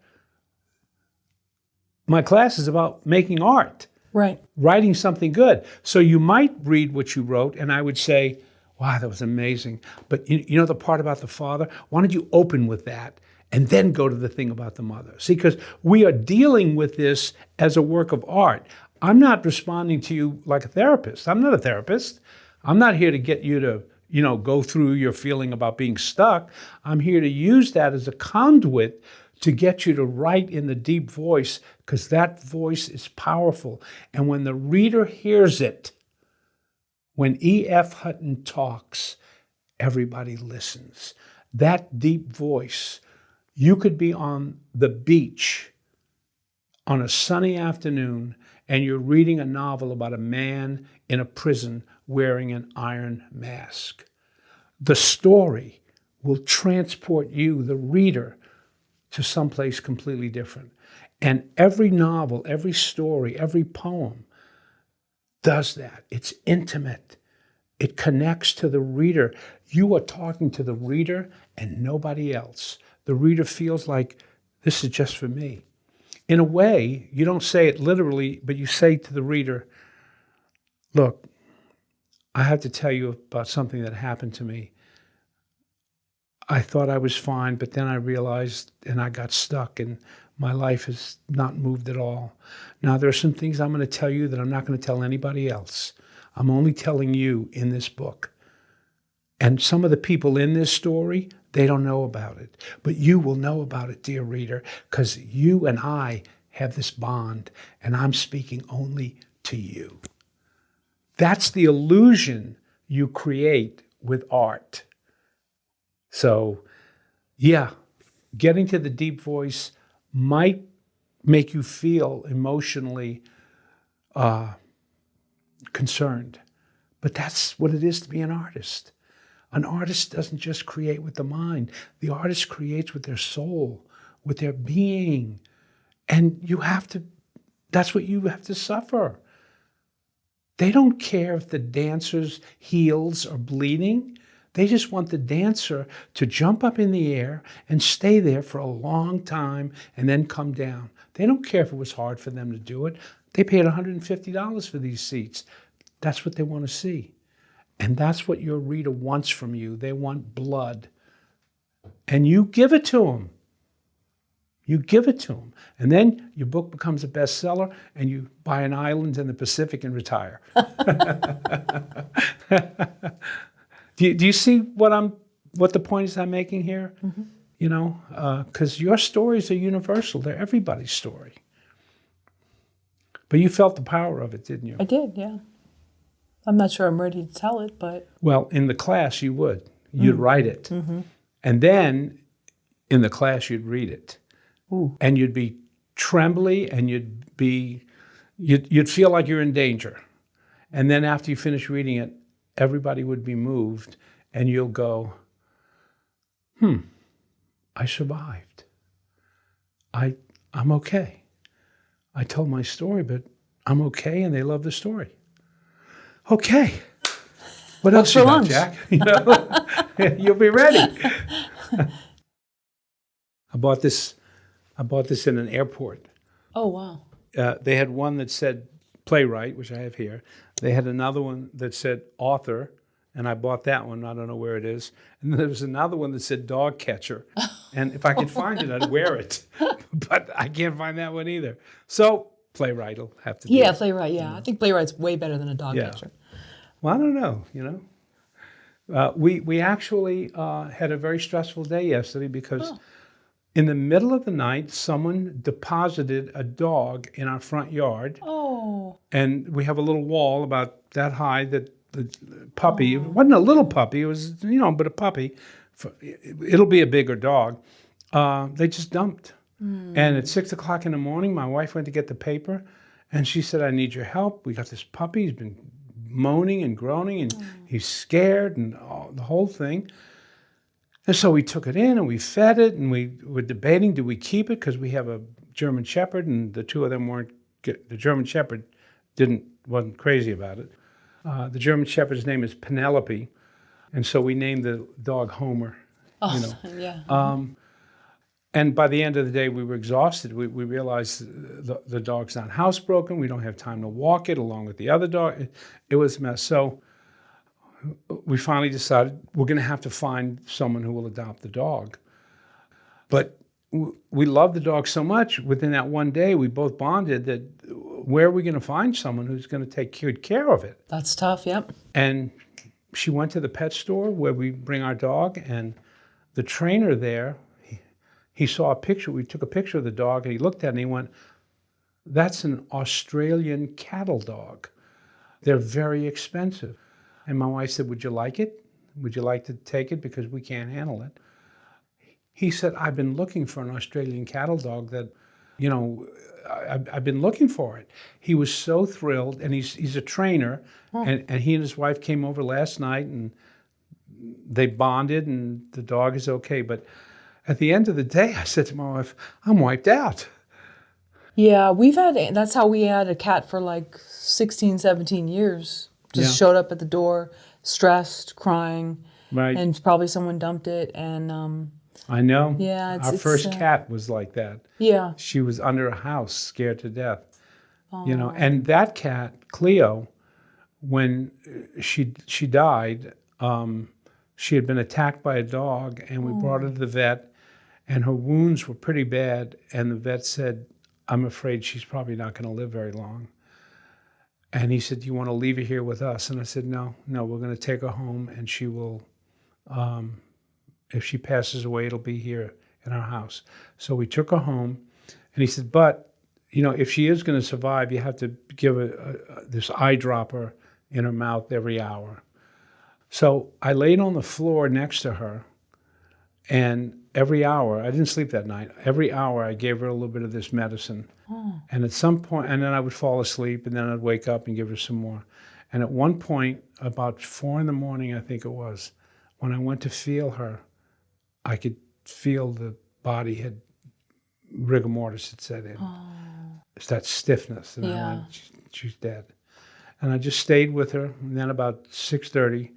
my class is about making art, Right. writing something good. So you might read what you wrote, and I would say, wow, that was amazing. But you know the part about the father? Why don't you open with that and then go to the thing about the mother? See, because we are dealing with this as a work of art. I'm not responding to you like a therapist. I'm not a therapist. I'm not here to get you to, go through your feeling about being stuck. I'm here to use that as a conduit to get you to write in the deep voice, because that voice is powerful. And when the reader hears it, when E.F. Hutton talks, everybody listens. That deep voice, you could be on the beach on a sunny afternoon and you're reading a novel about a man in a prison wearing an iron mask. The story will transport you, the reader, to someplace completely different. And every novel, every story, every poem does that. It's intimate. It connects to the reader. You are talking to the reader and nobody else. The reader feels like this is just for me. In a way, you don't say it literally, but you say to the reader, look, I have to tell you about something that happened to me. I thought I was fine, but then I realized and I got stuck and my life has not moved at all. Now, there are some things I'm going to tell you that I'm not going to tell anybody else. I'm only telling you in this book. And some of the people in this story, they don't know about it. But you will know about it, dear reader, because you and I have this bond, and I'm speaking only to you. That's the illusion you create with art. So, yeah, getting to the deep voice might make you feel emotionally concerned, but that's what it is to be an artist. An artist doesn't just create with the mind. The artist creates with their soul, with their being. And that's what you have to suffer. They don't care if the dancer's heels are bleeding. They just want the dancer to jump up in the air and stay there for a long time and then come down. They don't care if it was hard for them to do it. They paid $150 for these seats. That's what they want to see. And that's what your reader wants from you. They want blood. And you give it to them. You give it to them. And then your book becomes a bestseller and you buy an island in the Pacific and retire. Do you see what the point is I'm making here? Mm-hmm. Because your stories are universal. They're everybody's story. But you felt the power of it, didn't you? I did, yeah. I'm not sure I'm ready to tell it, but... Well, in the class you would. You'd write it. Mm-hmm. And then in the class you'd read it. Ooh. And you'd be trembly and you'd feel like you're in danger. And then after you finish reading it, everybody would be moved and you'll go, I survived. I'm okay. I told my story, but I'm okay and they love the story. Okay. What else for you got, lunch? Jack? You'll be ready. I bought this in an airport. Oh, wow. They had one that said playwright, which I have here. They had another one that said author, and I bought that one. I don't know where it is. And then there was another one that said dog catcher. And if I could find it, I'd wear it. But I can't find that one either. So playwright will have to do Yeah, it. playwright, yeah. I think playwright's way better than a dog catcher. Well, I don't know, We actually had a very stressful day yesterday because in the middle of the night, someone deposited a dog in our front yard. Oh. And we have a little wall about that high that the puppy, it wasn't a little puppy, it was, but a puppy. It'll be a bigger dog. They just dumped. And at 6 o'clock in the morning, my wife went to get the paper and she said, I need your help. We got this puppy. He's been moaning and groaning and he's scared and the whole thing. And so we took it in and we fed it and we were debating, do we keep it? Because we have a German Shepherd and the two of them the German Shepherd wasn't crazy about it. The German Shepherd's name is Penelope. And so we named the dog Homer. Oh, yeah. And by the end of the day, we were exhausted. We realized the dog's not housebroken. We don't have time to walk it along with the other dog. It was a mess. So we finally decided we're going to have to find someone who will adopt the dog. But we loved the dog so much. Within that one day, we both bonded that where are we going to find someone who's going to take good care of it? That's tough, yep. And she went to the pet store where we bring our dog, and the trainer there, he saw a picture. We took a picture of the dog, and he looked at it and he went, "That's an Australian cattle dog. They're very expensive." And my wife said, "Would you like it? Would you like to take it? Because we can't handle it." He said, "I've been looking for an Australian cattle dog that, you know, I've been looking for it." He was so thrilled, and he's a trainer, and he and his wife came over last night, and they bonded, and the dog is okay. But at the end of the day, I said to my wife, "I'm wiped out." Yeah, that's how we had a cat for like 16, 17 years. Just Yeah. showed up at the door, stressed, crying, Right. and probably someone dumped it. And I know. yeah, Our first cat was like that. yeah. She was under a house, scared to death. You know, Oh. and that cat, Cleo, when she died, she had been attacked by a dog, and we brought her to the vet, and her wounds were pretty bad, and the vet said, "I'm afraid she's probably not going to live very long." And he said, "Do you want to leave her here with us?" And I said, no, we're going to take her home, and she will, if she passes away, it'll be here in our house. So we took her home, and he said, "But, you know, if she is going to survive, you have to give her this eye dropper in her mouth every hour." So I laid on the floor next to her, and every hour, I didn't sleep that night, every hour I gave her a little bit of this medicine. And at some point, and then I would fall asleep, and then I'd wake up and give her some more. And at one point, about 4 in the morning, I think it was, when I went to feel her, I could feel the body had, rigor mortis had set in. It's that stiffness. And I Yeah. went, she's dead. And I just stayed with her. And then about 6:30,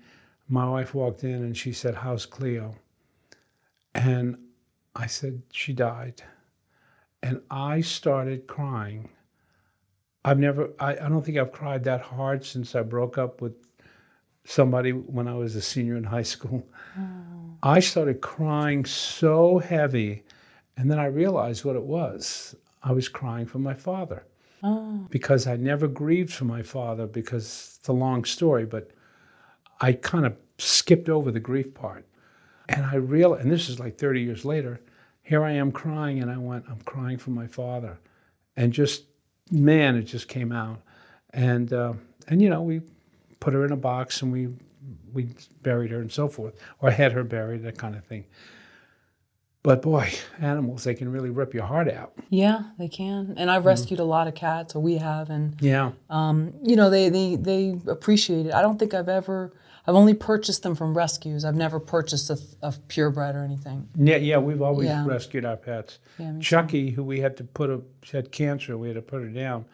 my wife walked in and she said, "How's Cleo?" And I said, "She died." And I started crying. I don't think I've cried that hard since I broke up with somebody when I was a senior in high school. I started crying so heavy, and then I realized what it was. I was crying for my father. Because I never grieved for my father, because it's a long story, but I kind of skipped over the grief part. And I realized, and this is like 30 years later, here I am crying, and I went, I'm crying for my father. And just, man, it just came out. And you know, we put her in a box, and we buried her and so forth, or had her buried, that kind of thing. But boy, animals, they can really rip your heart out. Yeah, they can. And I've rescued a lot of cats, or we have, and Yeah. you know, they appreciate it. I don't think I've only purchased them from rescues. I've never purchased a purebred or anything. Yeah, we've always Yeah. rescued our pets. Yeah, me too. Chucky, who we had to she had cancer, we had to put her down.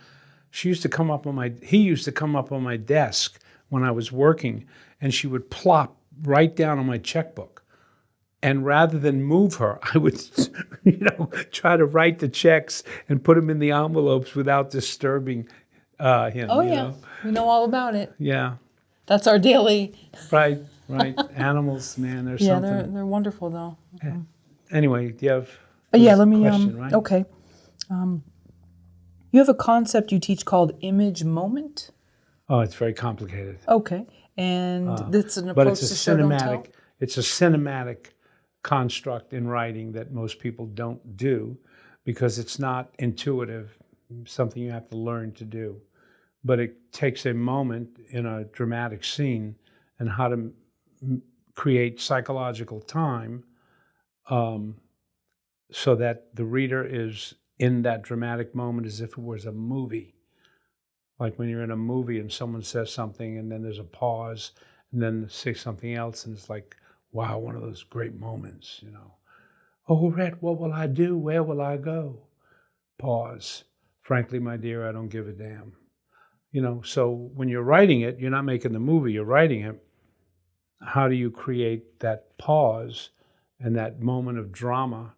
He used to come up on my desk when I was working, and she would plop right down on my checkbook. And rather than move her, I would, you know, try to write the checks and put them in the envelopes without disturbing him. Oh you yeah, know? we know all about it. Yeah. That's our daily. Right. Animals, man, there's Yeah, something. they're wonderful though. Anyway, do you have Yeah, a let me. question, right? Okay. You have a concept you teach called image moment. Oh, it's very complicated. Okay, and that's an But approach it's a to show don't tell. cinematic. It's a cinematic construct in writing that most people don't do because it's not intuitive, something you have to learn to do. But it takes a moment in a dramatic scene and how to create psychological time so that the reader is in that dramatic moment as if it was a movie. Like when you're in a movie and someone says something and then there's a pause and then they say something else and it's like, wow, one of those great moments, you know. "Oh, Rhett, what will I do? Where will I go?" Pause. "Frankly, my dear, I don't give a damn." You know, so when you're writing it, you're not making the movie, you're writing it. How do you create that pause and that moment of drama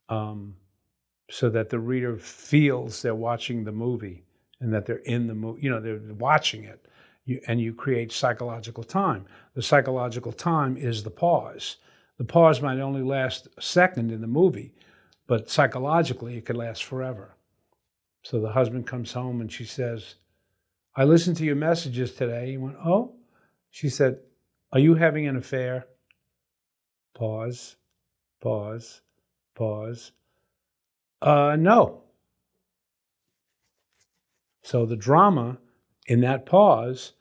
so that the reader feels they're watching the movie and that they're in the movie, you know, they're watching it. And you create psychological time. The psychological time is the pause. The pause might only last a second in the movie, but psychologically it could last forever. So the husband comes home and she says, I listened to your messages today. He went, oh? She said, are you having an affair? Pause, pause, pause. No. So the drama in that pause,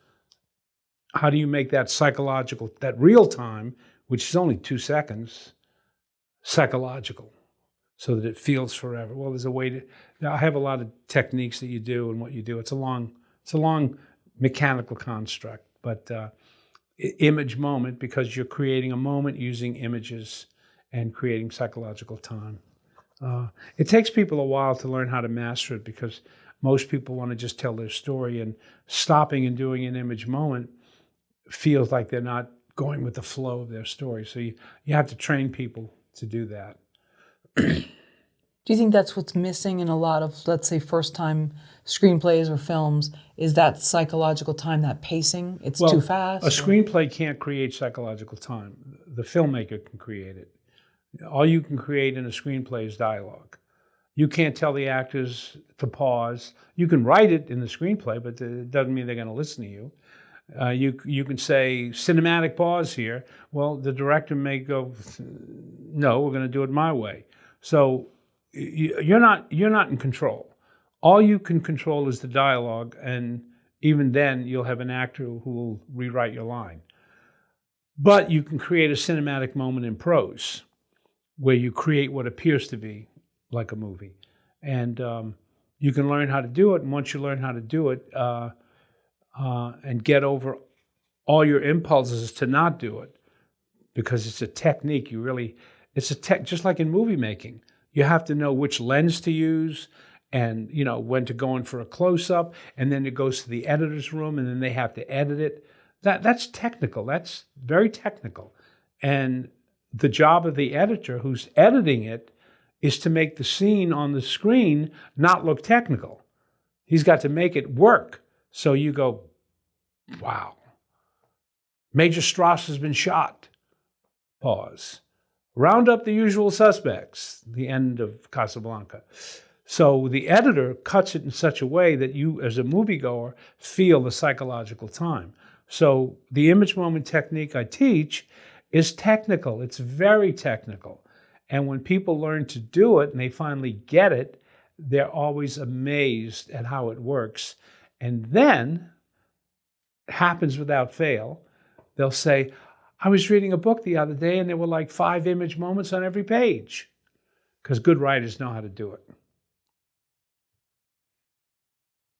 how do you make that psychological, that real time, which is only 2 seconds, psychological, so that it feels forever? Well, there's a way to, I have a lot of techniques that you do and what you do. It's a long mechanical construct, but image moment, because you're creating a moment using images and creating psychological time. It takes people a while to learn how to master it, because most people want to just tell their story, and stopping and doing an image moment feels like they're not going with the flow of their story. So you have to train people to do that. Do you think that's what's missing in a lot of, let's say, first-time screenplays or films, is that psychological time, that pacing? It's too fast? A screenplay can't create psychological time. The filmmaker can create it. All you can create in a screenplay is dialogue. You can't tell the actors to pause. You can write it in the screenplay, but it doesn't mean they're going to listen to you. You can say cinematic pause here. Well, the director may go, no, we're going to do it my way. So you're not in control. All you can control is the dialogue, and even then you'll have an actor who will rewrite your line. But you can create a cinematic moment in prose, where you create what appears to be like a movie. And you can learn how to do it. And once you learn how to do it and get over all your impulses to not do it, because it's a technique, just like in movie making. You have to know which lens to use, and when to go in for a close-up, and then it goes to the editor's room, and then they have to edit it. That's technical. That's very technical. And the job of the editor who's editing it is to make the scene on the screen not look technical. He's got to make it work. So you go, wow, Major Strauss has been shot. Pause. Round up the usual suspects, the end of Casablanca. So the editor cuts it in such a way that you, as a moviegoer, feel the psychological time. So the image moment technique I teach is technical. It's very technical. And when people learn to do it and they finally get it, they're always amazed at how it works. And then, it happens without fail, they'll say, I was reading a book the other day and there were like 5 image moments on every page. Because good writers know how to do it.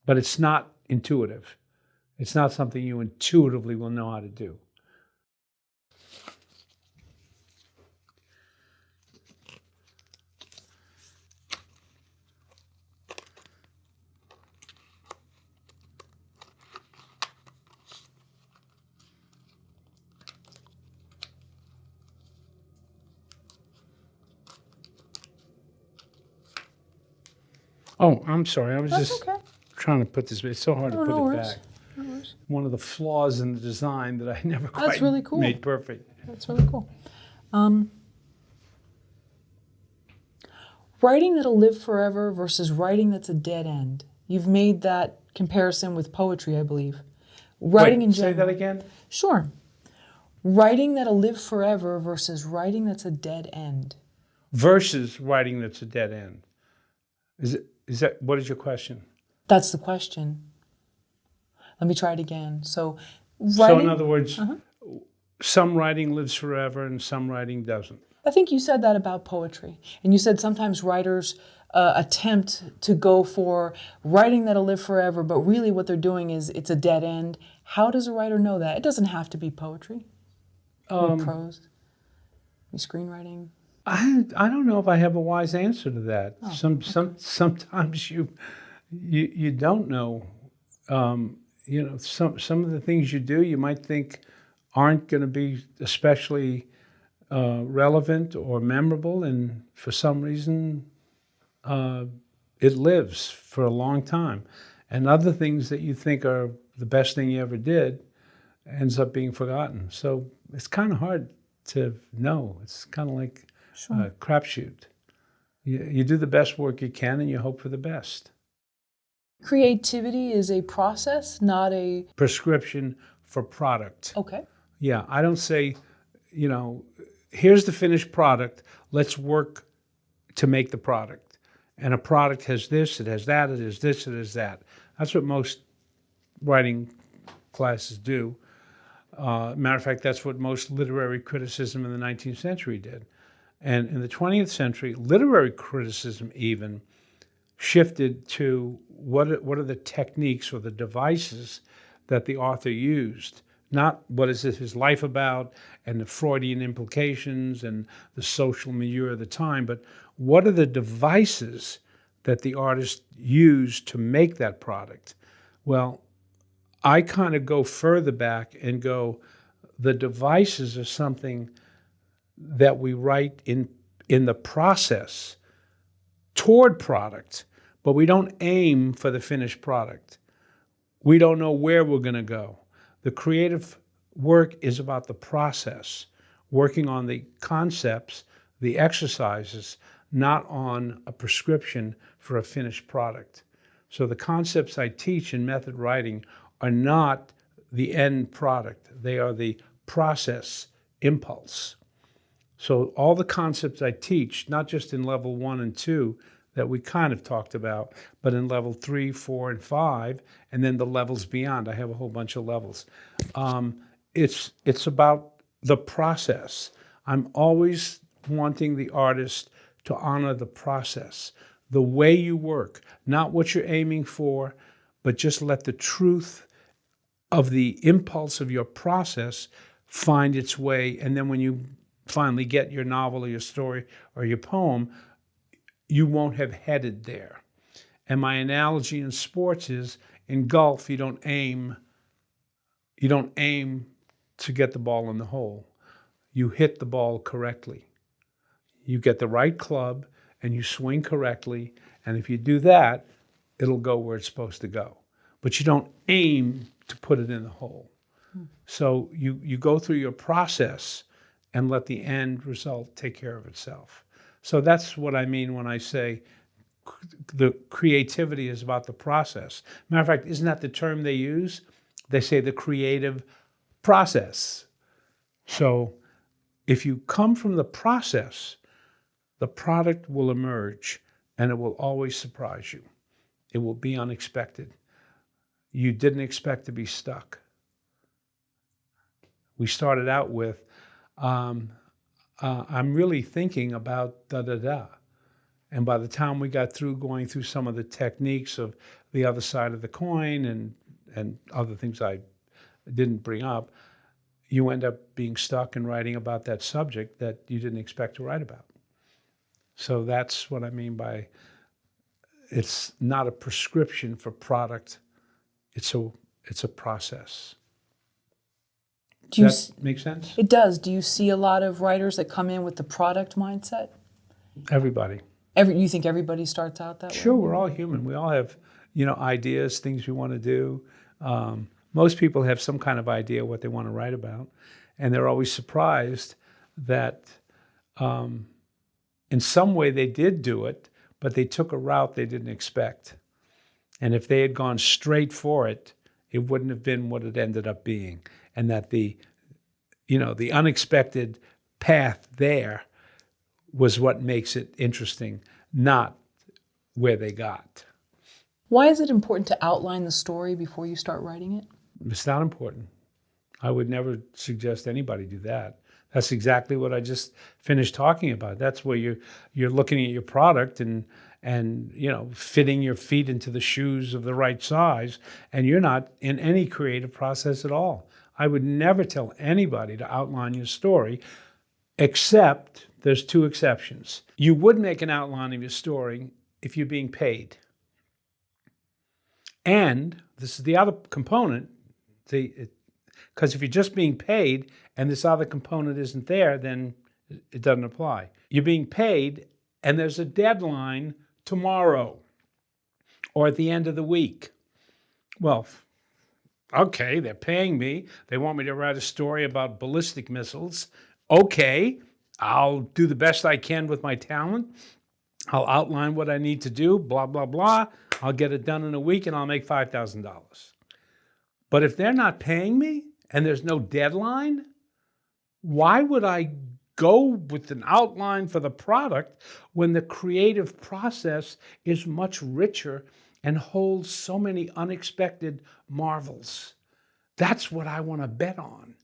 But it's not intuitive. It's not something you intuitively will know how to do. Oh, I'm sorry. I was That's just okay. trying to put this. It's so hard to put no it worries. back. No worries. One of the flaws in the design that I never That's quite really cool. made perfect. That's really cool. Writing that'll live forever versus writing that's a dead end. You've made that comparison with poetry, I believe. Writing in Say general. that again? Sure. Writing that'll live forever versus writing that's a dead end. Versus writing that's a dead end. What is your question? That's the question. Let me try it again. So in other words, some writing lives forever and some writing doesn't. I think you said that about poetry. And you said sometimes writers attempt to go for writing that'll live forever, but really what they're doing is it's a dead end. How does a writer know that? It doesn't have to be poetry or prose, or screenwriting. I don't know if I have a wise answer to that. Sometimes you don't know. Some of the things you do, you might think aren't going to be especially relevant or memorable, and for some reason it lives for a long time. And other things that you think are the best thing you ever did ends up being forgotten. So it's kind of hard to know. It's kind of like a crapshoot. You do the best work you can and you hope for the best. Creativity is a process, not a... Prescription for product. Okay. Yeah, I don't say, you know, here's the finished product. Let's work to make the product. And a product has this, it has that, it has this, it has that. That's what most writing classes do. Matter of fact, that's what most literary criticism in the 19th century did. And in the 20th century, literary criticism even shifted to what are the techniques or the devices that the author used. Not what is his life about and the Freudian implications and the social milieu of the time, but what are the devices that the artist used to make that product? Well, I kind of go further back and go, the devices are something that we write in the process toward product, but we don't aim for the finished product. We don't know where we're going to go. The creative work is about the process, working on the concepts, the exercises, not on a prescription for a finished product. So the concepts I teach in method writing are not the end product. They are the process impulse. So all the concepts I teach, not just in level 1 and 2 that we kind of talked about, but in level 3, 4, and 5, and then the levels beyond. I have a whole bunch of levels. It's about the process. I'm always wanting the artist to honor the process, the way you work, not what you're aiming for, but just let the truth of the impulse of your process find its way. And then when you finally get your novel or your story or your poem, you won't have headed there. And my analogy in sports is, in golf, you don't aim to get the ball in the hole. You hit the ball correctly. You get the right club and you swing correctly. And if you do that, it'll go where it's supposed to go. But you don't aim to put it in the hole. So you go through your process and let the end result take care of itself. So that's what I mean when I say the creativity is about the process. Matter of fact, isn't that the term they use? They say the creative process. So if you come from the process, the product will emerge and it will always surprise you. It will be unexpected. You didn't expect to be stuck. We started out with, I'm really thinking about da-da-da. And by the time we got through going through some of the techniques of the other side of the coin and other things I didn't bring up, you end up being stuck and writing about that subject that you didn't expect to write about. So that's what I mean by it's not a prescription for product. It's a process. Does that make sense? It does. Do you see a lot of writers that come in with the product mindset? Everybody. You think everybody starts out that way? Sure, we're all human. We all have, ideas, things we want to do. Most people have some kind of idea what they want to write about, and they're always surprised that in some way they did do it, but they took a route they didn't expect. And if they had gone straight for it, it wouldn't have been what it ended up being. And that the unexpected path there was what makes it interesting, not where they got. Why is it important to outline the story before you start writing it? It's not important. I would never suggest anybody do that. That's exactly what I just finished talking about. That's where you're looking at your product and fitting your feet into the shoes of the right size, and you're not in any creative process at all. I would never tell anybody to outline your story, except there's two exceptions. You would make an outline of your story if you're being paid. And this is the other component, because if you're just being paid and this other component isn't there, then it doesn't apply. You're being paid and there's a deadline tomorrow or at the end of the week. Well, okay, they're paying me. They want me to write a story about ballistic missiles. Okay, I'll do the best I can with my talent. I'll outline what I need to do, blah, blah, blah. I'll get it done in a week and I'll make $5,000. But if they're not paying me and there's no deadline, why would I go with an outline for the product when the creative process is much richer and holds so many unexpected marvels? That's what I want to bet on.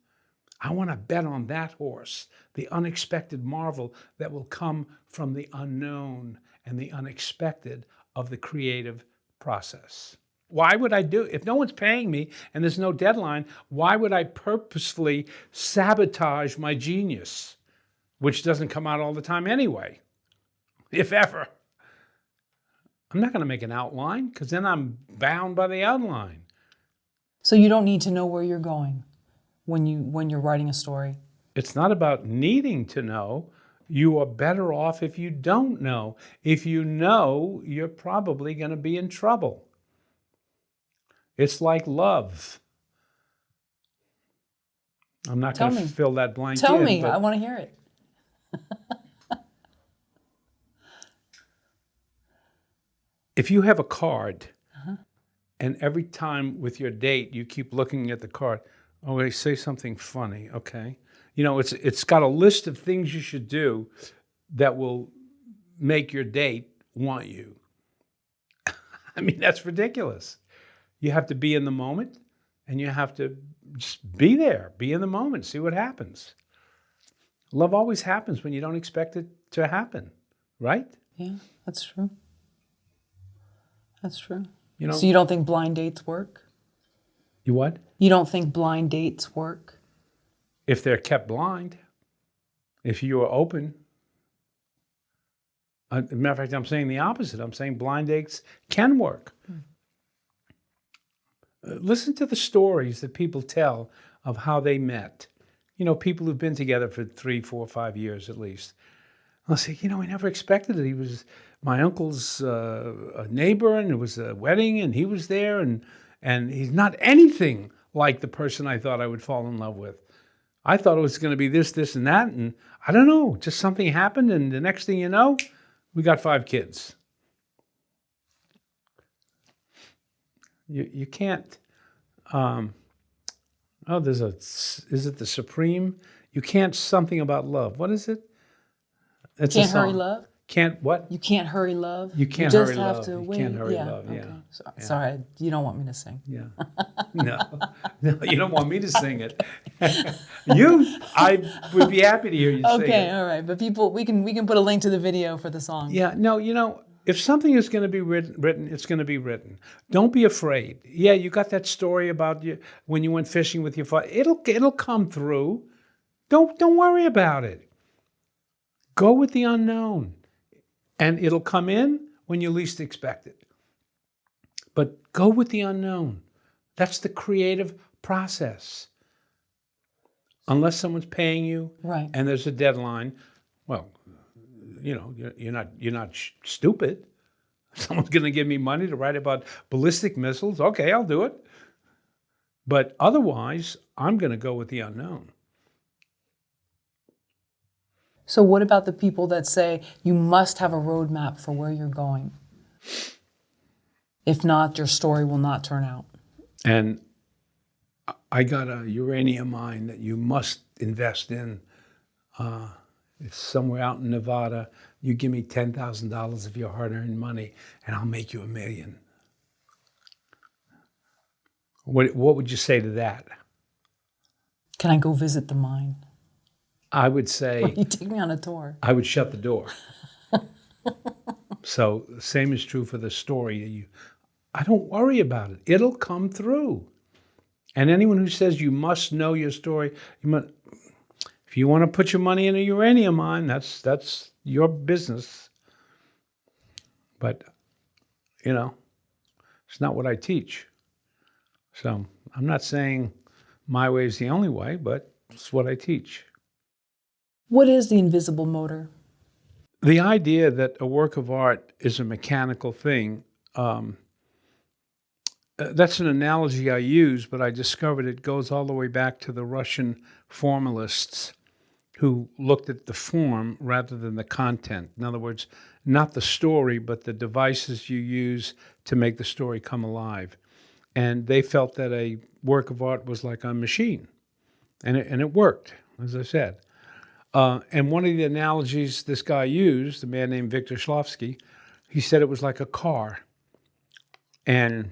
I want to bet on that horse, the unexpected marvel that will come from the unknown and the unexpected of the creative process. Why would I do, if no one's paying me and there's no deadline, why would I purposefully sabotage my genius, which doesn't come out all the time anyway, if ever? I'm not going to make an outline because then I'm bound by the outline. So you don't need to know where you're going when you're writing a story. It's not about needing to know. You are better off if you don't know. If you know, you're probably going to be in trouble. It's like love. I'm not going to fill that blank in. Tell me, I want to hear it. If you have a card, and every time with your date, you keep looking at the card, oh, they say something funny, okay. You know, it's got a list of things you should do that will make your date want you. I mean, that's ridiculous. You have to be in the moment, and you have to just be there, be in the moment, see what happens. Love always happens when you don't expect it to happen, right? Yeah, that's true. That's true. You know, so you don't think blind dates work? You what? You don't think blind dates work? If they're kept blind, if you are open. As a matter of fact, I'm saying the opposite. I'm saying blind dates can work. Listen to the stories that people tell of how they met. You know, people who've been together for 3, 4, 5 years at least. I'll say, you know, we never expected it. He was my uncle's a neighbor, and it was a wedding, and he was there, and he's not anything like the person I thought I would fall in love with. I thought it was going to be this, this, and that, and I don't know, just something happened, and the next thing you know, we got 5 kids. You can't, is it the Supreme? You can't something about love. What is it? It's can't hurry love? Can't what? You can't hurry love? You can't just hurry have love. to You wait. can't hurry love, yeah. Okay. Yeah. Sorry, you don't want me to sing. Yeah. No, you don't want me to sing it. I would be happy to hear you sing it. Okay, all right. But people, we can put a link to the video for the song. Yeah, no, you know, if something is going to be written, it's going to be written. Don't be afraid. Yeah, you got that story about you when you went fishing with your father. It'll come through. Don't worry about it. Go with the unknown, and it'll come in when you least expect it. But go with the unknown. That's the creative process. Unless someone's paying you, right, and there's a deadline, well, you know, you're not stupid. Someone's going to give me money to write about ballistic missiles. Okay, I'll do it. But otherwise, I'm going to go with the unknown. So what about the people that say you must have a roadmap for where you're going? If not, your story will not turn out. And I got a uranium mine that you must invest in. It's somewhere out in Nevada. You give me $10,000 of your hard-earned money, and I'll make you $1 million. What would you say to that? Can I go visit the mine? I would say... You take me on a tour. I would shut the door. So the same is true for the story. I don't worry about it. It'll come through. And anyone who says you must know your story, if you want to put your money in a uranium mine, that's your business. But, you know, it's not what I teach. So I'm not saying my way is the only way, but it's what I teach. What is the invisible motor? The idea that a work of art is a mechanical thing, that's an analogy I use, but I discovered it goes all the way back to the Russian formalists who looked at the form rather than the content. In other words, not the story, but the devices you use to make the story come alive. And they felt that a work of art was like a machine, and it worked, as I said. And one of the analogies this guy used, a man named Victor Shklovsky, he said it was like a car. And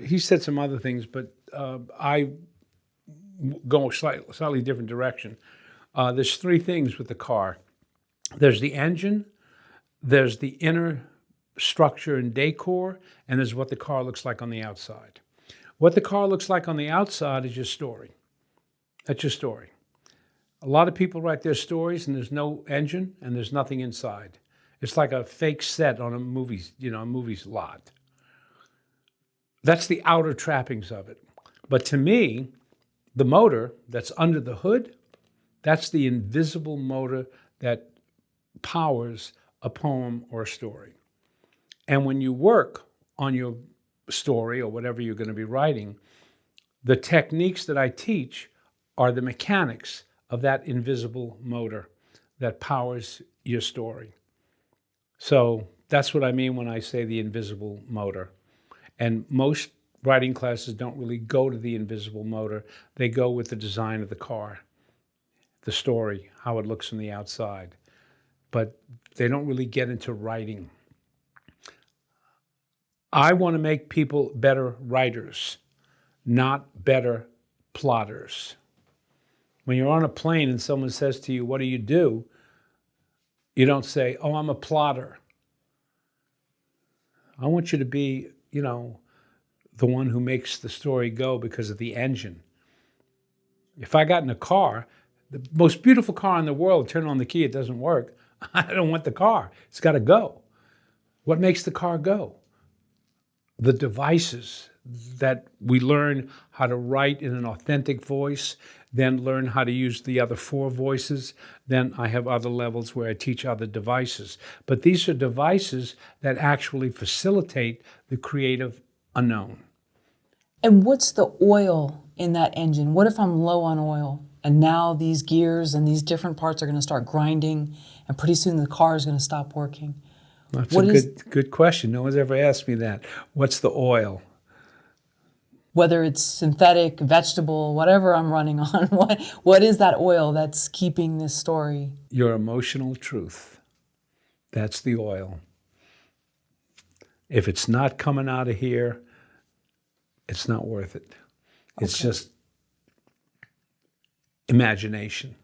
he said some other things, but I go a slightly different direction. There's three things with the car. There's the engine, there's the inner structure and decor, and there's what the car looks like on the outside. What the car looks like on the outside is your story. That's your story. A lot of people write their stories and there's no engine and there's nothing inside. It's like a fake set on a movie's lot. That's the outer trappings of it. But to me, the motor that's under the hood, that's the invisible motor that powers a poem or a story. And when you work on your story or whatever you're going to be writing, the techniques that I teach are the mechanics of that invisible motor that powers your story. So that's what I mean when I say the invisible motor. And most writing classes don't really go to the invisible motor. They go with the design of the car, the story, how it looks from the outside. But they don't really get into writing. I want to make people better writers, not better plotters. When you're on a plane and someone says to you, "What do?" You don't say, "Oh, I'm a plotter." I want you to be, the one who makes the story go because of the engine. If I got in a car, the most beautiful car in the world, turn on the key, it doesn't work. I don't want the car. It's got to go. What makes the car go? The devices that we learn how to write in an authentic voice, then learn how to use the other four voices. Then I have other levels where I teach other devices. But these are devices that actually facilitate the creative unknown. And what's the oil in that engine? What if I'm low on oil and now these gears and these different parts are going to start grinding and pretty soon the car is going to stop working? That's a good question. No one's ever asked me that. What's the oil? Whether it's synthetic, vegetable, whatever I'm running on, what is that oil that's keeping this story? Your emotional truth. That's the oil. If it's not coming out of here, it's not worth it. It's just imagination,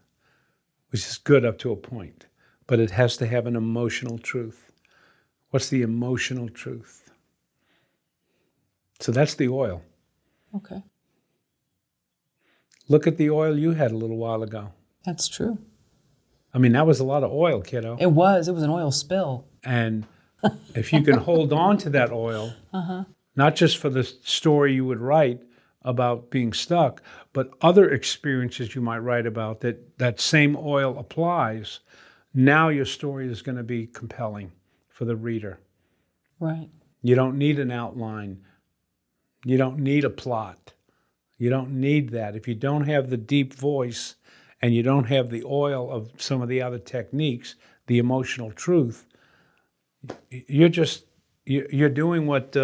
which is good up to a point, but it has to have an emotional truth. What's the emotional truth? So that's the oil. Okay. Look at the oil you had a little while ago. That's true. I mean, that was a lot of oil, kiddo. It was an oil spill. And if you can hold on to that oil, not just for the story you would write about being stuck, but other experiences you might write about that same oil applies, now your story is going to be compelling for the reader. Right. You don't need an outline. You don't need a plot. You don't need that. If you don't have the deep voice and you don't have the oil of some of the other techniques, the emotional truth, you're doing what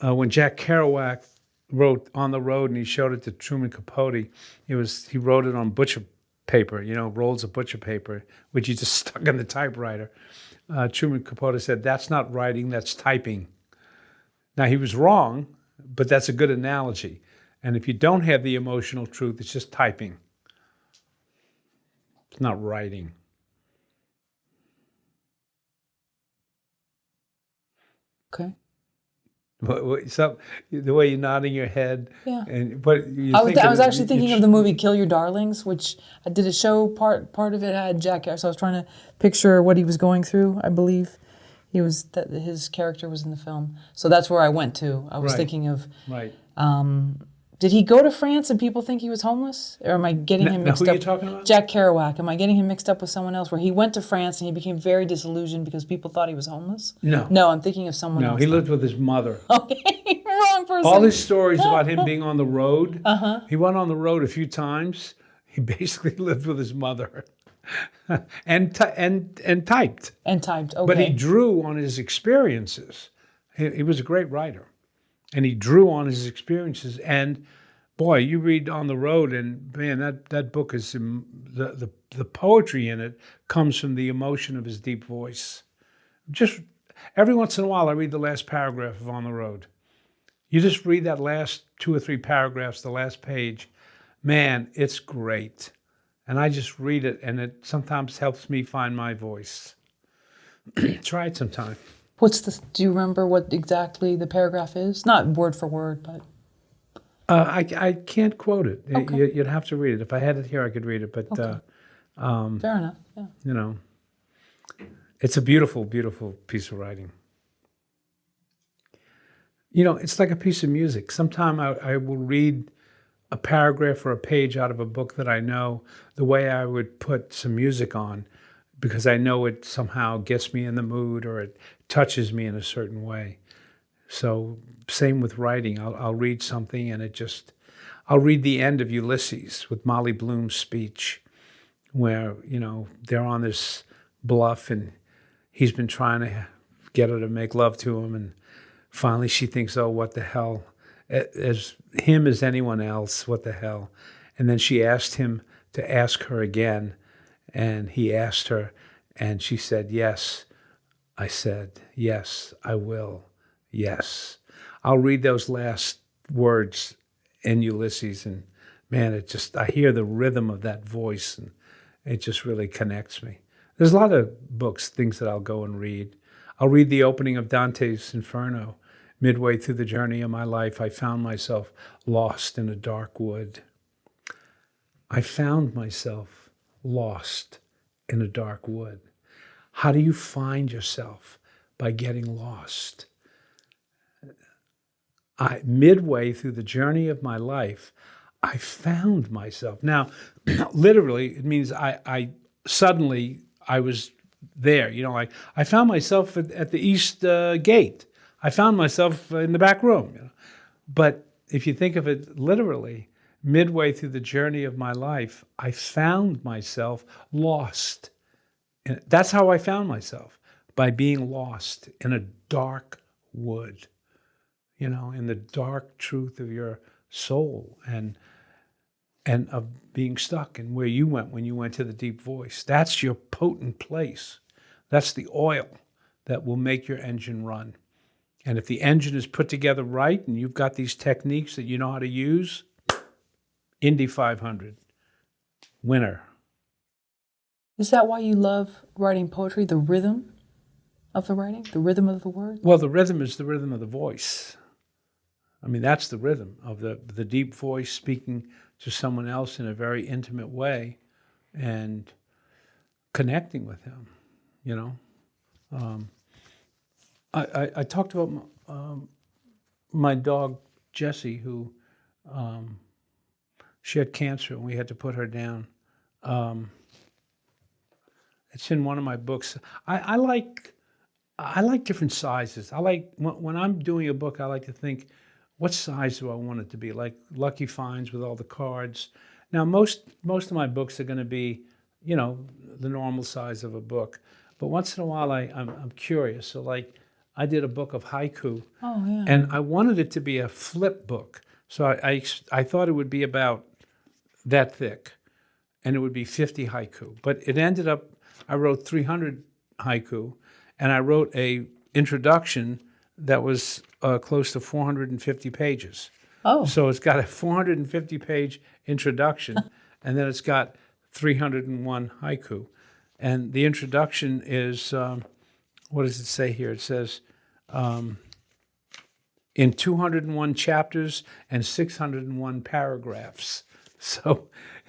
when Jack Kerouac wrote On the Road and he showed it to Truman Capote, he wrote it on butcher paper, rolls of butcher paper, which he just stuck in the typewriter. Truman Capote said, "That's not writing, that's typing." Now, he was wrong, but that's a good analogy. And if you don't have the emotional truth, it's just typing. It's not writing. Okay. So the way you're nodding your head, Yeah. and but you I was actually thinking of the movie Kill Your Darlings, which I did a show. Part of it had Jack, so I was trying to picture what he was going through. I believe his character was in the film, so that's where I went to. I was thinking of Did he go to France and people think he was homeless? Or am I getting him Now, mixed who are up? you talking about? Jack Kerouac. Am I getting him mixed up with someone else where he went to France and he became very disillusioned because people thought he was homeless? No. No, I'm thinking of someone No, else. he then. lived with his mother. Okay, wrong person. All his stories about him being on the road, Uh-huh. he went on the road a few times. He basically lived with his mother and typed. And typed, okay. But he drew on his experiences. He was a great writer. And he drew on his experiences. And boy, you read On the Road, and man, that book is the poetry in it comes from the emotion of his deep voice. Just every once in a while, I read the last paragraph of On the Road. You just read that last 2 or 3 paragraphs, the last page. Man, it's great. And I just read it, and it sometimes helps me find my voice. Try it sometime. Do you remember what exactly the paragraph is? Not word for word, but. I can't quote it. Okay. You'd have to read it. If I had it here, I could read it. But, Okay. Fair enough, yeah. you know, it's a beautiful, beautiful piece of writing. You know, it's like a piece of music. Sometime I will read a paragraph or a page out of a book that I know the way I would put some music on, because I know it somehow gets me in the mood or it touches me in a certain way. So same with writing. I'll read something and I'll read the end of Ulysses with Molly Bloom's speech where, you know, they're on this bluff and he's been trying to get her to make love to him. And finally she thinks, oh, what the hell? As him as anyone else, what the hell? And then she asked him to ask her again. And he asked her and she said, yes. I said, yes, I will. Yes. I'll read those last words in Ulysses and man, I hear the rhythm of that voice and it just really connects me. There's a lot of books, things that I'll go and read. I'll read the opening of Dante's Inferno. Midway through the journey of my life, I found myself lost in a dark wood. I found myself lost in a dark wood. How do you find yourself? By getting lost. Midway through the journey of my life, I found myself. Now, literally, it means I suddenly I was there. You know, like I found myself at the East Gate. I found myself in the back room. You know? But if you think of it literally, midway through the journey of my life, I found myself lost. And that's how I found myself, by being lost in a dark wood, you know, in the dark truth of your soul and of being stuck and where you went when you went to the deep voice. That's your potent place. That's the oil that will make your engine run. And if the engine is put together right and you've got these techniques that you know how to use, Indy 500, winner. Is that why you love writing poetry? The rhythm of the writing? The rhythm of the word? Well, the rhythm is the rhythm of the voice. I mean, that's the rhythm of the deep voice speaking to someone else in a very intimate way and connecting with him, you know. I talked about my dog, Jessie, who she had cancer and we had to put her down. It's in one of my books. I like different sizes. I like when I'm doing a book, I like to think, what size do I want it to be? Like Lucky Finds with all the cards. Now, most of my books are going to be, you know, the normal size of a book. But once in a while, I'm curious. So, like, I did a book of haiku, Oh, yeah. and I wanted it to be a flip book. So I thought it would be about that thick, and it would be 50 haiku. But it ended up, I wrote 300 haiku, and I wrote a introduction that was close to 450 pages. Oh. So it's got a 450-page introduction, and then it's got 301 haiku. And the introduction is, what does it say here? It says, in 201 chapters and 601 paragraphs. So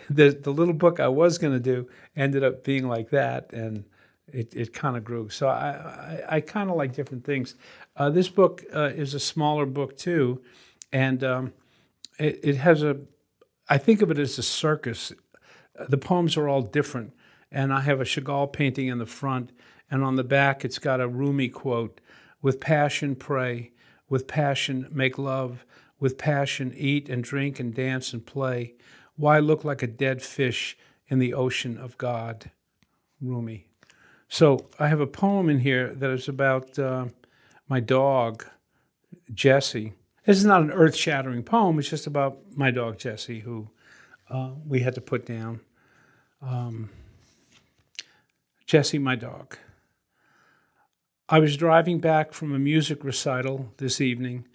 the little book I was going to do ended up being like that, and it kind of grew. So I kind of like different things. This book is a smaller book too, and it has I think of it as a circus. The poems are all different. And I have a Chagall painting in the front, and on the back it's got a Rumi quote: with passion pray, with passion make love, with passion eat and drink and dance and play. Why look like a dead fish in the ocean of God? Rumi. So I have a poem in here that is about my dog, Jessie. This is not an earth-shattering poem. It's just about my dog, Jessie, who we had to put down. Jessie, my dog. I was driving back from a music recital this evening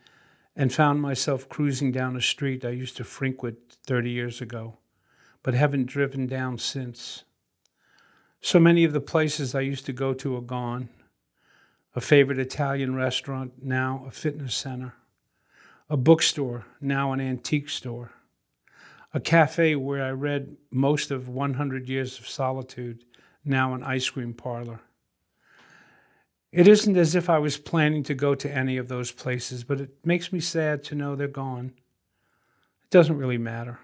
and found myself cruising down a street I used to frequent 30 years ago, but haven't driven down since. So many of the places I used to go to are gone. A favorite Italian restaurant, now a fitness center. A bookstore, now an antique store. A cafe where I read most of 100 Years of Solitude, now an ice cream parlor. It isn't as if I was planning to go to any of those places, but it makes me sad to know they're gone. It doesn't really matter.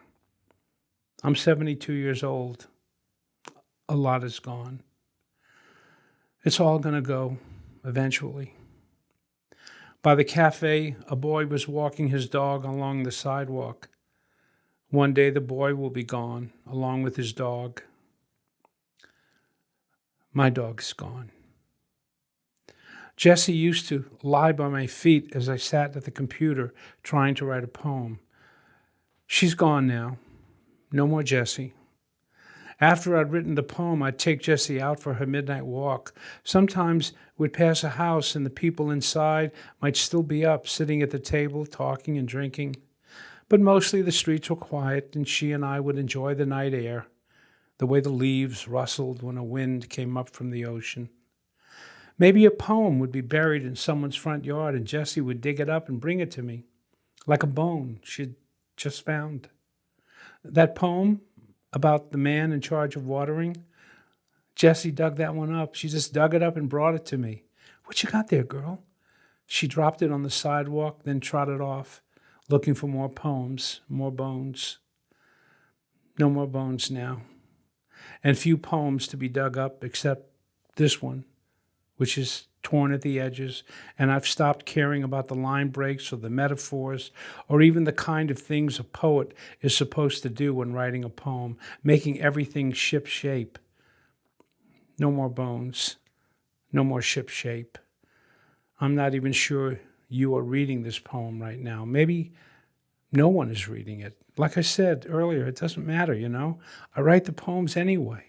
I'm 72 years old. A lot is gone. It's all going to go eventually. By the cafe, a boy was walking his dog along the sidewalk. One day the boy will be gone, along with his dog. My dog's gone. Jessie used to lie by my feet as I sat at the computer trying to write a poem. She's gone now. No more Jessie. After I'd written the poem, I'd take Jessie out for her midnight walk. Sometimes we'd pass a house and the people inside might still be up, sitting at the table, talking and drinking. But mostly the streets were quiet, and she and I would enjoy the night air, the way the leaves rustled when a wind came up from the ocean. Maybe a poem would be buried in someone's front yard, and Jessie would dig it up and bring it to me, like a bone she'd just found. That poem about the man in charge of watering, Jessie dug that one up. She just dug it up and brought it to me. What you got there, girl? She dropped it on the sidewalk, then trotted off, looking for more poems, more bones. No more bones now. And few poems to be dug up except this one, which is torn at the edges, and I've stopped caring about the line breaks or the metaphors or even the kind of things a poet is supposed to do when writing a poem, making everything ship shape. No more bones, no more ship shape. I'm not even sure you are reading this poem right now. Maybe no one is reading it. Like I said earlier, it doesn't matter, you know. I write the poems anyway.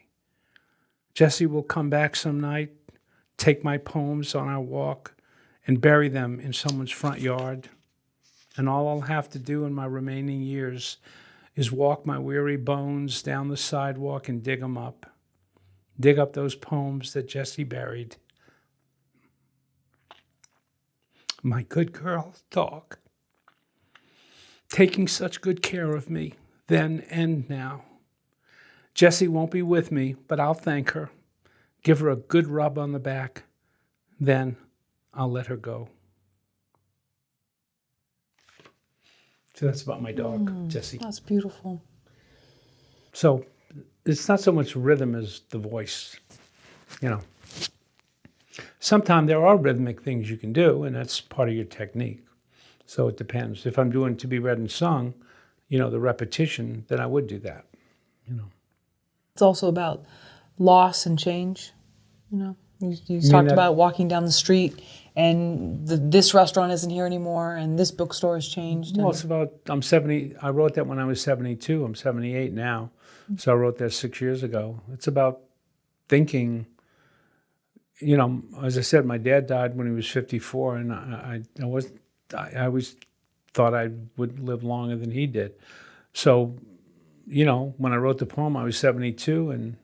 Jessie will come back some night, take my poems on our walk, and bury them in someone's front yard. And all I'll have to do in my remaining years is walk my weary bones down the sidewalk and dig them up. Dig up those poems that Jessie buried. My good girl, dog, taking such good care of me then and now. Jessie won't be with me, but I'll thank her. Give her a good rub on the back. Then I'll let her go. So that's about my dog, Jessie. That's beautiful. So it's not so much rhythm as the voice, you know. Sometimes there are rhythmic things you can do, and that's part of your technique. So it depends. If I'm doing to be read and sung, you know, the repetition, then I would do that, you know. It's also about loss and change, you know. You mean talked that- about walking down the street and this restaurant isn't here anymore and this bookstore has changed. Well, and- it's about, I'm 70, I wrote that when I was 72. I'm 78 now. So I wrote that 6 years ago. It's about thinking, you know, as I said, my dad died when he was 54, and I always thought I would live longer than he did. So, you know, when I wrote the poem, I was 72, and,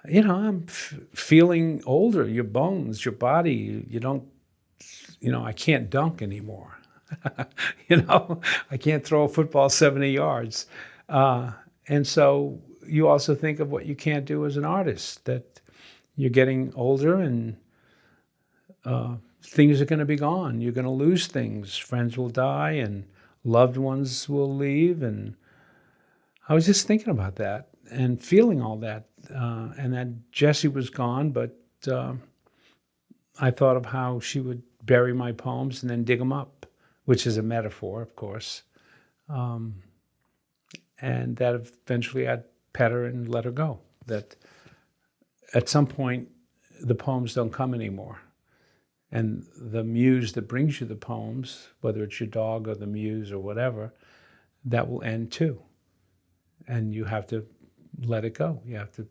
you know, I'm feeling older. Your bones, your body, you don't, you know, I can't dunk anymore. You know, I can't throw a football 70 yards. And so you also think of what you can't do as an artist, that you're getting older and things are going to be gone. You're going to lose things. Friends will die and loved ones will leave. And I was just thinking about that and feeling all that. And that Jessie was gone, but I thought of how she would bury my poems and then dig them up, which is a metaphor, of course. And that eventually I'd pet her and let her go. That at some point, the poems don't come anymore. And the muse that brings you the poems, whether it's your dog or the muse or whatever, that will end too. And you have to let it go. You have to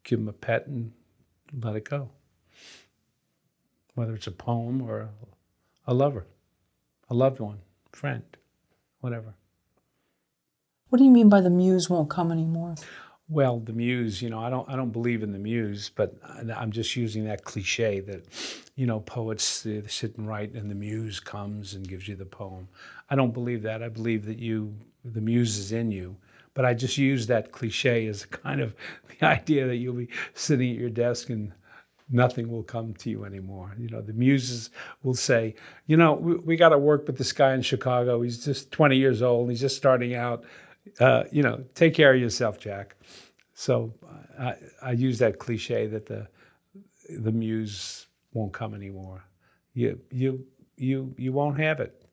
give them a pet and let it go. Whether it's a poem or a lover, a loved one, friend, whatever. What do you mean by the muse won't come anymore? Well, the muse, I don't believe in the muse, but I'm just using that cliche that, poets sit and write and the muse comes and gives you the poem. I don't believe that. I believe that the muse is in you. But I just use that cliche as kind of the idea that you'll be sitting at your desk and nothing will come to you anymore. The muses will say, we got to work with this guy in Chicago. He's just 20 years old. He's just starting out. Take care of yourself, Jack. So I use that cliche that the muse won't come anymore. You won't have it.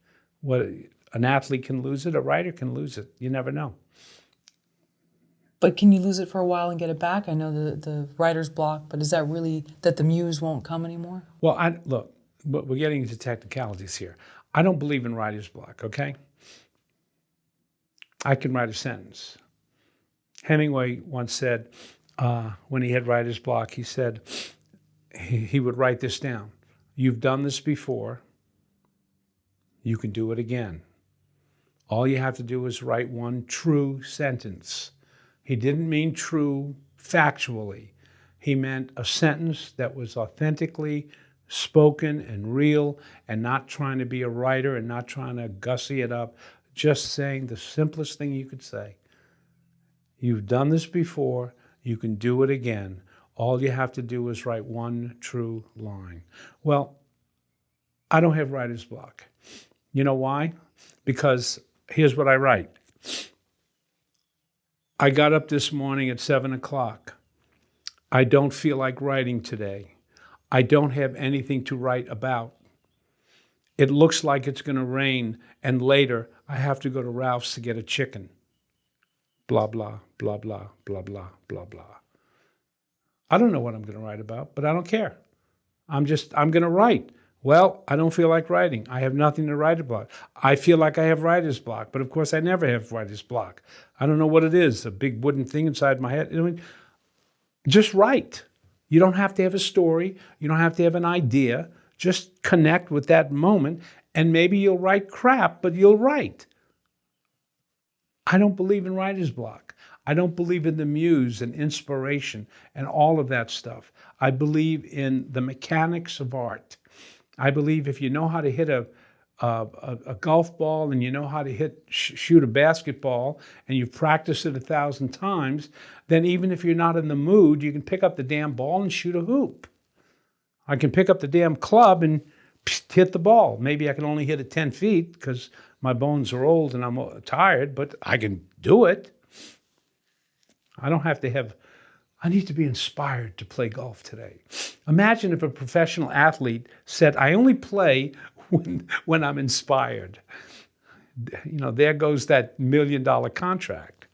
What an athlete can lose it, a writer can lose it. You never know. But can you lose it for a while and get it back? I know the writer's block, but is that really that the muse won't come anymore? Well, look, but we're getting into technicalities here. I don't believe in writer's block, okay? I can write a sentence. Hemingway once said, when he had writer's block, he said he would write this down. You've done this before. You can do it again. All you have to do is write one true sentence. He didn't mean true factually. He meant a sentence that was authentically spoken and real and not trying to be a writer and not trying to gussy it up, just saying the simplest thing you could say. You've done this before, you can do it again. All you have to do is write one true line. Well, I don't have writer's block. You know why? Because here's what I write. I got up this morning at 7 o'clock. I don't feel like writing today. I don't have anything to write about. It looks like it's going to rain, and later I have to go to Ralph's to get a chicken. Blah, blah, blah, blah, blah, blah, blah, blah. I don't know what I'm going to write about, but I don't care. I'm going to write. Well, I don't feel like writing. I have nothing to write about. I feel like I have writer's block, but of course I never have writer's block. I don't know what it is, a big wooden thing inside my head. Just write. You don't have to have a story. You don't have to have an idea. Just connect with that moment, and maybe you'll write crap, but you'll write. I don't believe in writer's block. I don't believe in the muse and inspiration and all of that stuff. I believe in the mechanics of art. I believe if you know how to hit a golf ball and you know how to shoot a basketball and you've practiced it 1,000 times, then even if you're not in the mood, you can pick up the damn ball and shoot a hoop. I can pick up the damn club and hit the ball. Maybe I can only hit it 10 feet because my bones are old and I'm tired, but I can do it. I don't have to have, I need to be inspired to play golf today. Imagine if a professional athlete said, I only play when I'm inspired. There goes that $1 million contract.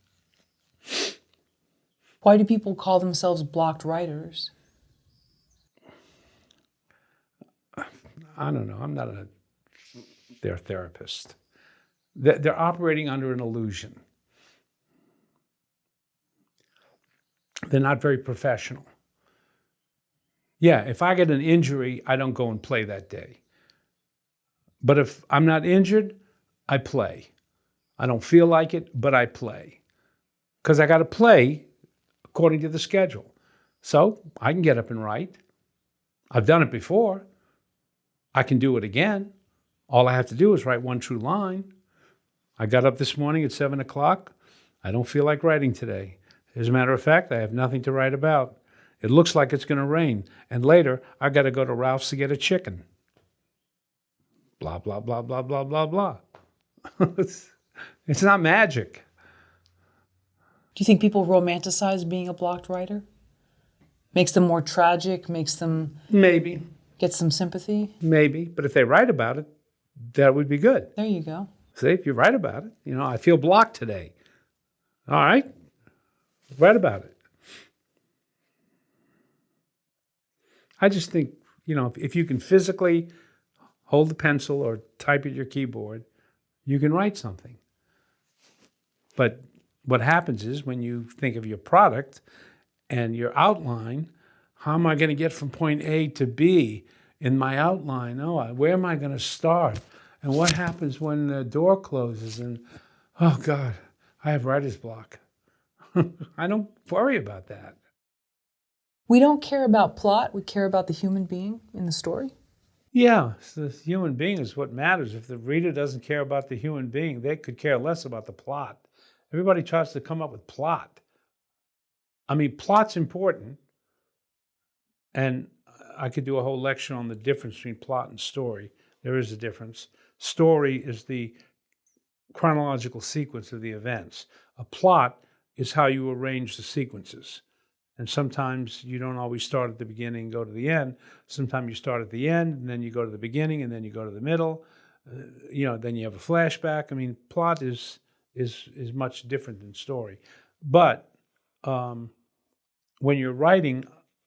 Why do people call themselves blocked writers? I don't know. I'm not their therapist. They're operating under an illusion. They're not very professional. Yeah, if I get an injury, I don't go and play that day. But if I'm not injured, I play. I don't feel like it, but I play. Because I got to play according to the schedule. So I can get up and write. I've done it before. I can do it again. All I have to do is write one true line. I got up this morning at 7 o'clock. I don't feel like writing today. As a matter of fact, I have nothing to write about. It looks like it's going to rain. And later, I got to go to Ralph's to get a chicken. Blah, blah, blah, blah, blah, blah, blah. It's not magic. Do you think people romanticize being a blocked writer? Makes them more tragic, makes them Maybe, get some sympathy? maybe. But if they write about it, that would be good. There you go. See, if you write about it, I feel blocked today. All right, write about it. I just think, if you can physically hold the pencil or type at your keyboard, you can write something. But what happens is when you think of your product and your outline, how am I going to get from point A to B in my outline? Where am I going to start? And what happens when the door closes? And, oh, God, I have writer's block. I don't worry about that. We don't care about plot, we care about the human being in the story. Yeah, the human being is what matters. If the reader doesn't care about the human being, they could care less about the plot. Everybody tries to come up with plot. I mean, plot's important, and I could do a whole lecture on the difference between plot and story. There is a difference. Story is the chronological sequence of the events. A plot is how you arrange the sequences. And sometimes you don't always start at the beginning and go to the end. Sometimes you start at the end, and then you go to the beginning, and then you go to the middle. Then you have a flashback. I mean, plot is much different than story. But when you're writing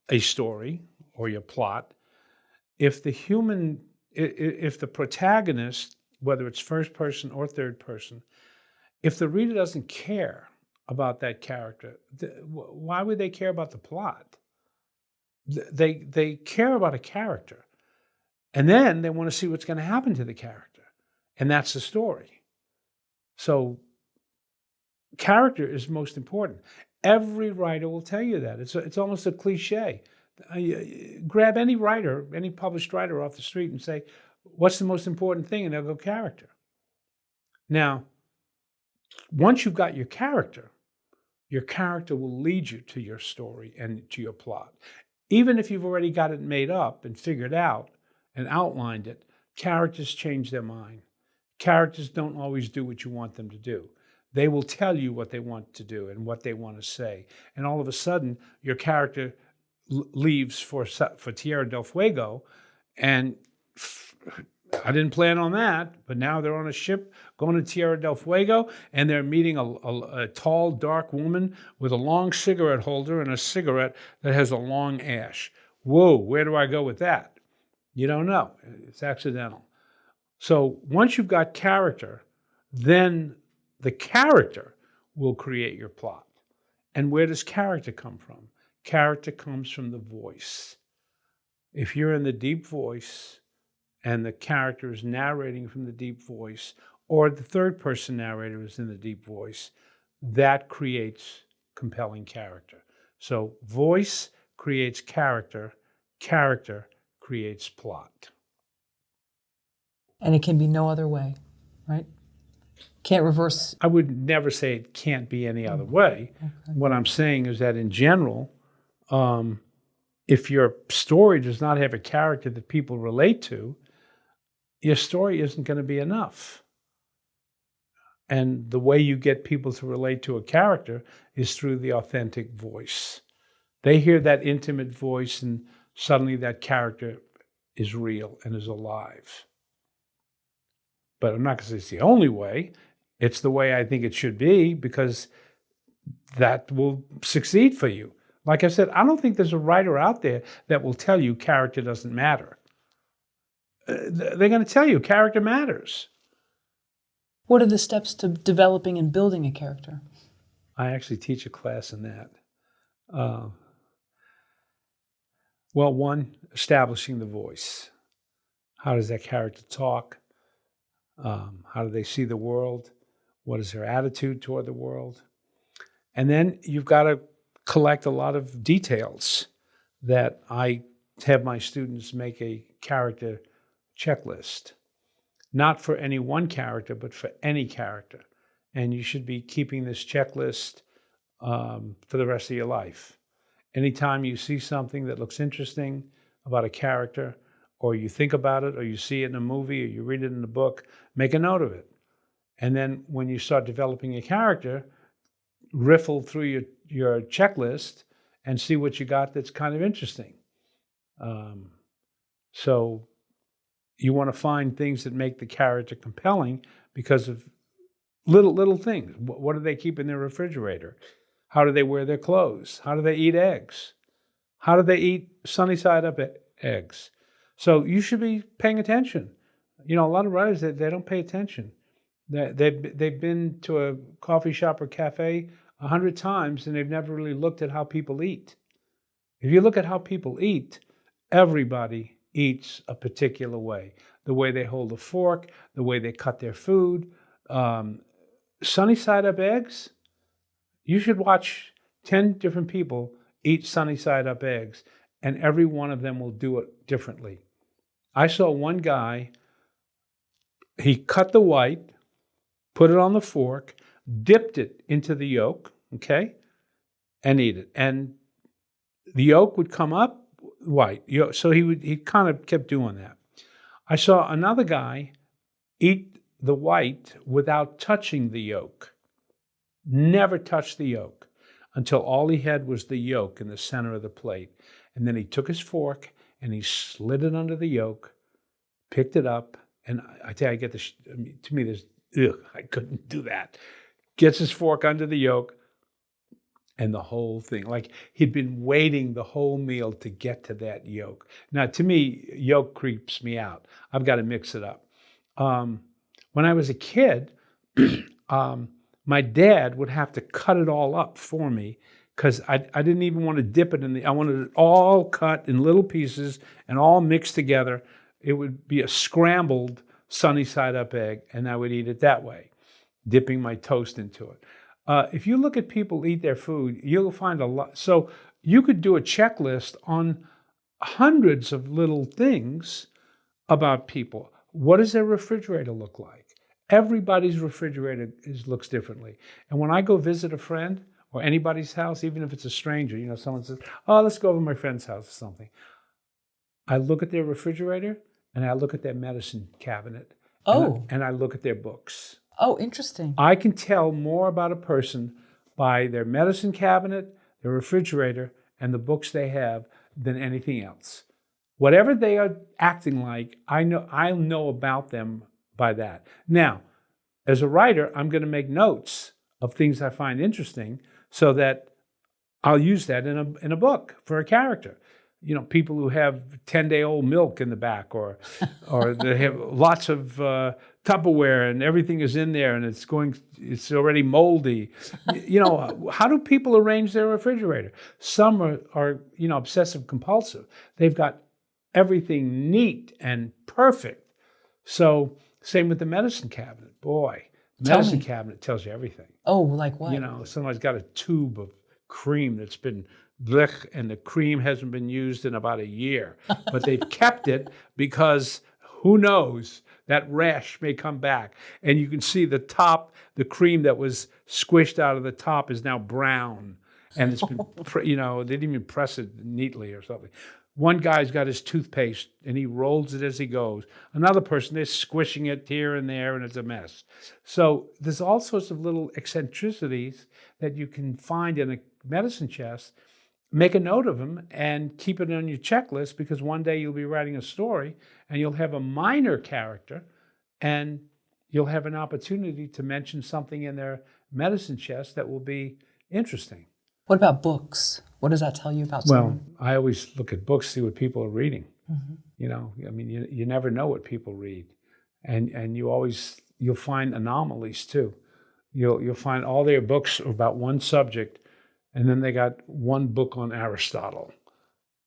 a story or your plot, if the protagonist, whether it's first person or third person, if the reader doesn't care about that character, why would they care about the plot? They care about a character, and then they want to see what's going to happen to the character, and that's the story. So character is most important. Every writer will tell you that. It's almost a cliche. Grab any writer, any published writer off the street and say, what's the most important thing? And they'll go, character. Now, once you've got your character will lead you to your story and to your plot. Even if you've already got it made up and figured out and outlined it, characters change their mind. Characters don't always do what you want them to do. They will tell you what they want to do and what they want to say. And all of a sudden, your character leaves for Tierra del Fuego, and I didn't plan on that, but now they're on a ship going to Tierra del Fuego, and they're meeting a tall, dark woman with a long cigarette holder and a cigarette that has a long ash. Whoa, where do I go with that? You don't know. It's accidental. So once you've got character, then the character will create your plot. And where does character come from? Character comes from the voice. If you're in the deep voice and the character is narrating from the deep voice, or the third person narrator is in the deep voice, that creates compelling character. So voice creates character, character creates plot. And it can be no other way, right? Can't reverse. I would never say it can't be any other way. Okay. What I'm saying is that in general, if your story does not have a character that people relate to, your story isn't going to be enough. And the way you get people to relate to a character is through the authentic voice. They hear that intimate voice, and suddenly that character is real and is alive. But I'm not going to say it's the only way. It's the way I think it should be, because that will succeed for you. Like I said, I don't think there's a writer out there that will tell you character doesn't matter. They're going to tell you character matters. What are the steps to developing and building a character? I actually teach a class in that. Well, one, establishing the voice. How does that character talk? How do they see the world? What is their attitude toward the world? And then you've got to collect a lot of details that I have my students make a character checklist. Not for any one character, but for any character. And you should be keeping this checklist for the rest of your life. Anytime you see something that looks interesting about a character, or you think about it, or you see it in a movie, or you read it in a book, make a note of it. And then when you start developing a character, riffle through your checklist and see what you got that's kind of interesting. So you want to find things that make the character compelling because of little things. What do they keep in their refrigerator? How do they wear their clothes? How do they eat eggs? How do they eat sunny side up eggs? So you should be paying attention. A lot of writers, they don't pay attention. They've been to a coffee shop or cafe 100 times and they've never really looked at how people eat. If you look at how people eat, everybody eats a particular way. The way they hold a fork, the way they cut their food. Sunny side up eggs, you should watch 10 different people eat sunny side up eggs, and every one of them will do it differently. I saw one guy, he cut the white, put it on the fork, dipped it into the yolk, okay, and eat it. And the yolk would come up white. So he kind of kept doing that. I saw another guy eat the white without touching the yolk. Never touched the yolk until all he had was the yolk in the center of the plate. And then he took his fork and he slid it under the yolk, picked it up, and I tell you, to me, I couldn't do that. Gets his fork under the yolk, and the whole thing, like he'd been waiting the whole meal to get to that yolk. Now, to me, yolk creeps me out. I've got to mix it up. When I was a kid, my dad would have to cut it all up for me because I didn't even want to dip it I wanted it all cut in little pieces and all mixed together. It would be a scrambled sunny side up egg, and I would eat it that way, dipping my toast into it. If you look at people eat their food, you'll find a lot. So you could do a checklist on hundreds of little things about people. What does their refrigerator look like? Everybody's refrigerator looks differently. And when I go visit a friend or anybody's house, even if it's a stranger, someone says, oh, let's go over to my friend's house or something. I look at their refrigerator and I look at their medicine cabinet. And I look at their books. Oh, interesting. I can tell more about a person by their medicine cabinet, their refrigerator, and the books they have than anything else. Whatever they are acting like, I know about them by that. Now, as a writer, I'm going to make notes of things I find interesting so that I'll use that in a book for a character. People who have 10-day-old milk in the back, or they have lots of Tupperware and everything is in there and it's already moldy. How do people arrange their refrigerator? Some are obsessive compulsive. They've got everything neat and perfect. So same with the medicine cabinet. Boy, medicine cabinet tells you everything. Oh, like what? Somebody's got a tube of cream that's been blech, and the cream hasn't been used in about a year, but they've kept it because who knows, that rash may come back. And you can see the cream that was squished out of the top is now brown, and it's been, they didn't even press it neatly or something. One guy's got his toothpaste and he rolls it as he goes. Another person, they're squishing it here and there and it's a mess. So there's all sorts of little eccentricities that you can find in a medicine chest. Make a note of them and keep it on your checklist, because one day you'll be writing a story and you'll have a minor character and you'll have an opportunity to mention something in their medicine chest that will be interesting. What about books? What does that tell you about someone? Well, I always look at books, see what people are reading. Mm-hmm. You never know what people read. And you'll find anomalies too. You'll find all their books are about one subject, and then they got one book on Aristotle.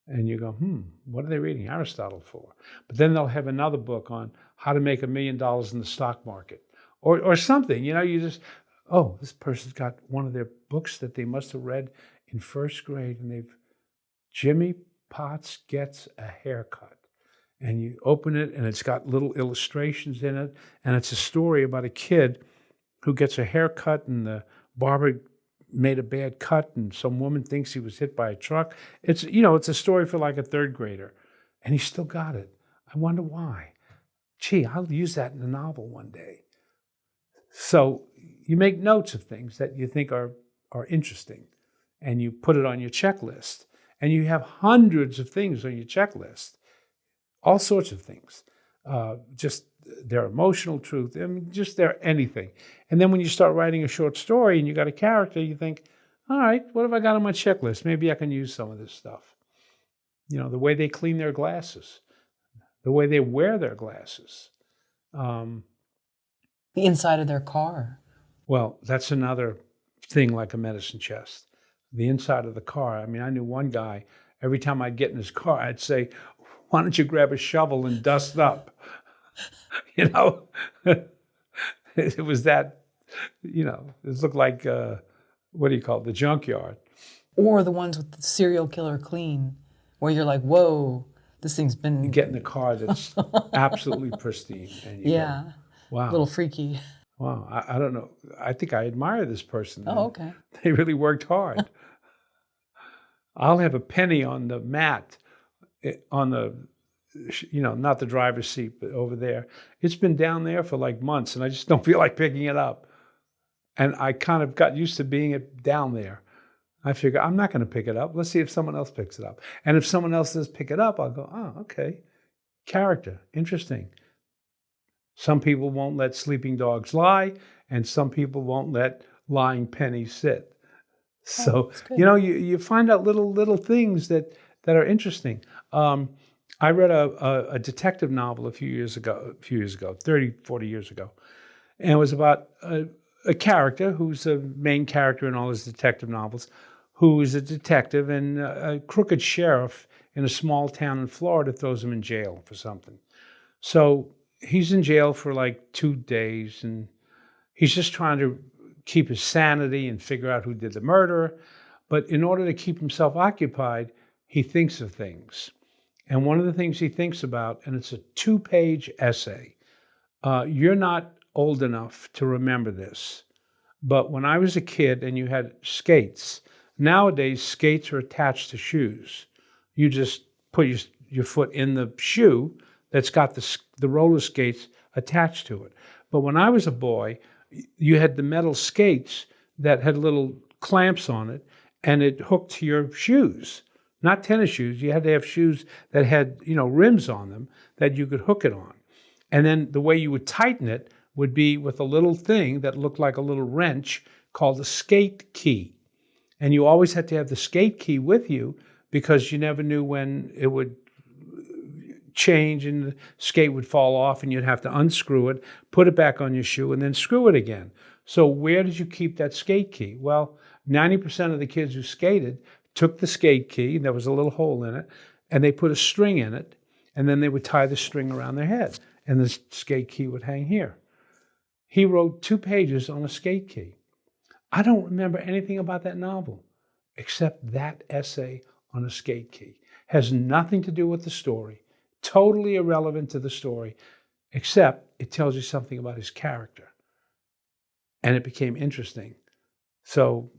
And you go, what are they reading Aristotle for? But then they'll have another book on how to make $1 million in the stock market or something. You just, this person's got one of their books that they must have read in first grade, and Jimmy Potts Gets a Haircut. And you open it, and it's got little illustrations in it, and it's a story about a kid who gets a haircut, and the barber made a bad cut, and some woman thinks he was hit by a truck. It's a story for like a third grader, and he still got it. I wonder why. Gee, I'll use that in a novel one day. So you make notes of things that you think are interesting, and you put it on your checklist. And you have hundreds of things on your checklist, all sorts of things, just their emotional truth, I mean, just their anything. And then when you start writing a short story and you got a character, you think, all right, what have I got on my checklist? Maybe I can use some of this stuff. The way they clean their glasses, the way they wear their glasses. The inside of their car. Well, that's another thing like a medicine chest. The inside of the car. I mean, I knew one guy, every time I'd get in his car, I'd say, why don't you grab a shovel and dust up? It was that, it looked like, what do you call it, the junkyard. Or the ones with the serial killer clean, where you're like, whoa, this thing's been... You get in a car that's absolutely pristine. And you Yeah, go, wow. a little freaky. Wow, I don't know. I think I admire this person. Oh, okay. They really worked hard. I'll have a penny on the mat, on the, not the driver's seat, but over there. It's been down there for like months, and I just don't feel like picking it up. And I kind of got used to being down there. I figure I'm not going to pick it up. Let's see if someone else picks it up. And if someone else does pick it up, I'll go, oh, okay. Character, interesting. Some people won't let sleeping dogs lie, and some people won't let lying pennies sit. So, you find out little things that are interesting. I read a detective novel a few years ago, 30, 40 years ago. And it was about a character who's a main character in all his detective novels, who is a detective, and a crooked sheriff in a small town in Florida throws him in jail for something. So he's in jail for like 2 days, and he's just trying to keep his sanity and figure out who did the murder. But in order to keep himself occupied, he thinks of things. And one of the things he thinks about, and it's a 2-page essay. You're not old enough to remember this, but when I was a kid and you had skates, nowadays skates are attached to shoes. You just put your foot in the shoe that's got the roller skates attached to it. But when I was a boy, you had the metal skates that had little clamps on it, and it hooked to your shoes. Not tennis shoes. You had to have shoes that had, rims on them that you could hook it on. And then the way you would tighten it would be with a little thing that looked like a little wrench called a skate key. And you always had to have the skate key with you because you never knew when it would change and the skate would fall off, and you'd have to unscrew it, put it back on your shoe, and then screw it again. So where did you keep that skate key? Well, 90% of the kids who skated took the skate key, there was a little hole in it, and they put a string in it, and then they would tie the string around their head, and the skate key would hang here. He wrote 2 pages on a skate key. I don't remember anything about that novel except that essay on a skate key. Has nothing to do with the story, totally irrelevant to the story, except it tells you something about his character. And it became interesting. So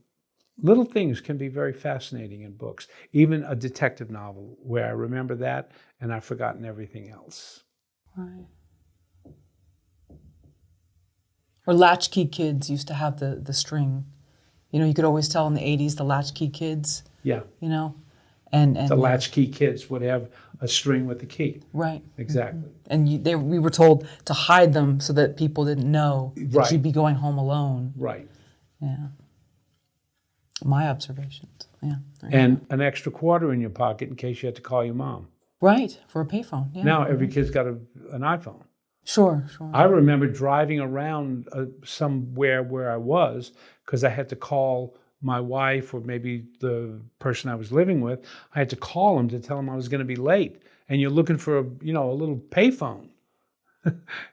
little things can be very fascinating in books, even a detective novel where I remember that and I've forgotten everything else. Right. Or latchkey kids used to have the string. You could always tell in the 80s, the latchkey kids. Yeah. And the latchkey kids would have a string with the key. Right. Exactly. And we were told to hide them so that people didn't know that you'd be going home alone. Right. Yeah. My observations. Yeah. And an extra quarter in your pocket in case you had to call your mom. Right, for a payphone. Yeah. Now every kid's got an iPhone. Sure. I remember driving around somewhere where I was because I had to call my wife or maybe the person I was living with. I had to call them to tell them I was going to be late. And you're looking for a little payphone.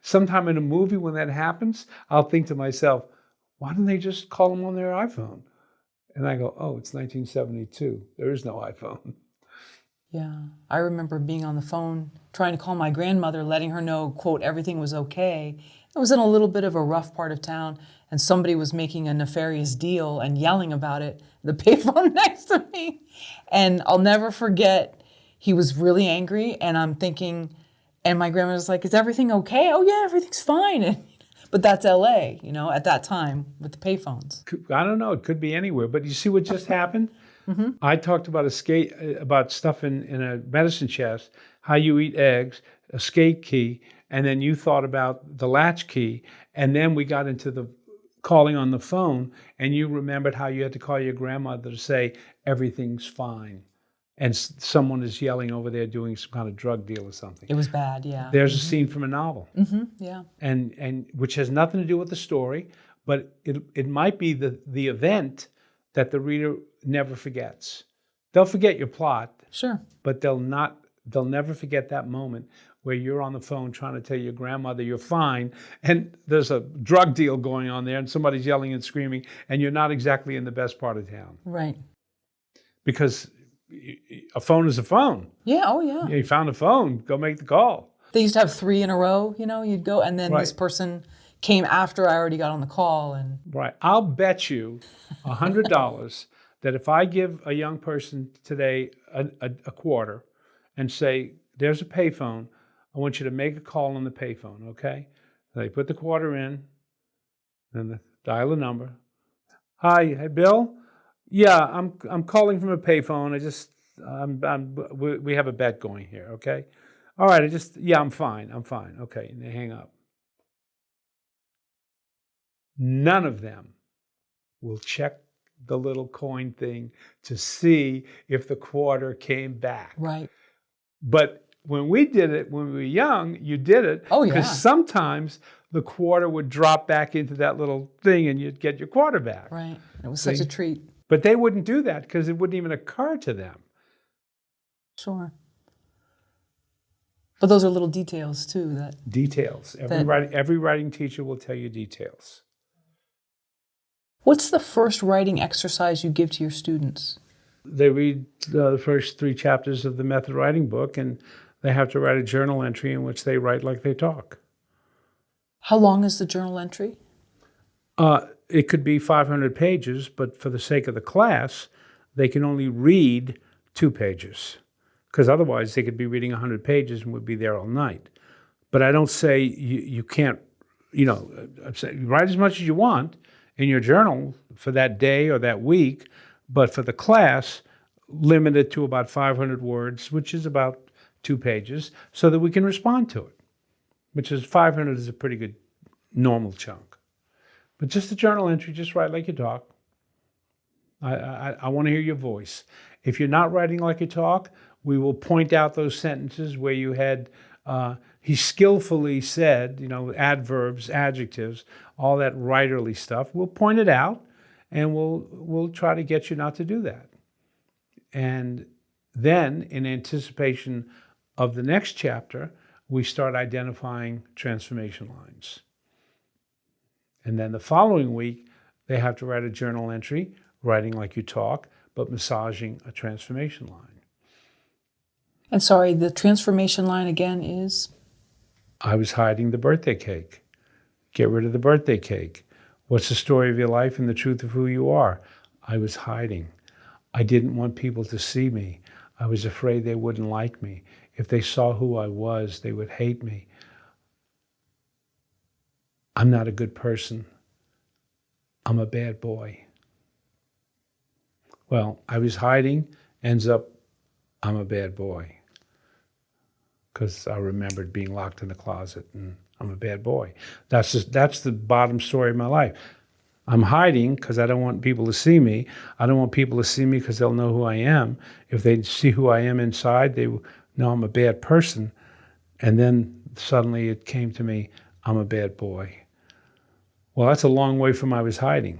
Sometime in a movie when that happens, I'll think to myself, why don't they just call them on their iPhone? And I go, oh, it's 1972. There is no iPhone. Yeah. I remember being on the phone trying to call my grandmother, letting her know, quote, everything was okay. I was in a little bit of a rough part of town, and somebody was making a nefarious deal and yelling about it, the payphone next to me. And I'll never forget, he was really angry, and I'm thinking, and my grandmother's like, is everything okay? Oh, yeah, everything's fine. But that's LA, at that time with the payphones. I don't know. It could be anywhere. But you see what just happened? I talked about about stuff in a medicine chest, how you eat eggs, a skate key, and then you thought about the latch key, and then we got into the calling on the phone, and you remembered how you had to call your grandmother to say everything's fine, and someone is yelling over there doing some kind of drug deal or something. It was bad, yeah. There's a scene from a novel, Yeah. and which has nothing to do with the story, but it might be the event that the reader never forgets. They'll forget your plot, Sure. but they'll never forget that moment where you're on the phone trying to tell your grandmother you're fine, and there's a drug deal going on there, and somebody's yelling and screaming, and you're not exactly in the best part of town. Right. Because a phone is a phone. Yeah, oh yeah. You found a phone, go make the call. They used to have 3 in a row, you'd go, and then Right. this person came after I already got on the call. And Right. I'll bet you $100 that if I give a young person today a quarter and say, there's a payphone, I want you to make a call on the payphone, okay? They put the quarter in, then they dial the number. Hi, hey, Bill? Yeah, I'm calling from a payphone. We have a bet going here, okay? All right, I'm fine. Okay, and they hang up. None of them will check the little coin thing to see if the quarter came back. right. But when we did it, when we were young, you did it. Oh, yeah. Because sometimes the quarter would drop back into that little thing and you'd get your quarter back. Right. It was such a treat. But they wouldn't do that because it wouldn't even occur to them. Sure. But those are little details too that Details. Every writing teacher will tell you details. What's the first writing exercise you give to your students? They read the first 3 chapters of the method writing book, and they have to write a journal entry in which they write like they talk. How long is the journal entry? It could be 500 pages, but for the sake of the class, they can only read 2 pages, because otherwise they could be reading 100 pages and would be there all night. But I don't say you can't, write as much as you want in your journal for that day or that week, but for the class, limit it to about 500 words, which is about 2 pages, so that we can respond to it, which is 500 is a pretty good normal chunk. But just a journal entry, just write like you talk. I want to hear your voice. If you're not writing like you talk, we will point out those sentences where you had, he skillfully said, adverbs, adjectives, all that writerly stuff. We'll point it out, and we'll try to get you not to do that. And then, in anticipation of the next chapter, we start identifying transformation lines. And then the following week, they have to write a journal entry, writing like you talk, but massaging a transformation line. And sorry, the transformation line again is? I was hiding the birthday cake. Get rid of the birthday cake. What's the story of your life and the truth of who you are? I was hiding. I didn't want people to see me. I was afraid they wouldn't like me. If they saw who I was, they would hate me. I'm not a good person. I'm a bad boy. Well, I was hiding, ends up, I'm a bad boy. Because I remembered being locked in the closet, and I'm a bad boy. That's the bottom story of my life. I'm hiding because I don't want people to see me. I don't want people to see me because they'll know who I am. If they see who I am inside, they know I'm a bad person. And then suddenly it came to me, I'm a bad boy. Well, that's a long way from I was hiding.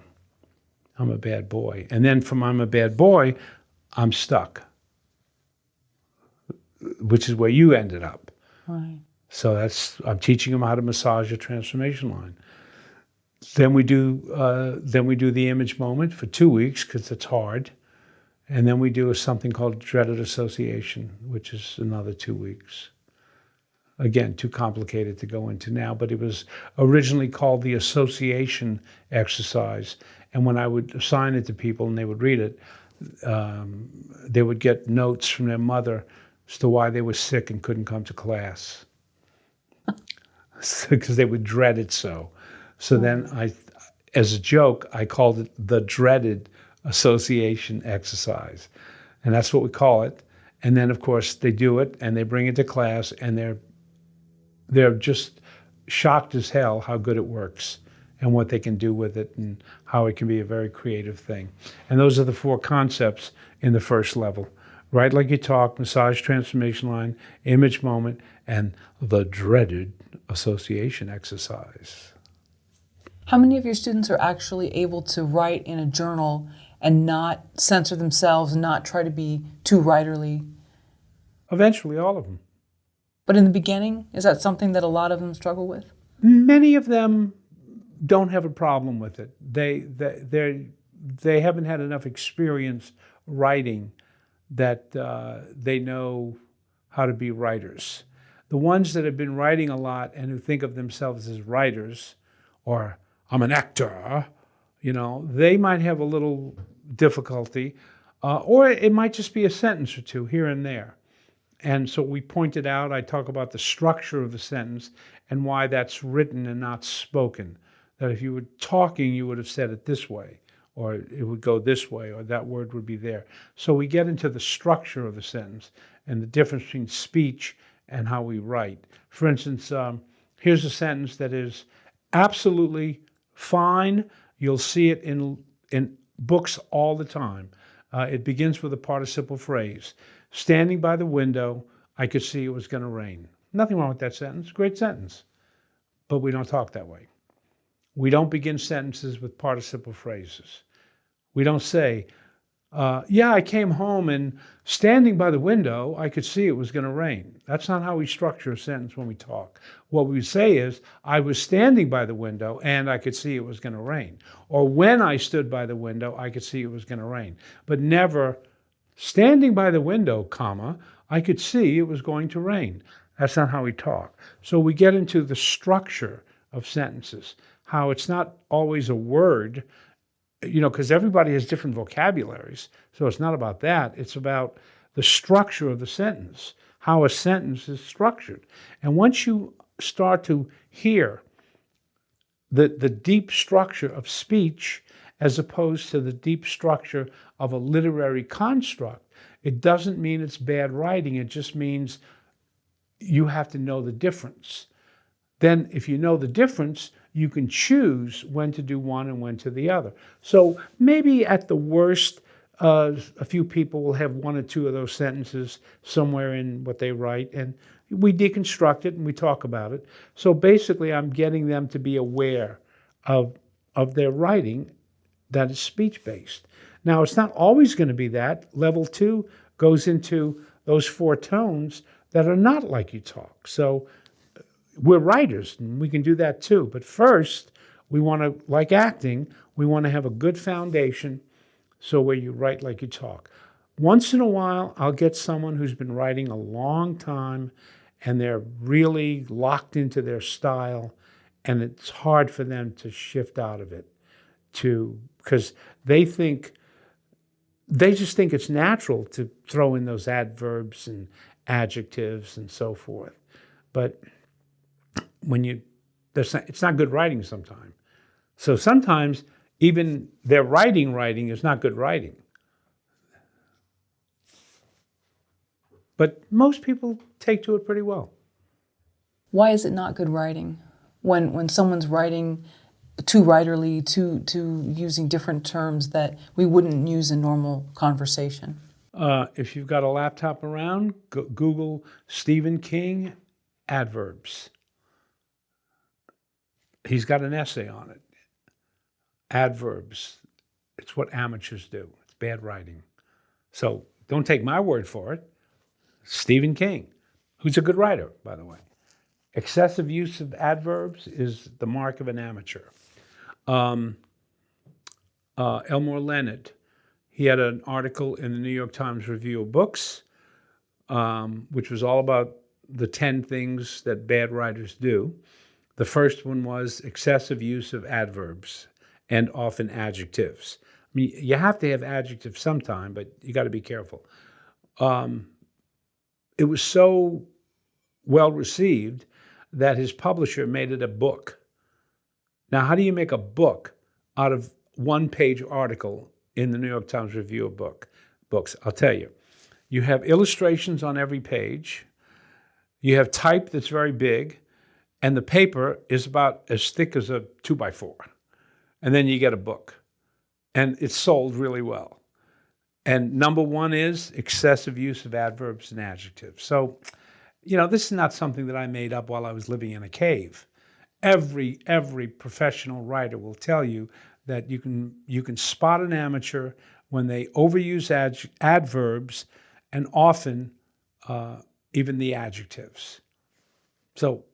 I'm a bad boy. And then from I'm a bad boy, I'm stuck, which is where you ended up. Right. So I'm teaching them how to massage a transformation line. Then we do the image moment for 2 weeks because it's hard. And then we do something called dreaded association, which is another 2 weeks. Again, too complicated to go into now, but it was originally called the association exercise. And when I would assign it to people and they would read it, they would get notes from their mother as to why they were sick and couldn't come to class. Because they would dread it so. So then as a joke, I called it the dreaded association exercise. And that's what we call it. And then, of course, they do it and they bring it to class and they're just shocked as hell how good it works and what they can do with it and how it can be a very creative thing. And those are the 4 concepts in the first level. Write like you talk, massage transformation line, image moment, and the dreaded association exercise. How many of your students are actually able to write in a journal and not censor themselves, not try to be too writerly? Eventually, all of them. But in the beginning, is that something that a lot of them struggle with? Many of them don't have a problem with it. They haven't had enough experience writing that they know how to be writers. The ones that have been writing a lot and who think of themselves as writers, or I'm an actor, they might have a little difficulty, or it might just be a sentence or two here and there. And so we pointed out, I talk about the structure of the sentence and why that's written and not spoken. That if you were talking, you would have said it this way, or it would go this way, or that word would be there. So we get into the structure of the sentence and the difference between speech and how we write. For instance, here's a sentence that is absolutely fine. You'll see it in books all the time. It begins with a participle phrase. Standing by the window, I could see it was going to rain. Nothing wrong with that sentence. Great sentence. But we don't talk that way. We don't begin sentences with participle phrases. We don't say, yeah, I came home and standing by the window, I could see it was going to rain. That's not how we structure a sentence when we talk. What we say is, I was standing by the window and I could see it was going to rain. Or when I stood by the window, I could see it was going to rain. But never, standing by the window, comma, I could see it was going to rain. That's not how we talk. So we get into the structure of sentences, how it's not always a word, because everybody has different vocabularies. So it's not about that. It's about the structure of the sentence, how a sentence is structured. And once you start to hear the deep structure of speech as opposed to the deep structure of a literary construct, it doesn't mean it's bad writing. It just means you have to know the difference. Then if you know the difference, you can choose when to do one and when to the other. So maybe at the worst, a few people will have 1 or 2 of those sentences somewhere in what they write, and we deconstruct it and we talk about it. So basically, I'm getting them to be aware of their writing that is speech-based. Now, it's not always going to be that. Level 2 goes into those 4 tones that are not like you talk. So we're writers, and we can do that too. But first, we want to, like acting, we want to have a good foundation so where you write like you talk. Once in a while, I'll get someone who's been writing a long time, and they're really locked into their style, and it's hard for them to shift out of it because they just think it's natural to throw in those adverbs and adjectives and so forth. But it's not good writing sometimes. So sometimes even their writing is not good writing. But most people take to it pretty well. Why is it not good writing? When someone's writing too writerly, too using different terms that we wouldn't use in normal conversation? If you've got a laptop around, Google Stephen King adverbs. He's got an essay on it. Adverbs. It's what amateurs do. It's bad writing. So don't take my word for it. Stephen King, who's a good writer, by the way. Excessive use of adverbs is the mark of an amateur. Elmore Leonard, he had an article in the New York Times Review of Books, which was all about the 10 things that bad writers do. The first one was excessive use of adverbs and often adjectives. I mean, you have to have adjectives sometime, but you got to be careful. It was so well received that his publisher made it a book. Now, how do you make a book out of one-page article in the New York Times Review of Books? I'll tell you. You have illustrations on every page. You have type that's very big, and the paper is about as thick as a 2x4. And then you get a book, and it's sold really well. And number one is excessive use of adverbs and adjectives. So, this is not something that I made up while I was living in a cave. Every professional writer will tell you that you can spot an amateur when they overuse adverbs and often even the adjectives. So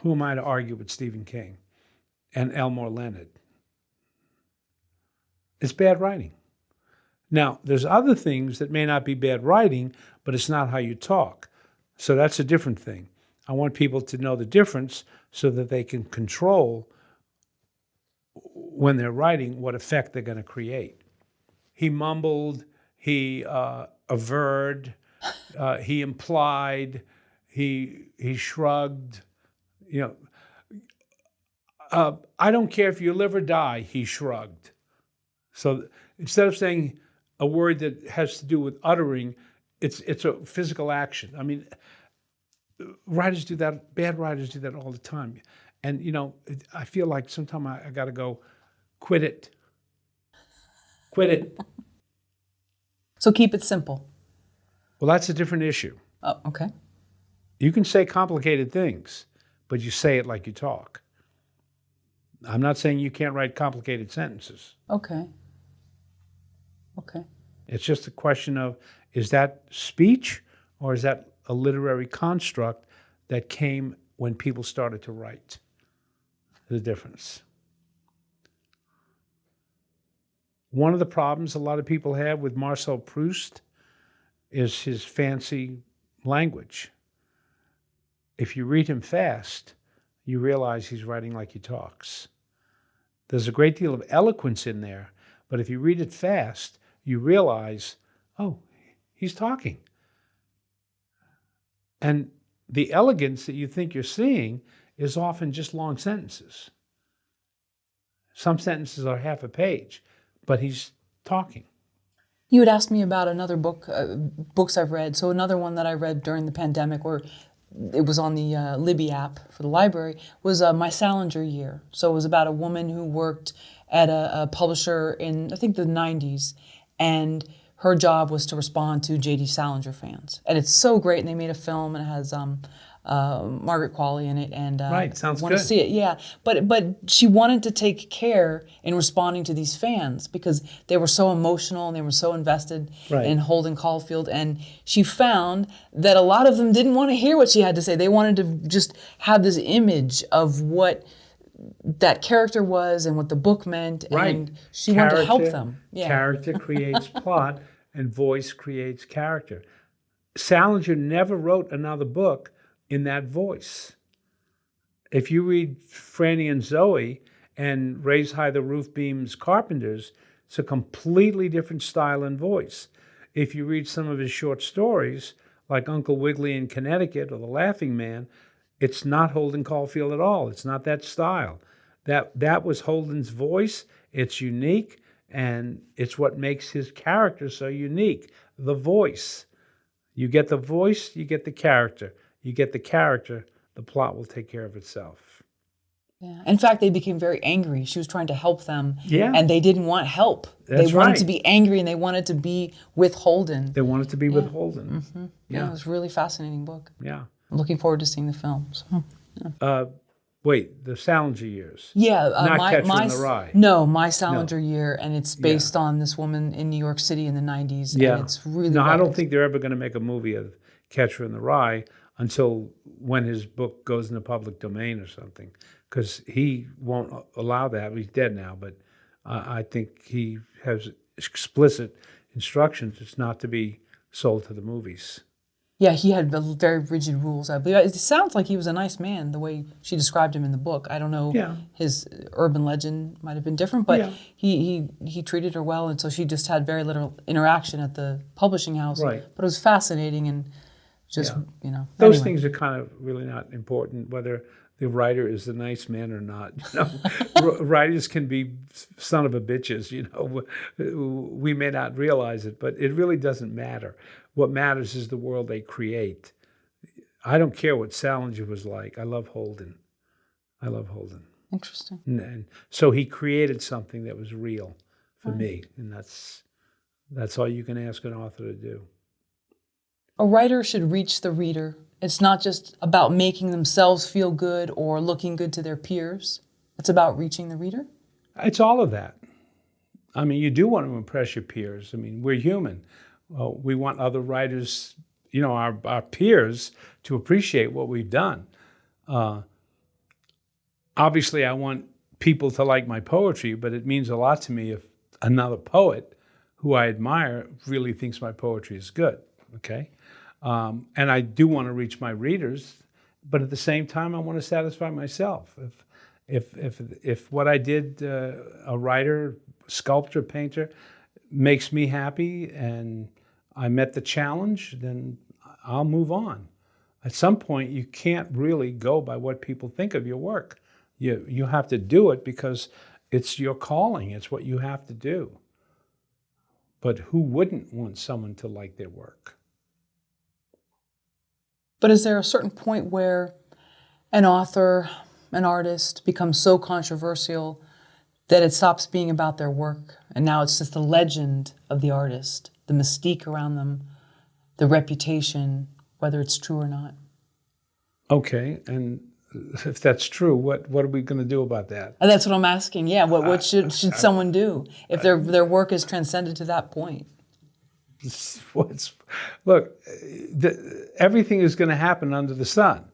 who am I to argue with Stephen King and Elmore Leonard? It's bad writing. Now, there's other things that may not be bad writing, but it's not how you talk. So that's a different thing. I want people to know the difference so that they can control when they're writing what effect they're going to create. He mumbled, he averred, he implied, he shrugged. I don't care if you live or die, he shrugged. So instead of saying a word that has to do with uttering, it's a physical action. I mean, writers do that, bad writers do that all the time. And, I feel like sometimes I got to go, quit it. Quit it. So keep it simple. Well, that's a different issue. Oh, okay. You can say complicated things, but you say it like you talk. I'm not saying you can't write complicated sentences. Okay. Okay. It's just a question of, is that speech or is that a literary construct that came when people started to write? The difference. One of the problems a lot of people have with Marcel Proust is his fancy language. If you read him fast, you realize he's writing like he talks. There's a great deal of eloquence in there, but if you read it fast, you realize, oh, he's talking. And the elegance that you think you're seeing is often just long sentences. Some sentences are half a page, but he's talking. You had asked me about another book, books I've read. So another one that I read during the pandemic, or it was on the Libby app for the library, was My Salinger Year. So it was about a woman who worked at a publisher in, I think, the 90s, and her job was to respond to J.D. Salinger fans. And it's so great, and they made a film, and it has Margaret Qualley in it, and right, sounds want to good. see it, yeah. But she wanted to take care in responding to these fans because they were so emotional and they were so invested in Holden Caulfield, and she found that a lot of them didn't want to hear what she had to say. They wanted to just have this image of what that character was and what the book meant, and she wanted to help them. Yeah. Character creates plot, and voice creates character. Salinger never wrote another book in that voice. If you read Franny and Zoe and Raise High the Roof Beams Carpenters, it's a completely different style and voice. If you read some of his short stories, like Uncle Wiggily in Connecticut or The Laughing Man, it's not Holden Caulfield at all. It's not that style. That was Holden's voice. It's unique, and it's what makes his character so unique. The voice. You get the voice, you get the character. You get the character, the plot will take care of itself. Yeah. In fact, they became very angry. She was trying to help them, yeah. and they didn't want help. That's they wanted to be angry, and they wanted to be with Holden. They wanted to be with Holden. Mm-hmm. Yeah, it was a really fascinating book. Yeah. I'm looking forward to seeing the film. So, yeah. Wait, the Salinger Years. Yeah. Not Catcher in the Rye. No, My Salinger Year, and it's based on this woman in New York City in the 90s, and it's really No, I don't think they're ever going to make a movie of Catcher in the Rye until when his book goes into public domain or something, because he won't allow that. He's dead now, but I think he has explicit instructions. It's not to be sold to the movies. Yeah, he had very rigid rules, I believe. It sounds like he was a nice man, the way she described him in the book. I don't know, his urban legend might have been different, but he treated her well, and so she just had very little interaction at the publishing house. Right. But it was fascinating, and just, Those anyway. things are kind of really not important, whether the writer is a nice man or not. Writers can be son of a bitches. We may not realize it, but it really doesn't matter. What matters is the world they create. I don't care what Salinger was like. I love Holden. Interesting. And so he created something that was real for me, and that's all you can ask an author to do. A writer should reach the reader. It's not just about making themselves feel good or looking good to their peers. It's about reaching the reader. It's all of that. I mean, you do want to impress your peers. I mean, we're human. We want other writers, our peers, to appreciate what we've done. Obviously, I want people to like my poetry, but it means a lot to me if another poet who I admire really thinks my poetry is good, okay? And I do want to reach my readers, but at the same time, I want to satisfy myself. If what I did, a writer, sculptor, painter, makes me happy and I met the challenge, then I'll move on. At some point, you can't really go by what people think of your work. You have to do it because it's your calling. It's what you have to do. But who wouldn't want someone to like their work? But is there a certain point where an author, an artist becomes so controversial that it stops being about their work and now it's just the legend of the artist, the mystique around them, the reputation, whether it's true or not? Okay, and if that's true, what are we going to do about that? And that's what I'm asking. Yeah, what should someone do if their work is transcended to that point? Look, everything is going to happen under the sun.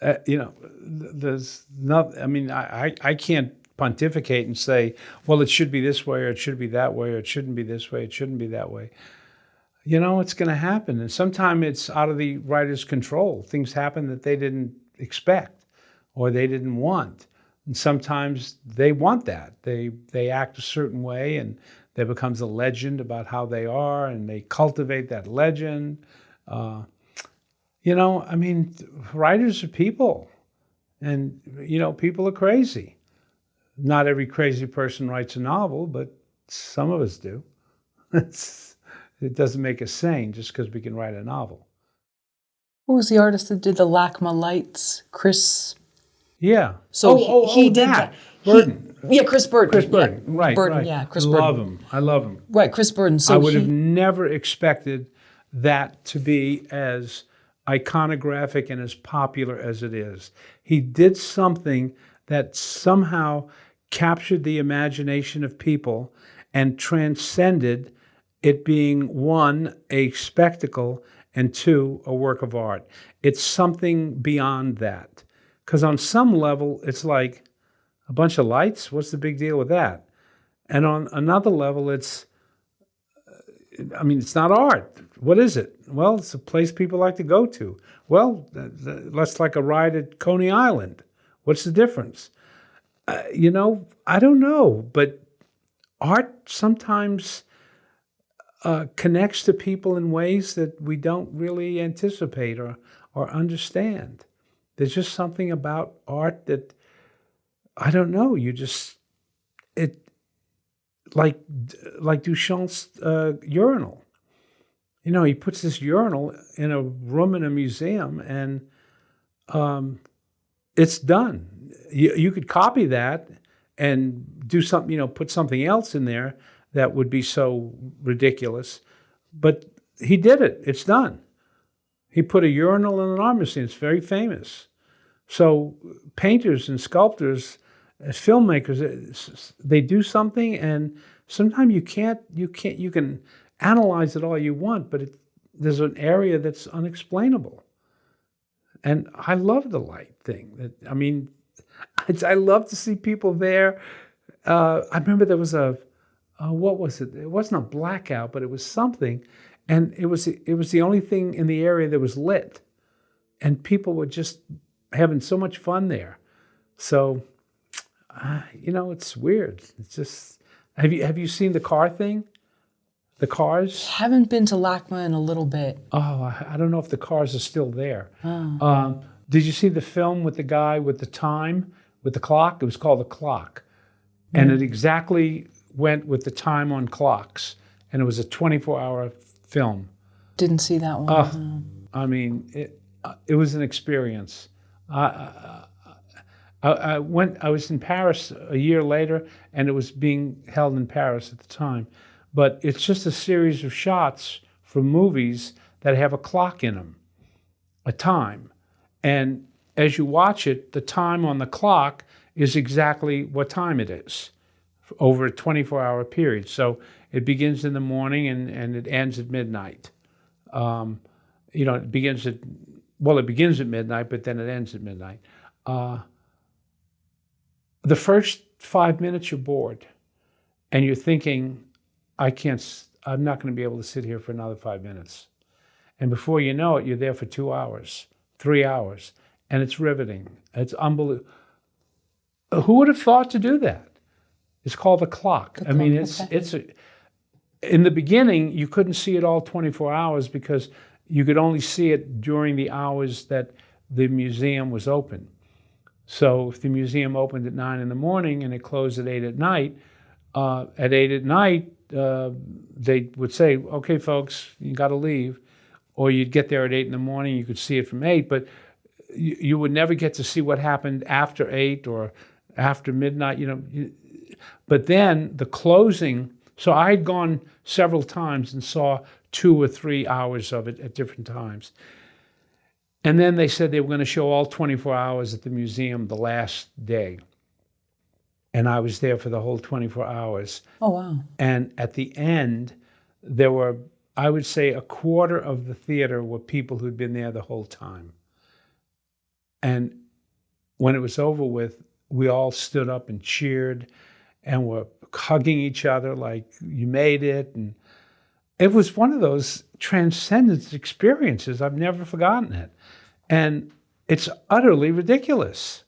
There's not. I mean, I can't pontificate and say, well, it should be this way, or it should be that way, or it shouldn't be this way, it shouldn't be that way. It's going to happen, and sometimes it's out of the writer's control. Things happen that they didn't expect or they didn't want, and sometimes they want that. They act a certain way, and there becomes a legend about how they are, and they cultivate that legend. I mean, writers are people, and people are crazy. Not every crazy person writes a novel, but some of us do. It doesn't make us sane just because we can write a novel. Who was the artist that did the LACMA lights? Chris. Yeah. So he did that. Burden. Chris Burden. Chris Burden. Yeah. Right. Burden. Right. Yeah. Chris Burden. I love him. Right. Chris Burden. So I would have never expected that to be as iconographic and as popular as it is. He did something that somehow captured the imagination of people and transcended it being, one, a spectacle, and two, a work of art. It's something beyond that. Because on some level, it's like a bunch of lights. What's the big deal with that? And on another level, it's not art. What is it? Well, it's a place people like to go to. Well, that's like a ride at Coney Island. What's the difference? I don't know, but art sometimes connects to people in ways that we don't really anticipate or understand. There's just something about art that, I don't know, like Duchamp's urinal. He puts this urinal in a room in a museum, and it's done. You could copy that and do something, put something else in there that would be so ridiculous. But he did it. It's done. He put a urinal in an art museum. It's very famous. So painters and sculptors, as filmmakers, they do something, and sometimes you can analyze it all you want, but there's an area that's unexplainable. And I love the light thing. I love to see people there. I remember there was what was it? It wasn't a blackout, but it was something, and it was the only thing in the area that was lit, and people were just having so much fun there. So, it's weird. It's just have you seen the car thing? The cars? Haven't been to LACMA in a little bit. Oh, I don't know if the cars are still there. Did you see the film with the guy with the time, with the clock? It was called The Clock. And it exactly went with the time on clocks. And it was a 24-hour film. Didn't see that one. I mean, it was an experience. I was in Paris a year later, and it was being held in Paris at the time. But it's just a series of shots from movies that have a clock in them, a time. And as you watch it, the time on the clock is exactly what time it is over a 24-hour period. So it begins in the morning and it ends at midnight. It begins at midnight, but then it ends at midnight. The first 5 minutes you're bored and you're thinking, I'm not going to be able to sit here for another 5 minutes. And before you know it, you're there for 2 hours, 3 hours, and it's riveting. It's unbelievable. Who would have thought to do that? It's called The Clock. I mean, in the beginning, you couldn't see it all 24 hours because you could only see it during the hours that the museum was open. So if the museum opened at 9 in the morning and it closed at 8 at night, they would say, okay, folks, you got to leave. Or you'd get there at 8 in the morning, you could see it from 8, but you would never get to see what happened after 8 or after midnight, But then the closing, so I had gone several times and saw 2 or 3 hours of it at different times. And then they said they were going to show all 24 hours at the museum the last day. And I was there for the whole 24 hours. Oh, wow. And at the end, there were, I would say, a quarter of the theater were people who'd been there the whole time. And when it was over with, we all stood up and cheered and were hugging each other like, you made it. And it was one of those transcendent experiences. I've never forgotten it. And it's utterly ridiculous.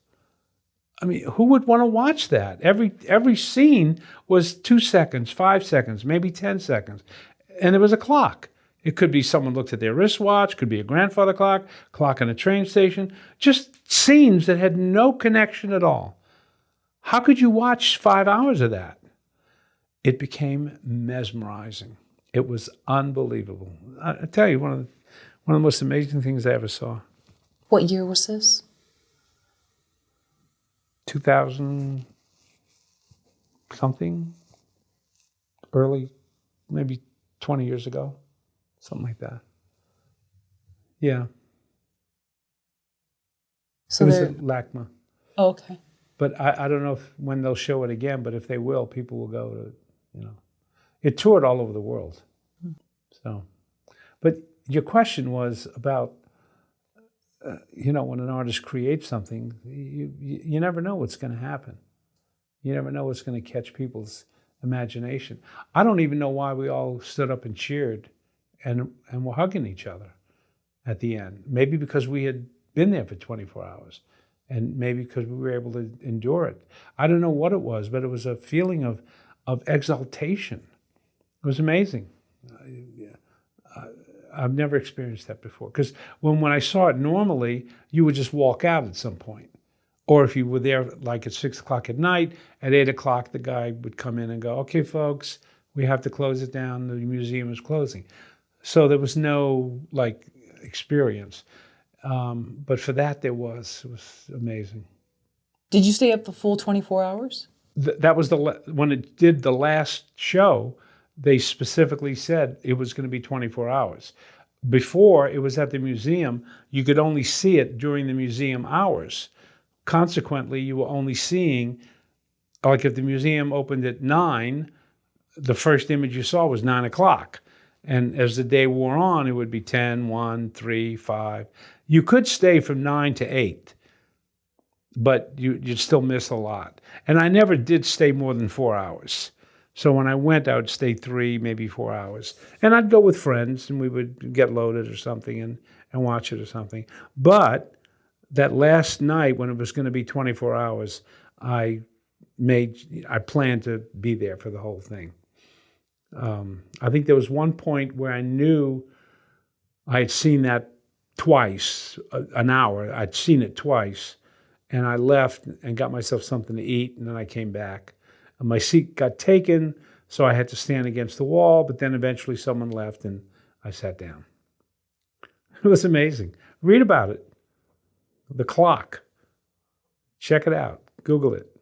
I mean, who would want to watch that? Every scene was 2 seconds, 5 seconds, maybe 10 seconds. And there was a clock. It could be someone looked at their wristwatch, could be a grandfather clock in a train station, just scenes that had no connection at all. How could you watch 5 hours of that? It became mesmerizing. It was unbelievable. I tell you, one of the most amazing things I ever saw. What year was this? 2000 something, early, maybe 20 years ago, something like that. Yeah. So it was at LACMA. Oh, okay. But I don't know when they'll show it again, but if they will, people will go to, It toured all over the world. So, but your question was about, when an artist creates something, you never know what's going to happen. You never know what's going to catch people's imagination. I don't even know why we all stood up and cheered and were hugging each other at the end. Maybe because we had been there for 24 hours and maybe because we were able to endure it. I don't know what it was, but it was a feeling of exaltation. It was amazing. I've never experienced that before. Because when I saw it normally, you would just walk out at some point. Or if you were there like at 6 o'clock at night, at 8 o'clock, the guy would come in and go, okay, folks, we have to close it down. The museum is closing. So there was no experience. But for that, it was amazing. Did you stay up the full 24 hours? That was when it did the last show, they specifically said it was going to be 24 hours. Before, it was at the museum. You could only see it during the museum hours. Consequently, you were only seeing, like if the museum opened at 9, the first image you saw was 9 o'clock. And as the day wore on, it would be 10, 1, 3, 5. You could stay from 9 to 8, but you'd still miss a lot. And I never did stay more than 4 hours. So when I went, I would stay 3, maybe 4 hours. And I'd go with friends, and we would get loaded or something and watch it or something. But that last night, when it was going to be 24 hours, I planned to be there for the whole thing. I think there was one point where I knew I had seen that twice, an hour. I'd seen it twice. And I left and got myself something to eat, and then I came back. And my seat got taken, so I had to stand against the wall, but then eventually someone left, and I sat down. It was amazing. Read about it. The Clock. Check it out. Google it.